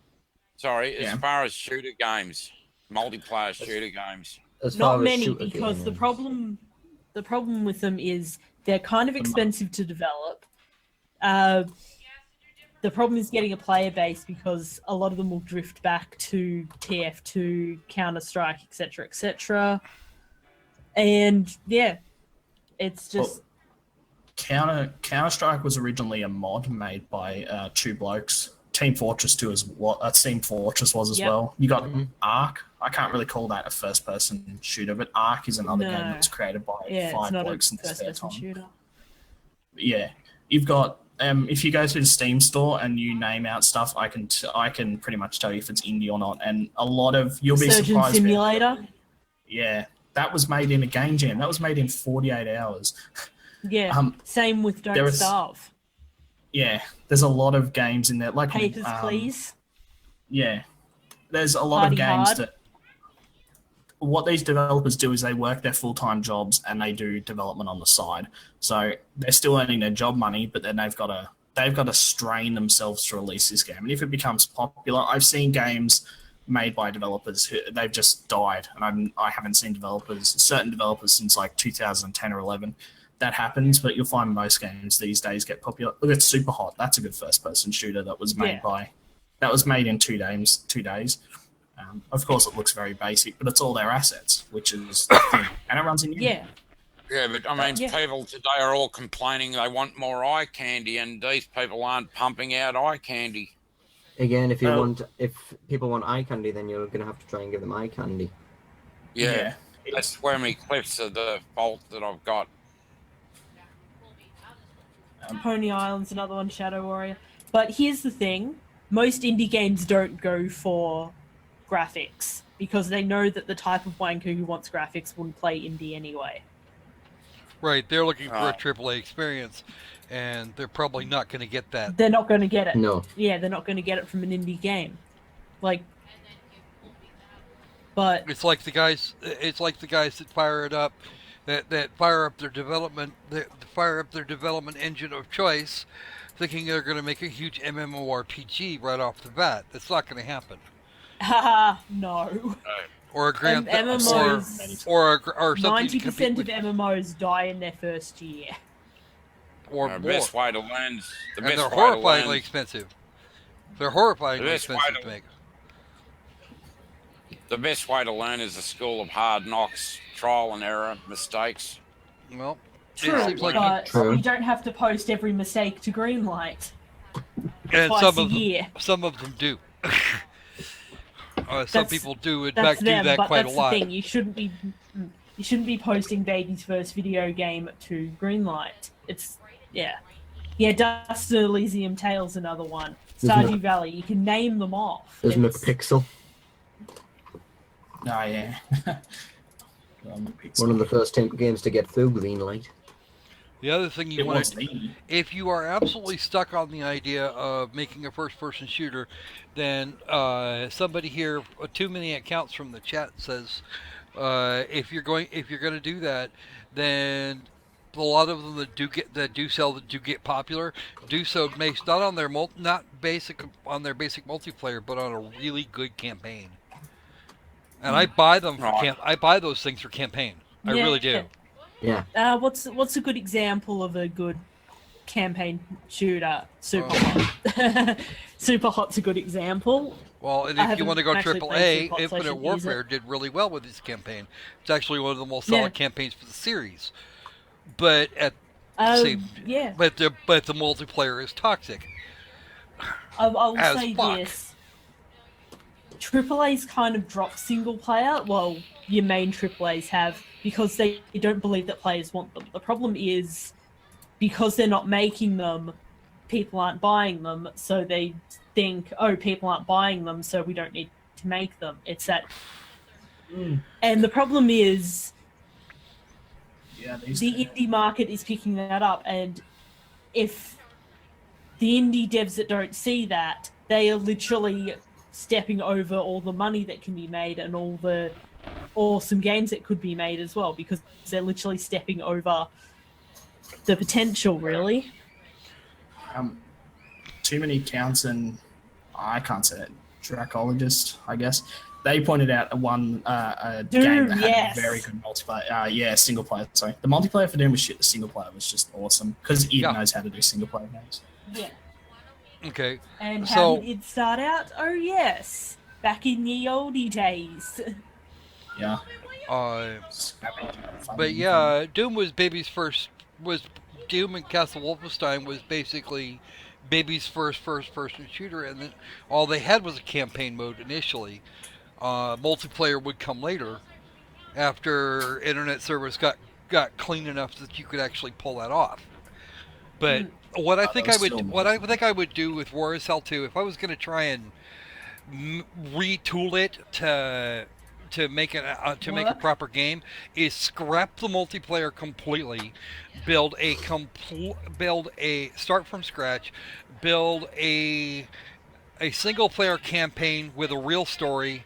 sorry,
Yeah.
as far as shooter games, multiplayer shooter games.
As
Not
far as
many,
shooter
because the
games.
problem with them is they're kind of expensive to develop. The problem is getting a player base because a lot of them will drift back to TF2, Counter Strike, etc., etc. And yeah, it's just
Counter Strike was originally a mod made by two blokes. Team Fortress 2 is what Team Fortress was as
Yep.
well. You got
Mhm.
Ark. I can't really call that a first person shooter, but Ark is another game
No.
that was created by
yeah, it's
five
not a
blokes in their spare
first-person
time.
shooter.
Yeah, you've got if you go to the Steam store and you name out stuff, I can pretty much tell you if it's indie or not. And a lot of you'll be
Surgeon
surprised.
Simulator.
Yeah, that was made in a game jam. That was made in 48 hours.
Yeah, same with
there
Don't
is-
Starve.
Yeah, there's a lot of games in there. Like
Papers, Please.
Yeah, there's a lot
Party
of games
Hard.
that. What these developers do is they work their full-time jobs and they do development on the side. So they're still earning their job money, but then they've got to strain themselves to release this game. And if it becomes popular, I've seen games made by developers who they've just died, and I haven't seen certain developers since like 2010 or 11. That happens, but you'll find most games these days get popular. Look at Super Hot. That's a good first-person shooter that was made in 2 days. Of course, it looks very basic, but it's all their assets, which is the thing. And it runs in Unity.
Yeah.
Yeah, but I mean, people today are all complaining they want more eye candy, and these people aren't pumping out eye candy.
Again, if people want eye candy, then you're going to have to try and give them eye candy.
Yeah, that's where my clips are the fault that I've got.
Pony Island's another one, Shadow Warrior. But here's the thing. Most indie games don't go for graphics because they know that the type of wanker who wants graphics wouldn't play indie anyway.
Right, they're looking for a AAA experience, and they're probably not going to get that.
They're not going to get it.
No.
Yeah, they're not going to get it from an indie game. But
it's like the guys that fire it up, that fire up their development engine of choice, thinking they're going to make a huge MMORPG right off the bat. That's not going to happen.
Haha, no.
Or a grand
MMOs,
or something.
90% of MMOs die in their first year.
Or
The
more.
best way to learn.
And they're horrifyingly expensive. They're horrifyingly expensive to make.
The best way to learn is the school of hard knocks, trial and error, mistakes.
Well,
True,
it seems like
but you don't have to post every mistake to Greenlight.
and
Twice a year.
Some of them do. Some
That's-
people do, in
That's
fact, do
them,
that
but
quite a
that's
lot.
the thing. You shouldn't be posting baby's first video game to Greenlight. It's yeah. Dust to Elysium Tales, another one. Stardew Valley. You can name them off.
There's
It's-
McPixel.
Oh, yeah.
One of the first games to get through Greenlight.
The other thing you
It
want
was
to,
neat.
if you are absolutely stuck on the idea of making a first-person shooter, then somebody here, too many accounts from the chat says, if you're going to do that, then a lot of them that do get popular, do so based not on their basic multiplayer, but on a really good campaign. And I buy them I buy those things for campaign. I really do.
Yeah.
What's a good example of a good campaign shooter? Super Hot. Super Hot's a good example.
Well, and
I
if you want to go
haven't actually
AAA,
played Super Hot, so I
Infinite
should use
Warfare
it.
did really well with this campaign. It's actually one of the most solid campaigns for the series. But at the multiplayer is toxic.
I will
as
say
fuck.
this. AAA's kind of dropped single player. Well, your main AAA's have, because they don't believe that players want them. The problem is, because they're not making them, people aren't buying them, so they think, oh, people aren't buying them, so we don't need to make them. It's that... And the problem is, the indie market is picking that up, and if the indie devs that don't see that, they are literally stepping over all the money that can be made and all the awesome games that could be made as well, because they're literally stepping over the potential, really.
Too many counts, and I can't say it. Dracologist, I guess. They pointed out a game that had a very good multiplayer. Single player. Sorry, the multiplayer for Doom was shit. The single player was just awesome because it knows how to do single player games.
Yeah.
Okay.
And how did it start out? Oh yes, back in the oldie days.
Yeah.
But yeah, Doom and Castle Wolfenstein was basically baby's first person shooter, and then all they had was a campaign mode initially. Multiplayer would come later after internet servers got clean enough that you could actually pull that off. But what I think I would do with War is Hell 2, if I was going to try and retool it to make it make a proper game, is scrap the multiplayer completely, start from scratch, build a single player campaign with a real story,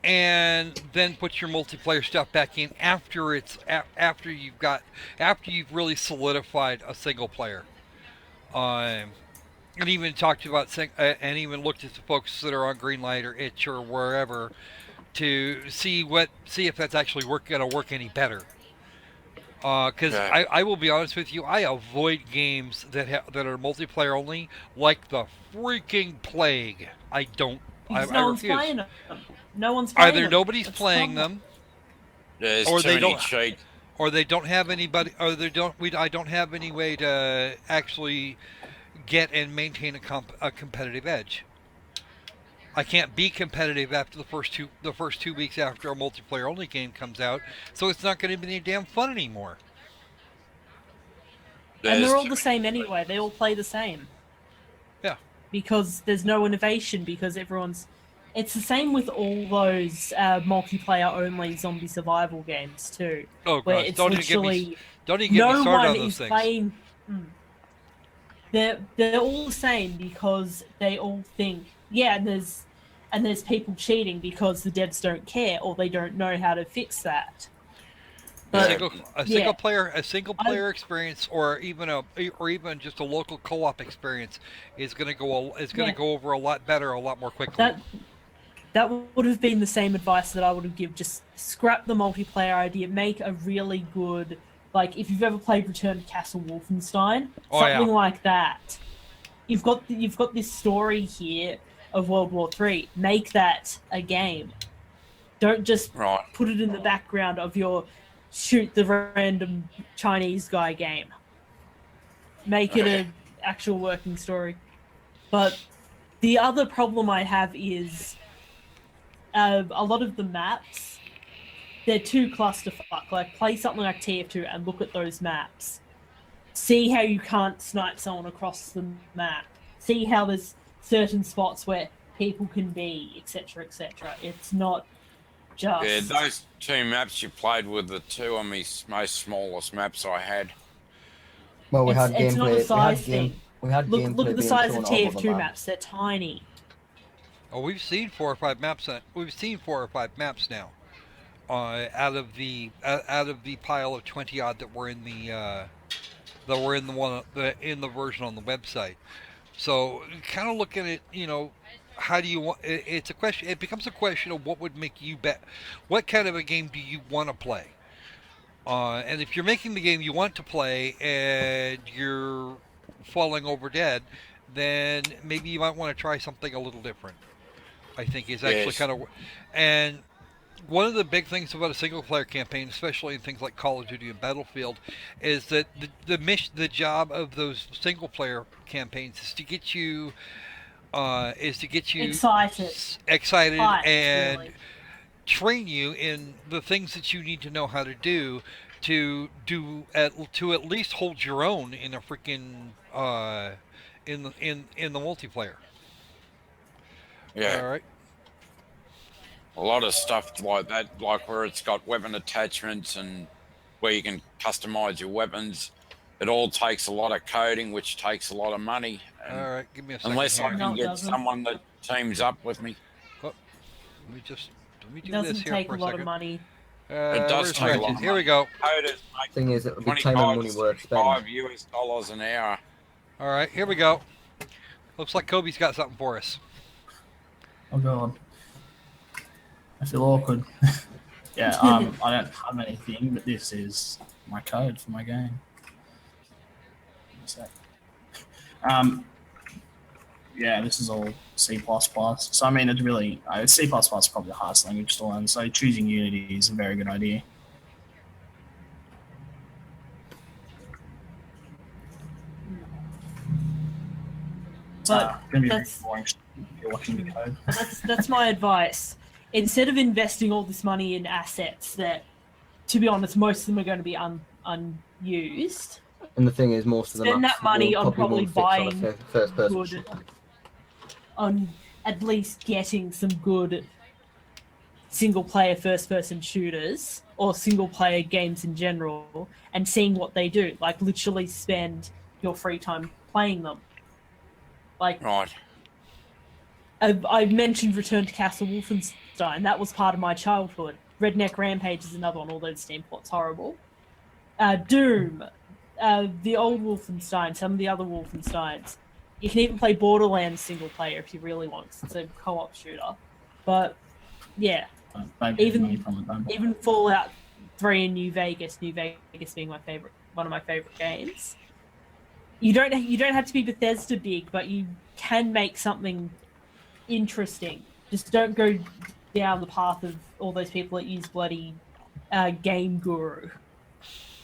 and then put your multiplayer stuff back in after you've really solidified a single player. And even talked about and even looked at the folks that are on Greenlight or Itch or wherever to see if that's actually going to work any better. Because I will be honest with you, I avoid games that are multiplayer only like the freaking plague. I don't.
Because
I
no one's
refuse.
playing them. No one's playing them.
Either nobody's playing them,
There's
or
too
they
many
don't,
cheats.
or they don't have anybody, or I don't have any way to actually get and maintain a competitive edge. I can't be competitive after the first 2 weeks after a multiplayer only game comes out, so it's not going to be any damn fun anymore.
And they're all the same anyway. They all play the same.
Yeah.
Because there's no innovation. Because everyone's. It's the same with all those multiplayer only zombie survival games too.
Oh god!
Where it's
don't even get me started
no one
on those
is
things.
Playing. They're all the same because they all think and there's people cheating because the devs don't care or they don't know how to fix that. But,
a single player experience, or even just a local co-op experience, is going to go over a lot better, a lot more quickly.
That would have been the same advice that I would have given. Just scrap the multiplayer idea. Make a really good, like if you've ever played Return to Castle Wolfenstein, something like that. You've got this story here of World War III. Make that a game. Don't just put it in the background of your shoot the random Chinese guy game. Make it an actual working story. But the other problem I have is a lot of the maps, they're too clusterfuck. Like, play something like TF2 and look at those maps. See how you can't snipe someone across the map. See how there's certain spots where people can be, etc., etc. It's not just...
Yeah, those two maps you played were the two of my most smallest maps I had.
Well, we had gameplay.
It's not a size thing. Look at the size of TF2 maps. They're tiny.
Oh, we've seen 4 or 5 maps. We've seen 4 or 5 maps now. Out of the pile of 20 odd that were in the version on the website. So, kind of looking at how do you want? It's a question. It becomes a question of what would make you bet. What kind of a game do you want to play? And if you're making the game you want to play and you're falling over dead, then maybe you might want to try something a little different. I think is actually kind of, and one of the big things about a single player campaign, especially in things like Call of Duty and Battlefield, is that the job of those single player campaigns is to get you excited and really train you in the things that you need to know how to do to at least hold your own in a freaking in the multiplayer.
Yeah.
All right.
A lot of stuff like that, like where it's got weapon attachments and where you can customize your weapons. It all takes a lot of coding, which takes a lot of money.
All right, give me a second.
Unless
here.
I can get someone that teams up with me.
Oh, let me do
it doesn't
this here
take
for
a lot
second.
of money.
It does
Where's
take a lot
Ratchet?
of
Here we
money.
go.
Coders make
Thing is, it would be
25
time and
to
money well spent.
$65 US an hour.
All right, here we go. Looks like Kobe's got something for us.
Oh god, I feel awkward. Yeah, I don't have anything, but this is my code for my game. So, yeah, this is all C++. So I mean, it's really C++ is probably the hardest language to learn. So choosing Unity is a very good idea.
But
gonna be
that's-
very boring if you're watching the code.
That's my advice. Instead of investing all this money in assets that, to be honest, most of them are going to be unused,
And the thing is, most of them
spend that money on probably buying
first person
good,
shooter.
on at least getting some good single-player first-person shooters or single-player games in general, and seeing what they do. Like, literally spend your free time playing them. Like,
Right.
I mentioned Return to Castle Wolfenstein. That was part of my childhood. Redneck Rampage is another one, although Steam port's horrible. Doom, the old Wolfenstein, some of the other Wolfensteins. You can even play Borderlands single player if you really want, 'cause it's a co-op shooter. But yeah, even Fallout 3 and New Vegas being one of my favorite games. You don't have to be Bethesda big, but you can make something interesting. Just don't go down the path of all those people that use bloody Game Guru,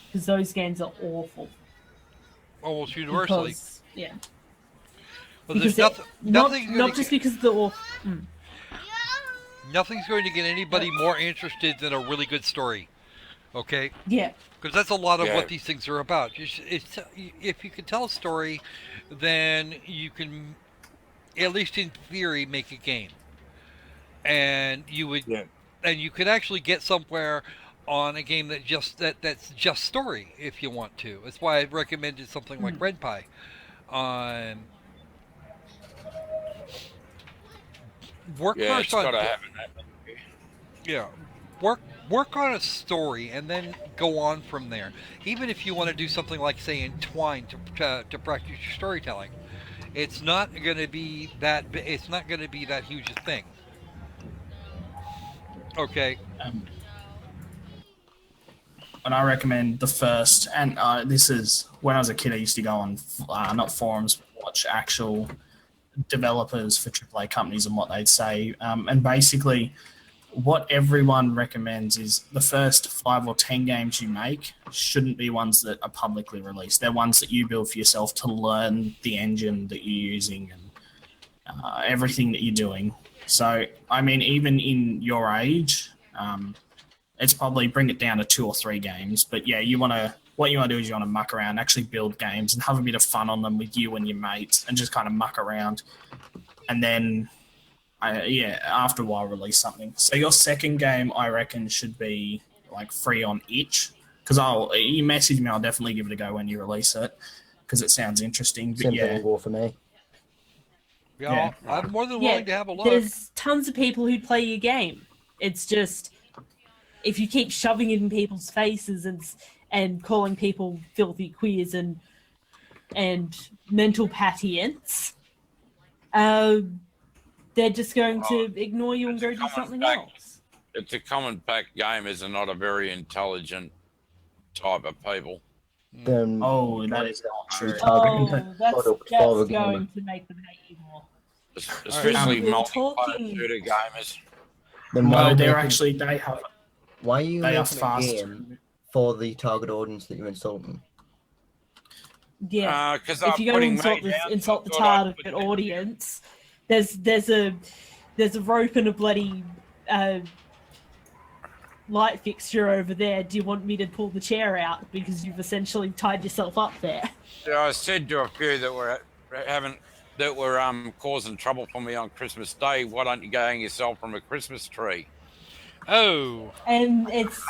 because those games are awful.
Almost universally.
Because, yeah.
Well, there's
Because
nothing
not just because of the awful.
Nothing's going to get anybody more interested than a really good story. Okay?
Yeah.
Because that's a lot of
Yeah.
what these things are about. If you can tell a story, then you can, at least in theory, make a game. And you would, and you could actually get somewhere on a game that's just story if you want to. That's why I recommended something like Red Pie. Work
Yeah,
first
it's
on
got to happen.
yeah. Work on a story and then go on from there. Even if you want to do something like, say, Entwine to practice your storytelling, it's not going to be that. It's not going to be that huge a thing. Okay.
And I recommend the first, and this is when I was a kid. I used to go on not forums, but watch actual developers for AAA companies and what they'd say. And basically, what everyone recommends is the first 5 or 10 games you make shouldn't be ones that are publicly released. They're ones that you build for yourself to learn the engine that you're using and everything that you're doing. So, I mean, even in your age, it's probably bring it down to 2 or 3 games. But yeah, what you want to do is you want to muck around, actually build games and have a bit of fun on them with you and your mates and just kind of muck around. And then, after a while, release something. So your second game, I reckon, should be like free on itch. Because you message me, I'll definitely give it a go when you release it because it sounds interesting. But
Same
yeah,
thing will go for me.
Yeah, I'm more than
Yeah,
willing to have a look.
there's tons of people who play your game. It's just if you keep shoving it in people's faces and calling people filthy queers and mental patients, they're just going to ignore you and go do something else.
It's a common pack gamers are not a very intelligent type of people.
Then
that is not true.
That's going to make them hate you more.
Especially
We're
multiplayer
talking-
shooter gamers.
Then
No,
they
have.
Why are you
They are
making a
fast.
game for the target audience that you're insulting?
Yeah.
Because
If you're going to insult the target audience, there's a rope and a bloody light fixture over there. Do you want me to pull the chair out because you've essentially tied yourself up there?
I said to a few that were causing trouble for me on Christmas Day, why don't you go hang yourself from a Christmas tree?
Oh.
And it's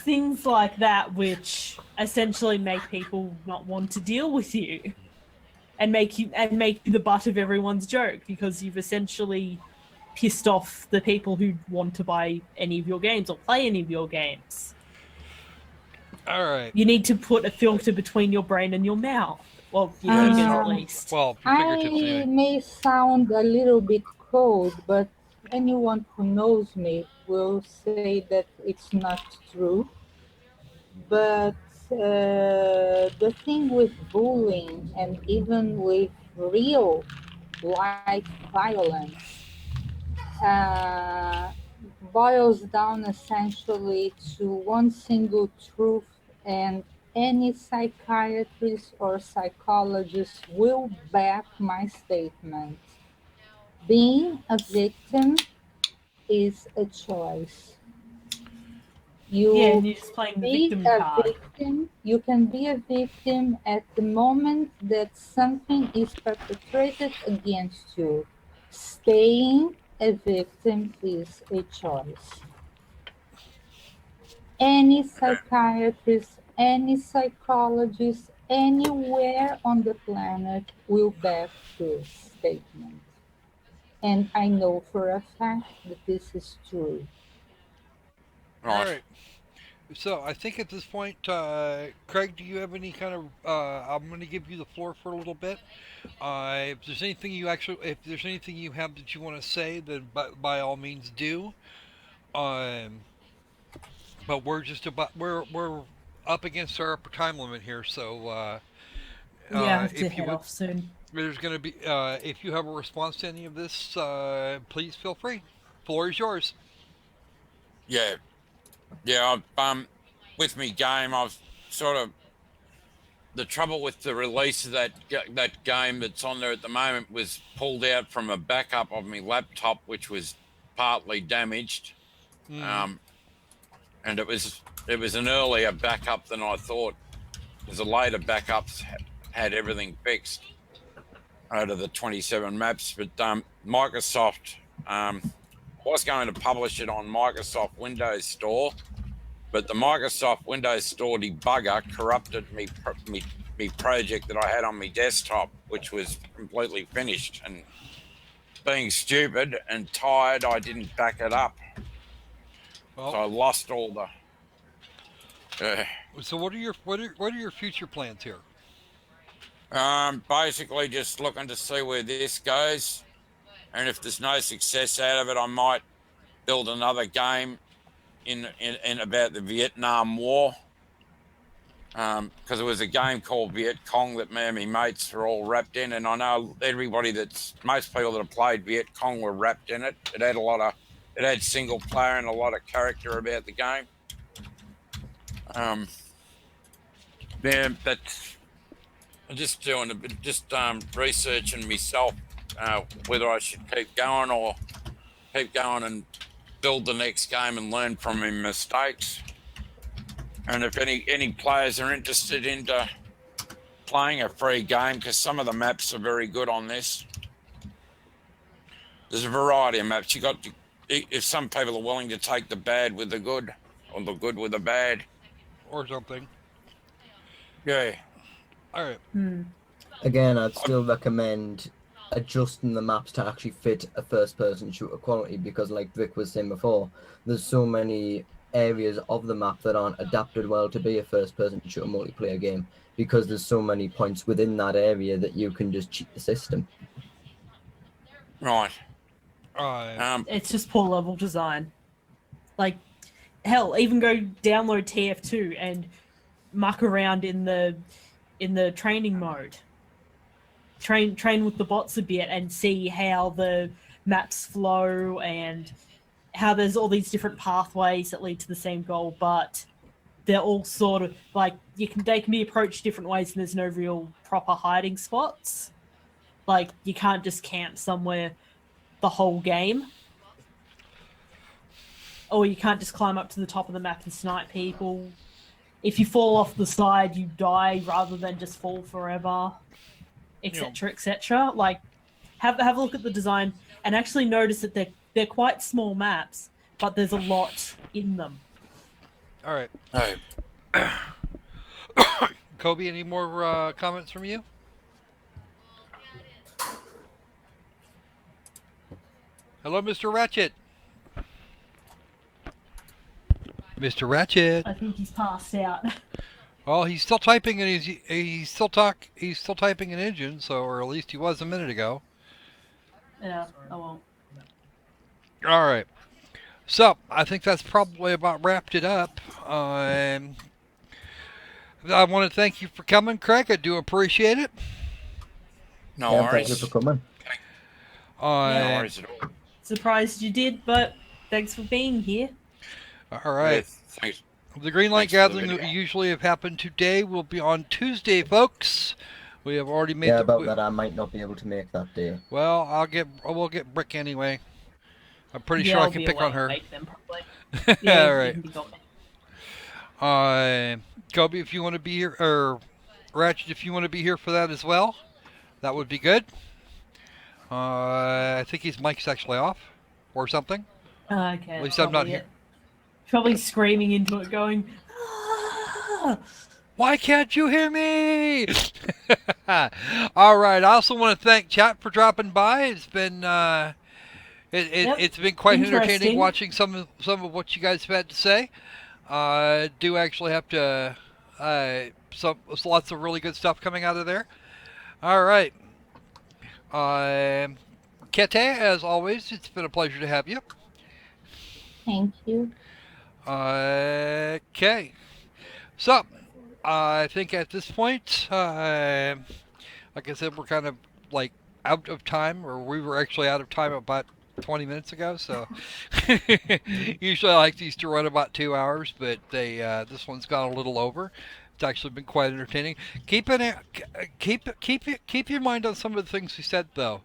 things like that which essentially make people not want to deal with you, and make you the butt of everyone's joke because you've essentially pissed off the people who want to buy any of your games or play any of your games.
All right.
You need to put a filter between your brain and your mouth. Well, your
Yes.
fingers at
Um,
least.
Well, your fingertips
I
anyway.
may sound a little bit cold, but anyone who knows me will say that it's not true. But the thing with bullying and even with real life violence uh, boils down essentially to one single truth, and any psychiatrist or psychologist will back my statement. Being a victim is a choice.
Yeah,
You
and you're just playing the
be
victim
a
card.
victim. You can be a victim at the moment that something is perpetrated against you. Staying a victim is a choice. Any psychiatrist, any psychologist, anywhere on the planet will back this statement. And I know for a fact that this is true.
All
Right.
right. So I think at this point, Craig, do you have any kind of? I'm going to give you the floor for a little bit. If there's anything if there's anything you have that you want to say, then by all means do. Um, but we're up against our time limit here, so
Yeah, I have to
if you
head
would,
off soon.
there's going to be if you have a response to any of this, please feel free. Floor is yours.
Yeah. Yeah. With me game, I've sort of the trouble with the release of that game that's on there at the moment was pulled out from a backup of my laptop, which was partly damaged.
Mm.
Um, and it was an earlier backup than I thought. Because the later backups had everything fixed out of the 27 maps. But Microsoft was going to publish it on Microsoft Windows Store, but the Microsoft Windows Store debugger corrupted me project that I had on my desktop, which was completely finished. And being stupid and tired, I didn't back it up, so
Well,
I lost all the.
so what are your future plans here?
Basically, just looking to see where this goes, and if there's no success out of it, I might build another game in about the Vietnam War. Because there was a game called Viet Cong that me and my mates are all wrapped in, and I know most people that have played Viet Cong were wrapped in it. It had single player and a lot of character about the game. Um, yeah, that's I'm just doing a bit, just researching myself whether I should keep going or keep going and build the next game and learn from my mistakes. And if any players are interested into playing a free game, because some of the maps are very good on this. There's a variety of maps. If some people are willing to take the bad with the good, or the good with the bad.
Or something.
Yeah.
All right.
Again, I'd still recommend adjusting the maps to actually fit a first-person shooter quality, because like Vic was saying before, there's so many areas of the map that aren't adapted well to be a first-person shooter multiplayer game, because there's so many points within that area that you can just cheat the system.
Right.
It's just poor level design. Like, hell, even go download TF2 and muck around in the training mode. Train with the bots a bit and see how the maps flow and how there's all these different pathways that lead to the same goal, but they're all sort of like they can be approached different ways, and there's no real proper hiding spots. Like, you can't just camp somewhere the whole game, or you can't just climb up to the top of the map and snipe people. If you fall off the side, you die rather than just fall forever, etc., etc. Like, have a look at the design and actually notice that they're quite small maps, but there's a lot in them.
All right.
Oh.
Kobe, any more comments from you? Hello, Mr. Ratchet. Mr. Ratchet.
I think he's passed out.
Well, he's still typing and he's still typing an engine, so or at least he was a minute ago.
Yeah, I won't.
All right. So I think that's probably about wrapped it up. I want to thank you for coming, Craig. I do appreciate it.
No
Yeah, thank
worries.
you for coming.
No
Uh,
worries at all.
Surprised you did, but thanks for being here.
all right.
Thanks.
The green light
Thanks for the
gathering that
video.
usually have happened today will be on Tuesday, folks. We have already made
Yeah,
the.
about that, I might not be able to make that day.
Well, we'll get Brick anyway. I'm pretty
Yeah,
sure I
I'll
can
be
pick on her.
awake then, probably. Yeah,
All
you
right.
can be gone.
Kobe, if you want to be here, or Ratchet, if you want to be here for that as well, that would be good. I think his mic's actually off, or something.
Okay.
At least I'm not
probably
here.
it. Probably screaming into it, going, "Ah!"
Why can't you hear me? All right. I also want to thank chat for dropping by. It's been
Yep.
it's been quite entertaining
Interesting.
watching some of what you guys have had to say. Do actually have to lots of really good stuff coming out of there. All right. Kete, as always, it's been a pleasure to have you.
Thank you.
Okay. So, I think at this point, like I said, we're kind of like out of time, or we were actually out of time about 20 minutes ago. So, usually I like these to run about 2 hours, but this one's gone a little over. It's actually been quite entertaining. Keep your mind on some of the things we said, though.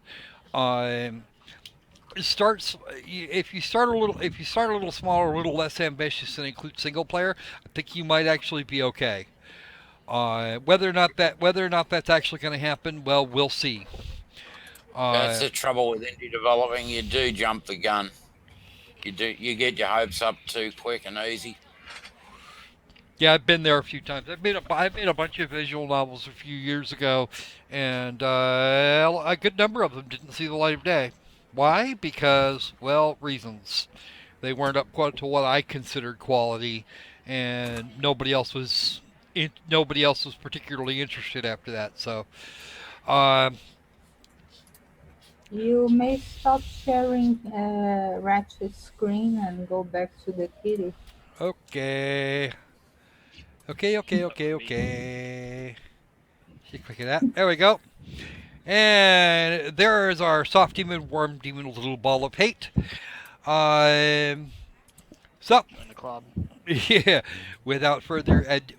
Starts if you start a little smaller, a little less ambitious, and include single player, I think you might actually be okay. Whether or not that's actually going to happen, well, we'll see.
That's the trouble with indie developing. You do jump the gun. You get your hopes up too quick and easy.
Yeah, I've been there a few times. I made a bunch of visual novels a few years ago, and a good number of them didn't see the light of day. Why? Because, well, reasons. They weren't up quite to what I considered quality, and nobody else was particularly interested after that. So,
You may stop sharing Ratchet's screen and go back to the kitty.
okay. See, click that. There we go. And there is our soft demon, warm demon, little ball of hate. So,
Join the club.
yeah. Without further ado,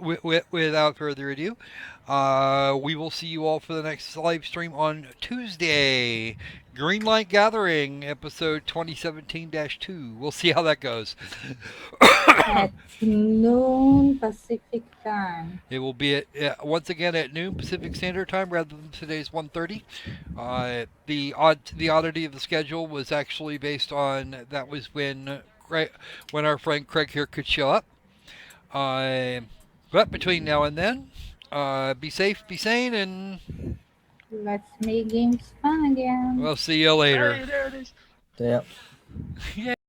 we will see you all for the next live stream on Tuesday. Greenlight Gathering, episode 2017-2. We'll see how that goes.
At noon Pacific time.
It will be once again at noon Pacific Standard Time rather than today's 1:30. The oddity of the schedule was actually based on that was when our friend Craig here could show up. But between now and then, be safe, be sane, and
Let's make games fun again.
we'll see you later.
Hey, there it is.
Yeah.
Yeah.